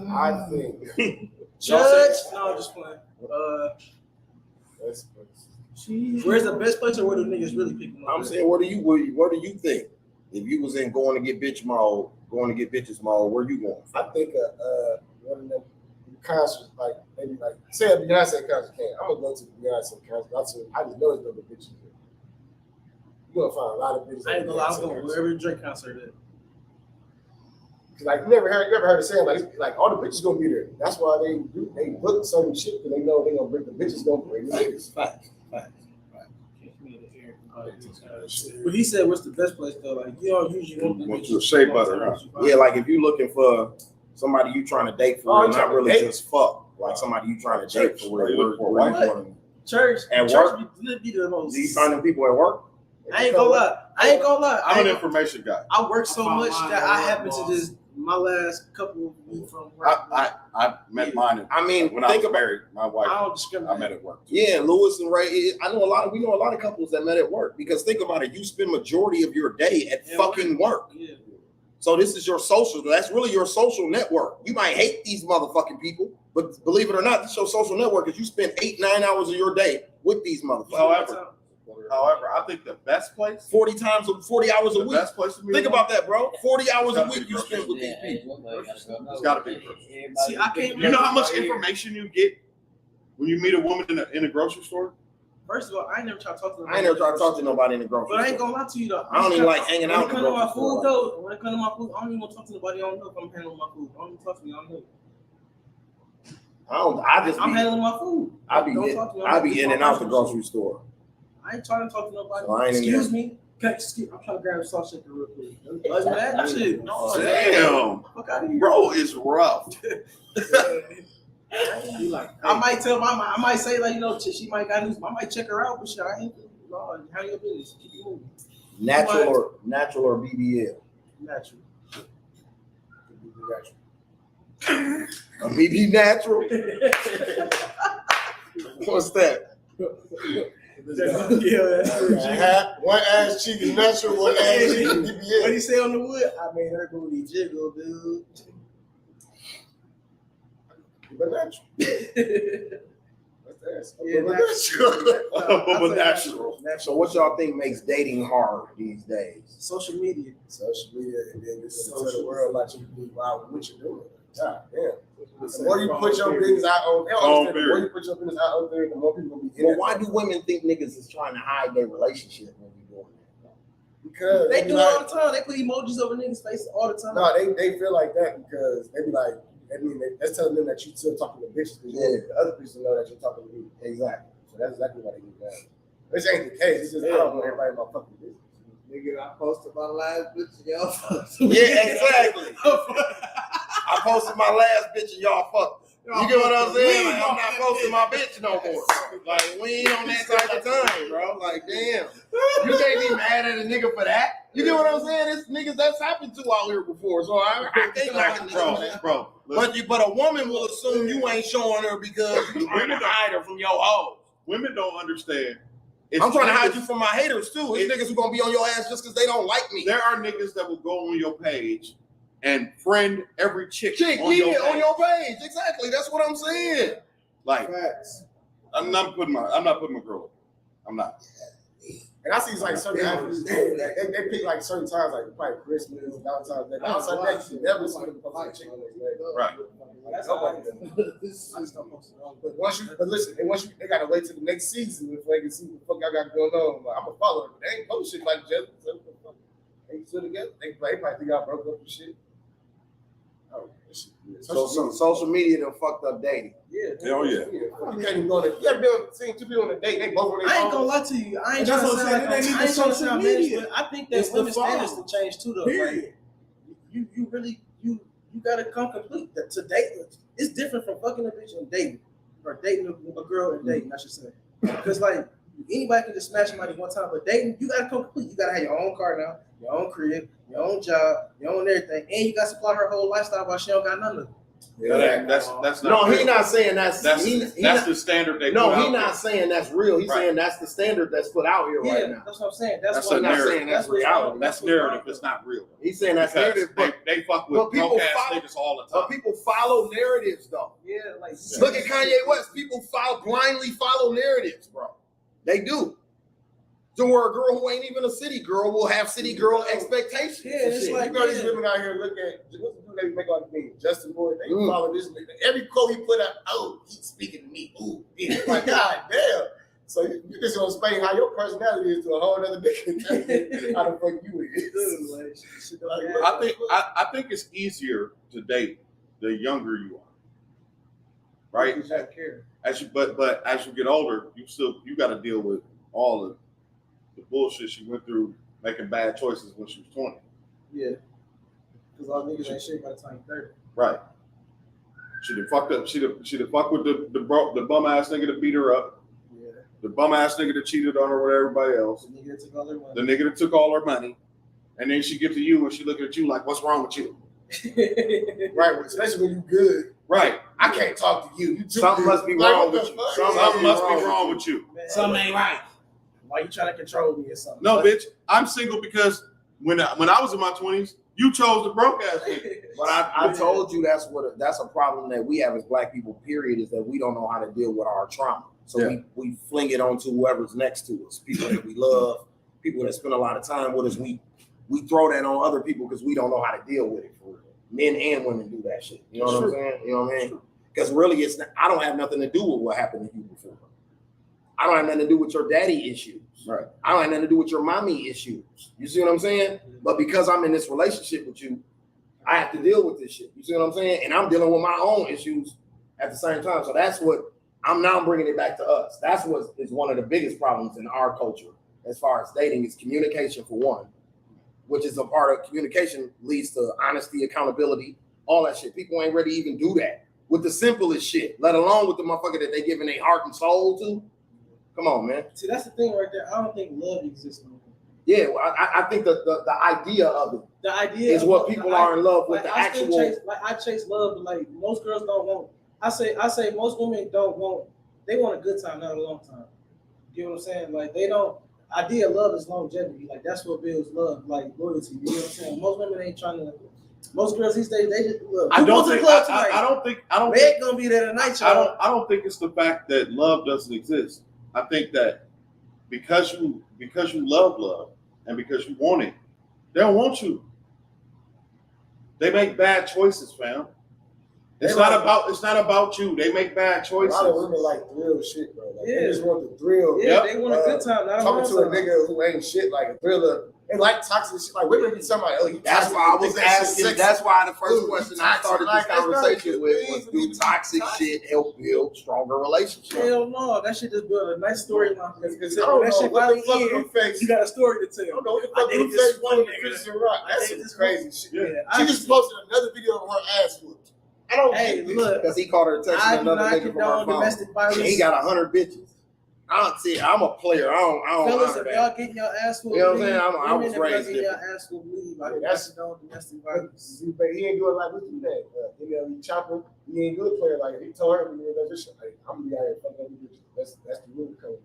I think Judge. No, just playing. Where's the best place, or where do niggas really pick them up? I'm saying, what do you think? If you was in going to get bitches mode, where you going? I think one of them concerts, like maybe like say a Beyonce concert came. I'm gonna go to the Beyonce concert. I just know it's gonna be bitches there. You're gonna find a lot of bitches. I ain't gonna lie, I'm going wherever the Drake concert is. Cause like you never heard it saying like all the bitches gonna be there. That's why they book certain shit because they know they gonna bring the bitches gonna bring the niggas. Facts. But he said, "What's the best place though? Like you don't usually want to a shea butter, huh? Yeah, like if you looking for somebody you trying to date for, not really just fuck. Like somebody you trying to date for, where you want church at church work. be the most. Do you find them people at work? I ain't gonna lie. I'm an information guy. I work so much that I happen to just my last couple of weeks from work. I met mine. When I was married, my wife. I don't discriminate. I met at work. Yeah, Lewis and Ray. We know a lot of couples that met at work because think about it. You spend majority of your day at fucking work. Yeah. So this is your social. That's really your social network. You might hate these motherfucking people, but believe it or not, this is your social network. Because you spend 8-9 hours of your day with these motherfuckers. However, I think the best place 40 hours a week. Best place to meet. Think about that, bro. 40 hours a week you spend with these people. It's got to be. See, I can't. You know how much information you get when you meet a woman in a grocery store? First of all, I ain't never tried to talk to nobody. I ain't never tried to talk to nobody in the grocery store. But I ain't gonna lie to you though. I don't even like hanging out in the When it grocery store. When it comes to my food, I don't even want to talk to nobody. I don't know if I'm handling my food. I don't even talk to me. I don't know. I'm handling my food. I be in and out the grocery store. I ain't trying to talk to nobody. So Excuse me. I'm trying to grab a salt shaker real quick. Other than that shit. No, damn. Fuck out of here. Bro, it's rough. I might tell I might say like, you know, she might got news. I might check her out, but shit, I ain't. No, handle your business. Keep it moving. Natural or BBL? Natural. A BB natural? What's that? One ass cheek is natural, one ass cheek is BBL. What he say on the wood? I made her booty jiggle, dude. But natural. Natural. So what y'all think makes dating hard these days? Social media. And then just tell the world about you being wild what you're doing. God damn. The more you put your business out on the more you put your business out there, the more people will be in it. Why do women think niggas is trying to hide their relationship when we doing that? Because they do it all the time. They put emojis over niggas' faces all the time. No, they feel like that because they be like, that's telling them that you still talking to bitches because the other people know that you're talking to me. Exactly. So that's exactly why they do that. This ain't the case. It's just I don't want everybody in my fucking business. Nigga, I posted my last bitch, y'all. Yeah, exactly. I posted my last bitch and y'all fucked. You get what I'm saying? Like, I'm not posting my bitch no more. Like, we ain't on that type of time, bro. Like, damn. You can't be mad at a nigga for that. You get what I'm saying? It's niggas that's happened to out here before. So I can't knock a nigga. Bro. But a woman will assume you ain't showing her because you trying to hide her from your hoes. Women don't understand. I'm trying to hide you from my haters too. It's niggas who gonna be on your ass just because they don't like me. There are niggas that will go on your page and friend every chick on your page. Exactly. That's what I'm saying. Like, I'm not putting my girl up. I'm not. And I see like certain athletes, they pick like certain times, like probably Christmas, Valentine's Day. Outside that, you never see them post like chicken on their leg. Right. Nobody does. But listen, they gotta wait till the next season before they can see what the fuck I got going on. Like, I'm a follower, but they ain't post shit like just. They still together. They probably think y'all broke up and shit. Oh, this shit. So social media done fucked up dating. Yeah. Hell yeah. You can't even go on you ever seen two people on a date, they both on their I ain't gonna lie to you. I ain't trying to sound managed, but I think that women's standards to change too, though. Like, you really gotta come complete. To date, it's different from fucking a bitch and dating, or dating a girl and dating, I should say. Because like anybody can just smash somebody one time, but dating, you gotta come complete. You gotta have your own car now, your own crib, your own job, your own everything, and you gotta supply her whole lifestyle while she don't got none of it. Yeah, that's not. No, real. he's not saying that's the standard they. No, put he's out not there. saying that's real. He's saying that's the standard that's put out here right now. That's what I'm saying. That's why a narrative. Saying that's reality. That's narrative. It's not real. He's saying that's Because narrative, but they fuck with broke ass niggas all the time. But people follow narratives, though. Yeah, like look at Kanye West. People blindly follow narratives, bro. They do. So where a girl who ain't even a city girl will have city girl expectations. Yeah, it's like you know these women out here look at what's the dude they make all the things? Justin Boyd. They follow this nigga. Every quote he put out, oh, he's speaking to me. Ooh, yeah. Like, God damn. So you just gonna explain how your personality is to a whole other nigga. How the fuck you is? I think it's easier to date the younger you are, right? But as you get older, you got to deal with all of the bullshit she went through, making bad choices when she was 20. Yeah, because all niggas ain't shit by the time you're 30. Right. She done fucked up. She done fucked with the bum ass nigga that beat her up. Yeah. The bum ass nigga that cheated on her with everybody else. The nigga that took all their money. The nigga that took all her money. And then she get to you and she looking at you like, what's wrong with you? Right, especially when you good. Right. I can't talk to you. Something must be wrong with you. Something must be wrong with you. Something ain't right. Why you trying to control me or something? No, bitch. I'm single because when I was in my 20s, you chose the broke ass nigga. But I told you that's a problem that we have as black people, period, is that we don't know how to deal with our trauma. So we fling it onto whoever's next to us, people that we love, people that spend a lot of time with us. We throw that on other people because we don't know how to deal with it for real. Men and women do that shit. You know what I'm saying? You know what I mean? Because really, I don't have nothing to do with what happened to you before. I don't have nothing to do with your daddy issues. Right. I don't have nothing to do with your mommy issues. You see what I'm saying? But because I'm in this relationship with you, I have to deal with this shit. You see what I'm saying? And I'm dealing with my own issues at the same time. So that's what I'm now bringing it back to us. That's what is one of the biggest problems in our culture as far as dating is communication for one, which is a part of communication leads to honesty, accountability, all that shit. People ain't ready to even do that with the simplest shit, let alone with the motherfucker that they giving their heart and soul to. Come on, man. See, that's the thing right there. I don't think love exists no more. Yeah, well, I think the idea of it, the idea is what people are in love with. Like, the actual. I chase love, but like most girls don't want. I say most women don't want. They want a good time, not a long time. You know what I'm saying? Like they don't. Idea of love is longevity. Like that's what builds love, like loyalty. You know what I'm saying? Most women ain't trying to. Most girls these days, they just look. I don't think. Red gonna be there tonight, y'all. I don't think it's the fact that love doesn't exist. I think that because you love and because you want it, they don't want you. They make bad choices, fam. It's not about you. They make bad choices. A lot of women like thrill shit, bro. Like, they just want the thrill. Yeah, they want a good time. Not talking to a nigga who ain't shit, like a thriller. They like toxic shit. Like women be talking about, that's why I was asking. That's why the first question I started this conversation with was, do toxic shit help build stronger relationships? Hell no, that shit just build a nice storyline. Because I don't that know shit what the fuck finally face. you got a story to tell. I don't know what the fuck face one nigga. That's some crazy shit. Yeah, She just posted another video of her ass whooped. I don't Hey, get this. look, Because he called her texting I do another not nigga from her condone phone. domestic violence. And he got 100 bitches. I'm a player. I don't Fellas, honor if that. y'all getting your ass whooped, You know what I'm saying? leave. I Women, was if y'all raised getting your different. ass whooped, leave. I Yeah, do not condone domestic violence. But he ain't doing like we do that. He chopping. He ain't good player. Like he told her, this shit. Like, I'm gonna be out here fucking other bitches. That's the rule code.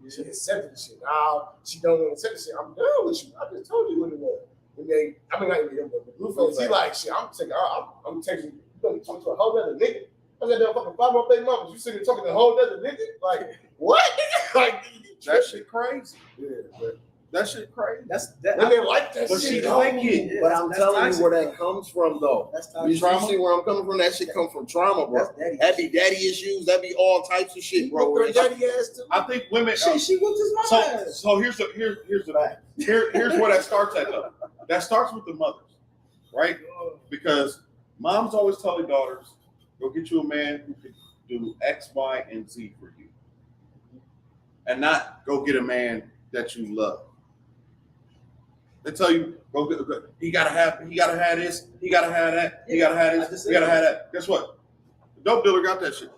She accepted the shit. Now she don't want to accept the shit. I'm done with you. I just told you what it was. And then, I mean, like the Blueface, he like shit. I'm taking. I'm taking. You gonna be talking to a whole other nigga? I said, "Damn, fucking 5 more baby mamas. You sitting talking to a whole other nigga? Like what? Like That shit crazy. Yeah, but that shit crazy. Women like that But shit. she though. like it. But I'm telling you where that comes from, though. That's You see where I'm coming from? That shit come from trauma, bro. That be daddy issues. That be all types of shit, bro. Her daddy ass too. I think women. She whooped his mama ass. So here's where that starts at though. That starts with the mothers, right? Because moms always tell their daughters, "Go get you a man who can do X, Y, and Z for you, and not go get a man that you love." They tell you, go. He gotta have this. He gotta have that. He gotta have this. He gotta have that. Guess what? The dope dealer got that shit.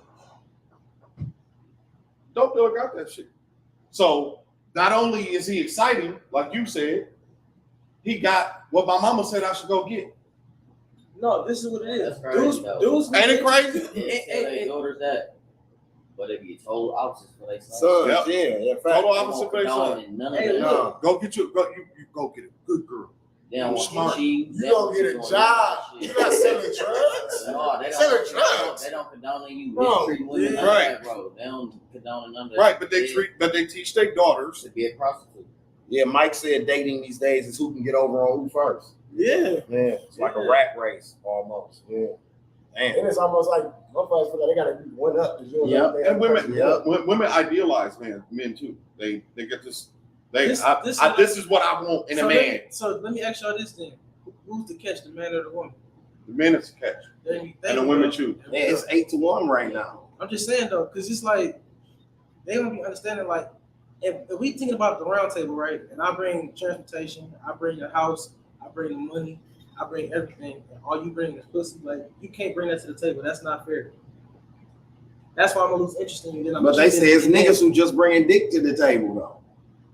Dope dealer got that shit. So not only is he exciting, like you said, he got what my mama said I should go get. No, this is what it is. That's crazy, Dudes Ain't it crazy? They daughters that, but they be total opposites for their sons. Sons, yeah, fact. Total opposite face up. None of Hey, that. look. Go get you go get a good girl. They don't want Smart. you. You don't get a job. You're not selling drugs. No, they Selling don't. drugs. They don't condone you Bro, mistreating women like right. that, bro. They don't condone none of that. Right, but they teach their daughters to be a prostitute. Yeah, Mike said dating these days is who can get over on who first. Yeah. Yeah, it's like a rat race almost. Yeah. Damn. And it's almost like motherfuckers feel like they gotta be one up. Yep. and women idealize men too. They get this. This is what I want in a man. So let me ask y'all this then: who's the catch, the man or the woman? The men is the catch, and the women choose. Yeah, it's 8-1 right now. I'm just saying though, because it's like they don't be understanding. Like if we thinking about the round table, right? And I bring transportation, I bring the house, I bring the money, I bring everything, and all you bring is pussy. Like you can't bring that to the table. That's not fair. That's why I'm gonna lose interest in you. But they say it's niggas who just bringing dick to the table though.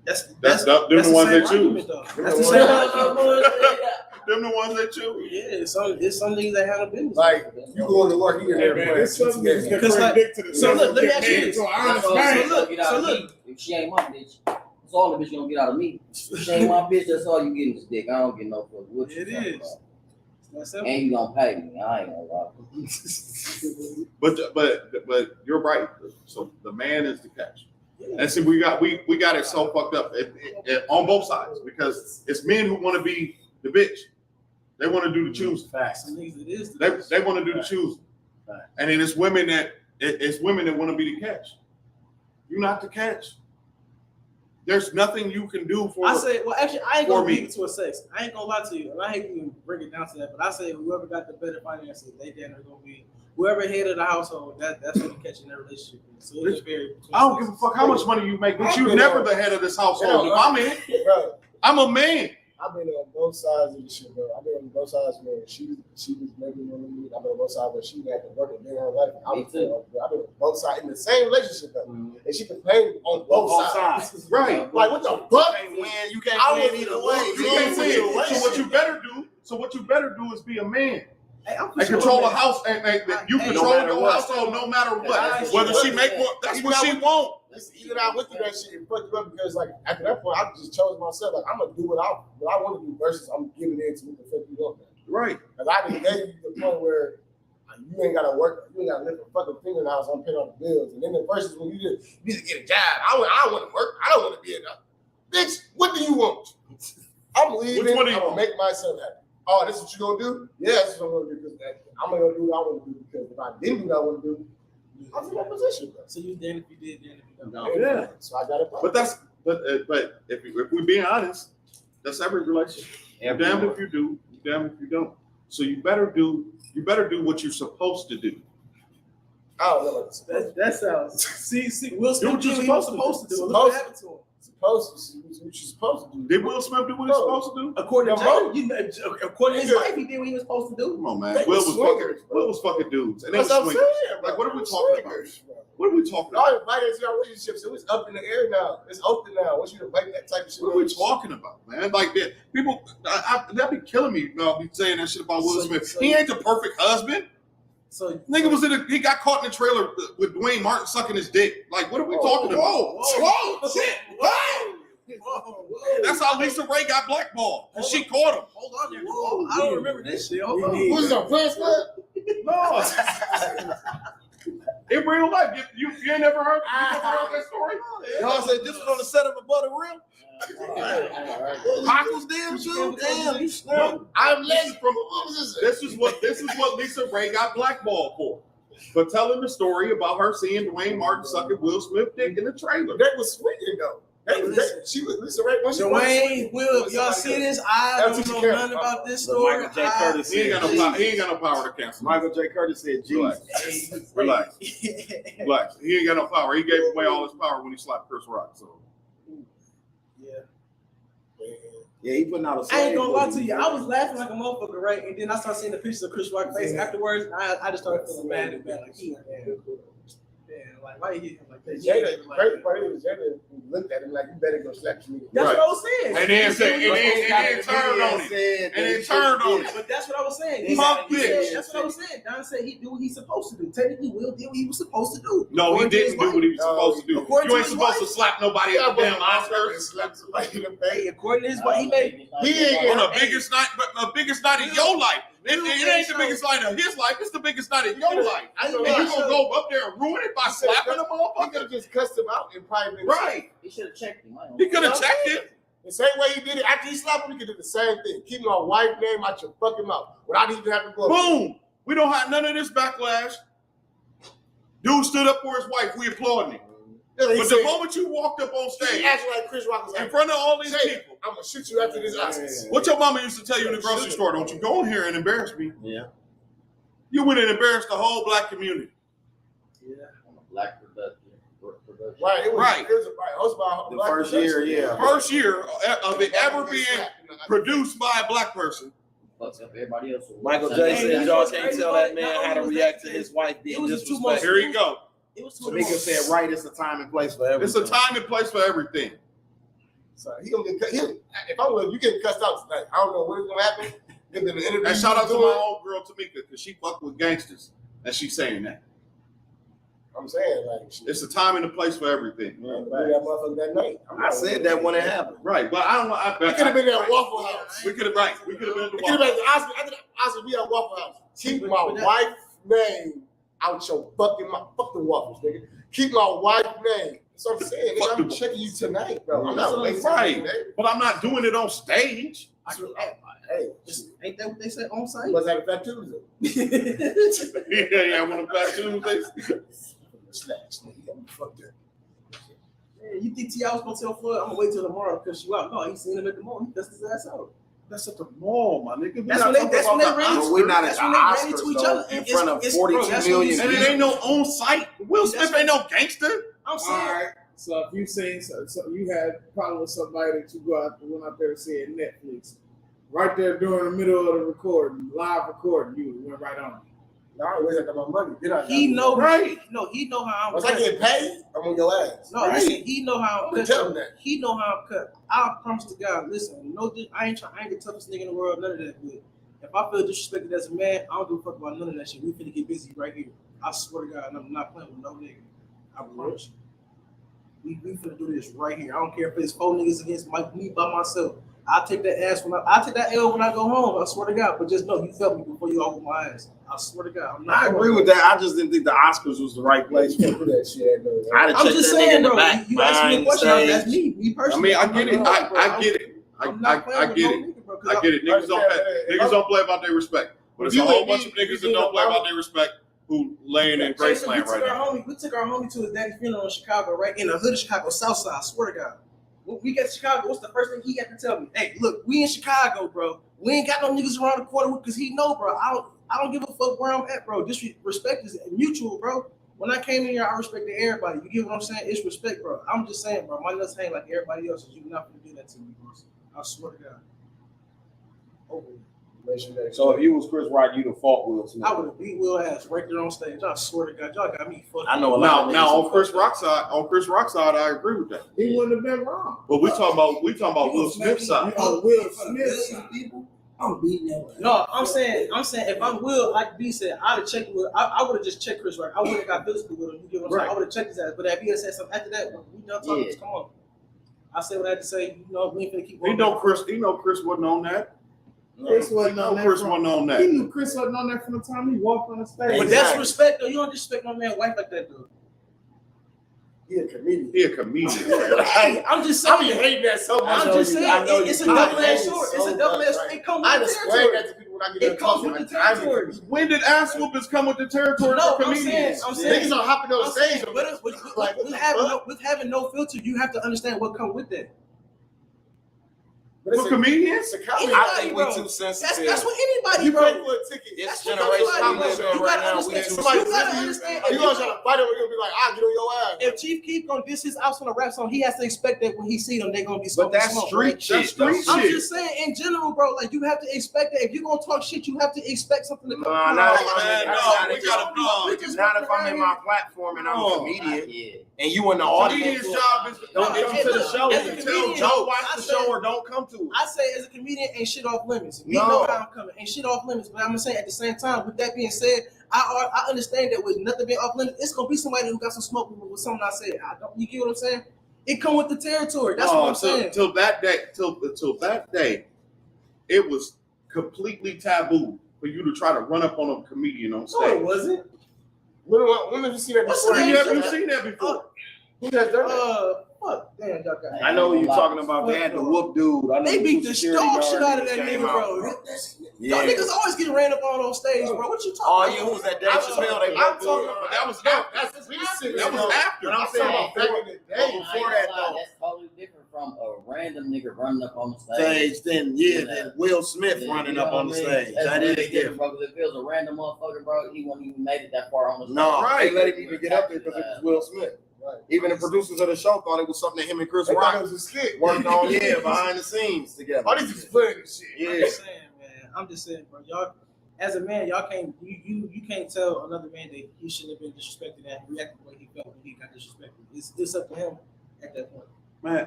That's the ones they choose. That's the same argument. Them the ones they choose. Yeah, it's some niggas that handle business. Like you going to work, you Hey, man, it's something that's gonna Because, bring like, dick to the so table. look, let me ask you this. So honest So man. look, if she ain't my bitch, that's all the bitch gonna get out of me. If she ain't my bitch, that's all you getting is dick. I don't get no fuck. What you It talking is. about? That's simple. And you gonna pay me. I ain't gonna lie. But you're right. So the man is the catch. And see, we got it so fucked up on both sides because it's men who want to be the bitch. They want to do the choosing. Some niggas it is. They want to do the choosing. And then it's women that want to be the catch. You're not the catch. There's nothing you can do for. I say, well, actually, I ain't for gonna me. leave it to a sex. I ain't gonna lie to you, and I hate to even bring it down to that. But I say, whoever got the better finances, they damn near gonna be whoever head of the household. That's what you catch in that relationship. So it's very. I don't give a fuck how much money you make, but you're never the head of this household. If I'm in, bro, I'm a man. I've been on both sides of the shit, bro. I've been on both sides where she was making money. I've been on both sides where she had to work and day her life. I've been on both sides in the same relationship, though. And she complained on both sides. Right. Like, what the fuck? You can't I win was either way. You can't win. So what you better do is be a man. Hey, And control the house, and you control your household no matter what. Whether she make more, that's what she want. Even I went through that shit and fucked you up because, like, after that point, I just chose myself. Like, I'm gonna do what I want to do versus I'm giving in to what the fuck you want. Right. Because I didn't get you to the point where you ain't gotta work, you ain't gotta lift a fucking finger in the house. I'm paying all the bills. And then the versus when you need to get a job. I don't want to work. I don't want to be a bitch. What do you want? I'm leaving. Which one do you I'm gonna want? make myself happy. Oh, this is what you gonna do? Yeah, that's what I'm gonna do. Because I'm gonna do what I want to do. Because if I didn't do what I want to do, I'm in that position, bro. So you damn if you did, damn if you don't. Yeah. So I got it. But if we being honest, that's every relationship. You're damned if you do, you're damned if you don't. So you better do what you're supposed to do. I don't know what that sounds. See, Will Do Smith what you're did what he was supposed supposed to do. Look what happened to him. what she's supposed to do. Did Will Smith do what he's supposed to do? According to according to his wife, he did what he was supposed to do. Come on, man. Will was fucking dudes. And they That's what I'm was saying, swingers. bro. Like, what are we talking about? What are we talking Y'all about? invited to your relationships, so it's up in the air now. It's open now. I want you to invite that type of shit. What are we talking about, man? Like that, people that be killing me. Be saying that shit about Will Smith. He ain't the perfect husband. So nigga was he got caught in the trailer with Dwayne Martin sucking his dick. Like, what are we talking about? Whoa, shit, whoa. That's how Lisa Ray got blackballed. And she caught him. Hold on there. Whoa, I don't remember this shit. Hold on. Who's the first one? No. In real life, you ain't never heard that story? Y'all said this was on the set of a Butter Real? Pac was damn too. Damn, you snap. I'm late from this is what Lisa Ray got blackballed for telling the story about her seeing Dwayne Martin sucking Will Smith dick in the trailer. That was swinging though. She was Lisa Ray. Dwayne, Will, y'all see this? I don't know nothing about this story. Michael J. Curtis he ain't got no power to cancel. Michael J. Curtis said, Jesus. Relax. Relax. He ain't got no power. He gave away all his power when he slapped Chris Rock. So yeah, he putting out a I ain't gonna lie to you. I was laughing like a motherfucker, right? And then I started seeing the pictures of Chris Rock's face afterwards. And I just started feeling mad and bad. Like, damn, like, why you hit him like that? Jada, great part is Jada looked at him like, you better go slap me. That's what I was saying. And then turned on it. And then turned on it. But that's what I was saying. Punk bitch. That's what I was saying. Don said he do what he's supposed to do. Technically, Will did what he was supposed to do. No, he didn't do what he was supposed to do. You ain't supposed to slap nobody at the damn Oscars. Slap somebody in the face. According to his wife, he ain't on the biggest night of your life. It ain't the biggest night of his life. It's the biggest night of your life. And you gonna go up there and ruin it by slapping a motherfucker? He could have just cussed him out and probably been right. He should have checked him. He could have checked it. The same way he did it after he slapped him, he could do the same thing. Keep my wife's name out your fucking mouth without even having to go. Boom. We don't have none of this backlash. Dude stood up for his wife. We applaud him. But the moment you walked up on stage, acting like Chris Rock was in front of all these people, I'm gonna shoot you after this Oscars. What your mama used to tell you in the grocery store? Don't you go in here and embarrass me. Yeah. You went and embarrassed the whole black community. Yeah. Black production. Right. It was, right. It was about the first year, yeah. First year of it ever being produced by a black person. Fucks up everybody else. Michael J. said y'all can't tell that man how to react to his wife being disrespectful. Here you go. Tamika said, right, it's a time and place for everything. It's a time and place for everything. So he gonna get if I was you getting cussed out tonight, I don't know what is gonna happen. And shout out to my old girl Tamika, because she fucked with gangsters. And she's saying that. I'm saying, like, it's a time and a place for everything. That night. I said that when it happened. Right, but I don't know. We could have been at Waffle House. We could have We could have been at the Waffle House. Oscar, we at Waffle House. Keep my wife's name out your fucking mouth. Fuck the waffles, nigga. Keep my wife's name. That's what I'm saying. Nigga, I'm checking you tonight, bro. I'm not wasting time, but I'm not doing it on stage. Hey, ain't that what they said on site? Was that a Fat Tuesday? Yeah, I want a Fat Tuesday. Fuck that. Yeah, you think T.I. was gonna tell Floyd, I'm gonna wait till tomorrow because you out? No, he seen him at the mall. He cussed his ass out. That's at the mall, my nigga. That's when they ran we're not at the into each other in front of 42 million. And it ain't no on site. Will Smith ain't no gangster. I'm saying. All right. So if you saying so you had a problem with somebody that you went out there and said Netflix, right there during the middle of the recording, live recording, you went right on. No, I always got my money. He know right. No, he know how I'm. Once I get paid, I'm on your ass. No, listen, he know how I'm cut. Tell him that. He know how I'm cut. I promise to God, listen, I ain't the toughest nigga in the world, none of that. But if I feel disrespected as a man, I don't give a fuck about none of that shit. We finna get busy right here. I swear to God, I'm not playing with no nigga. I promise you. We finna do this right here. I don't care if it's 4 niggas against me by myself. I take that ass I take that L when I go home. I swear to God. But just know you felt me before you all my ass. I swear to God. I agree with that. I just didn't think the Oscars was the right place for that shit. I'm just saying, bro. You asked me a question. That's me personally. I mean, I get it. I get it. I get it. I get it. Niggas don't play about their respect. But it's a whole bunch of niggas that don't play about their respect who laying in Graceland right now. We took our homie to his daddy's funeral in Chicago, right? In the hood of Chicago, South Side. I swear to God. When we get to Chicago, what's the first thing he got to tell me? Hey, look, we in Chicago, bro. We ain't got no niggas around the corner because he know, bro. I don't give a fuck where I'm at, bro. Respect is mutual, bro. When I came in here, I respected everybody. You get what I'm saying? It's respect, bro. I'm just saying, bro. My nuts hang like everybody else. You're not gonna do that to me, bro. I swear to God. So if you was Chris Rock, you'd have fought Will Smith. I would have beat Will ass right there on stage. I swear to God, y'all got me fucked. I know a lot. Now on Chris Rock's side, I agree with that. He wouldn't have been wrong. But we talking about Will Smith's side. Will Smith's side. I'm beating that. No, I'm saying if I'm Will, like B said, I'd have checked Will. I would have just checked Chris Rock. I wouldn't have got physical with him. You get what I'm saying? I would have checked his ass. But if he had said something after that, we done talking. Yeah. Come on. I said what I had to say. We ain't finna keep going. He know Chris wasn't on that. Chris wasn't on that. Chris wasn't on that. He knew Chris wasn't on that from the time he walked on the stage. But that's respect, though. You don't disrespect my man's wife like that, though. He a comedian. Hey, I'm just saying. I be hating that so much. I'm just saying. It's a double-edged sword. It's a double-edged sword. It comes with the territory. That to people when I get it comes with the territory. When did ass whoopers come with the territory for comedians? I'm saying. Niggas are hopping on the stage. With having no filter, you have to understand what comes with that. For comedians? I think we too sensitive. That's what anybody, you bro. pay for a ticket. It's generation we live in right now. Somebody understand. You gonna try to fight over, you're gonna be like, I'll get on your ass. If Chief Keef gonna diss his house on a rap song, he has to expect that when he see them, they're gonna be smoking. But that's smoke, street right? shit. I'm just saying, in general, bro, like you have to expect that. If you're gonna talk shit, you have to expect something to come. Not if I'm in my platform and I'm a comedian and you in the audience. Comedian's job is to don't come to the show and tell Joe watch the show or don't come to it. I say as a comedian, ain't shit off limits. We know how I'm coming. Ain't shit off limits. But I'm gonna say at the same time, with that being said, I understand that with nothing being off limits, it's gonna be somebody who got some smoke with something I said. You get what I'm saying? It come with the territory. That's what I'm saying. Till that day, it was completely taboo for you to try to run up on a comedian on stage. No, it wasn't. When have you seen that before? Have you seen that before? Who has done that? Fuck, damn, y'all got. I know what you're talking about. They had the whoop dude. I know they beat the dog shit out of that nigga, bro. Yeah. Y'all niggas always getting ran up on stage, bro. What you talking about? Oh, yeah, who was that Dave Chappelle? I'm talking about that was after. That was after. I'm talking about back in the day. Before that, though. That's totally different from a random nigga running up on the stage. Then Will Smith running up on the stage. That is different, bro. Because if it was a random motherfucker, bro, he wouldn't even made it that far on the stage. No, they let him even get up there because it was Will Smith. Right. Even the producers of the show thought it was something that him and Chris Rock was a skit. worked on, behind the scenes together. All these explaining this shit. Yeah. I'm just saying, bro. Y'all, as a man, y'all can't you can't tell another man that he shouldn't have been disrespected and reacted the way he felt when he got disrespected. It's up to him at that point. Man,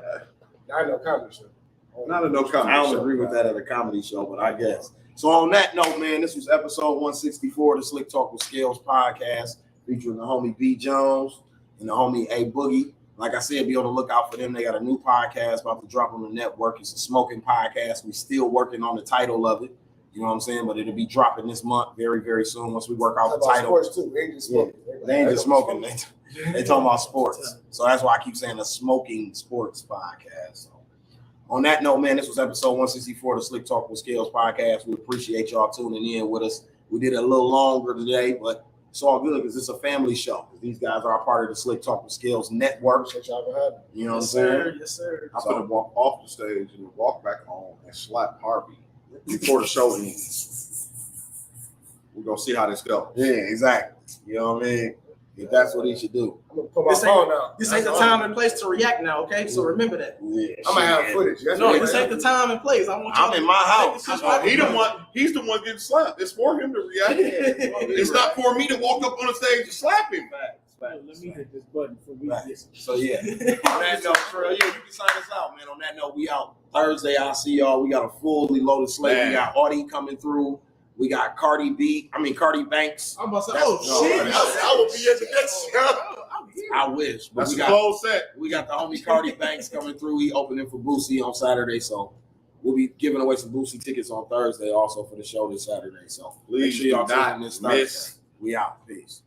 not no comedy show. Not a no comedy show. I don't agree with that at a comedy show, but I guess. So on that note, man, this was episode 164 of the Slick Talk with Scales podcast, featuring the homie B Jones and the homie A Boogie. Like I said, be on the lookout for them. They got a new podcast about to drop on the network. It's a smoking podcast. We still working on the title of it. You know what I'm saying? But it'll be dropping this month very, very soon once we work out the title. Sports too. They ain't just smoking. They ain't just smoking. They talking about sports. So that's why I keep saying a smoking sports podcast. So on that note, man, this was episode 164 of the Slick Talk with Scales podcast. We appreciate y'all tuning in with us. We did it a little longer today, but it's all good because it's a family show. These guys are a part of the Slick Talk with Skills network. You know what I'm saying? Yes, sir. I'm gonna walk off the stage and walk back home and slap Harvey before the show ends. We're gonna see how this goes. Yeah, exactly. You know what I mean? If that's what he should do. I'm gonna put my phone out. This ain't the time and place to react now, okay? So remember that. Yeah, I'm gonna have footage. No, this ain't the time and place. I'm in my house. He's the one getting slapped. It's for him to react. It's not for me to walk up on the stage and slap him. Let me hit this button for we get. So yeah. On that note, you can sign us out, man. On that note, we out Thursday. I'll see y'all. We got a fully loaded slate. Man. We got Audie coming through. We got Cardi Banks. I'm about to say, shit. I will be at the next show. I wish. But that's a close set. We got the homie Cardi Banks coming through. He opening for Boosie on Saturday. So we'll be giving away some Boosie tickets on Thursday also for the show this Saturday. So please make sure y'all do not this miss. We out. Peace.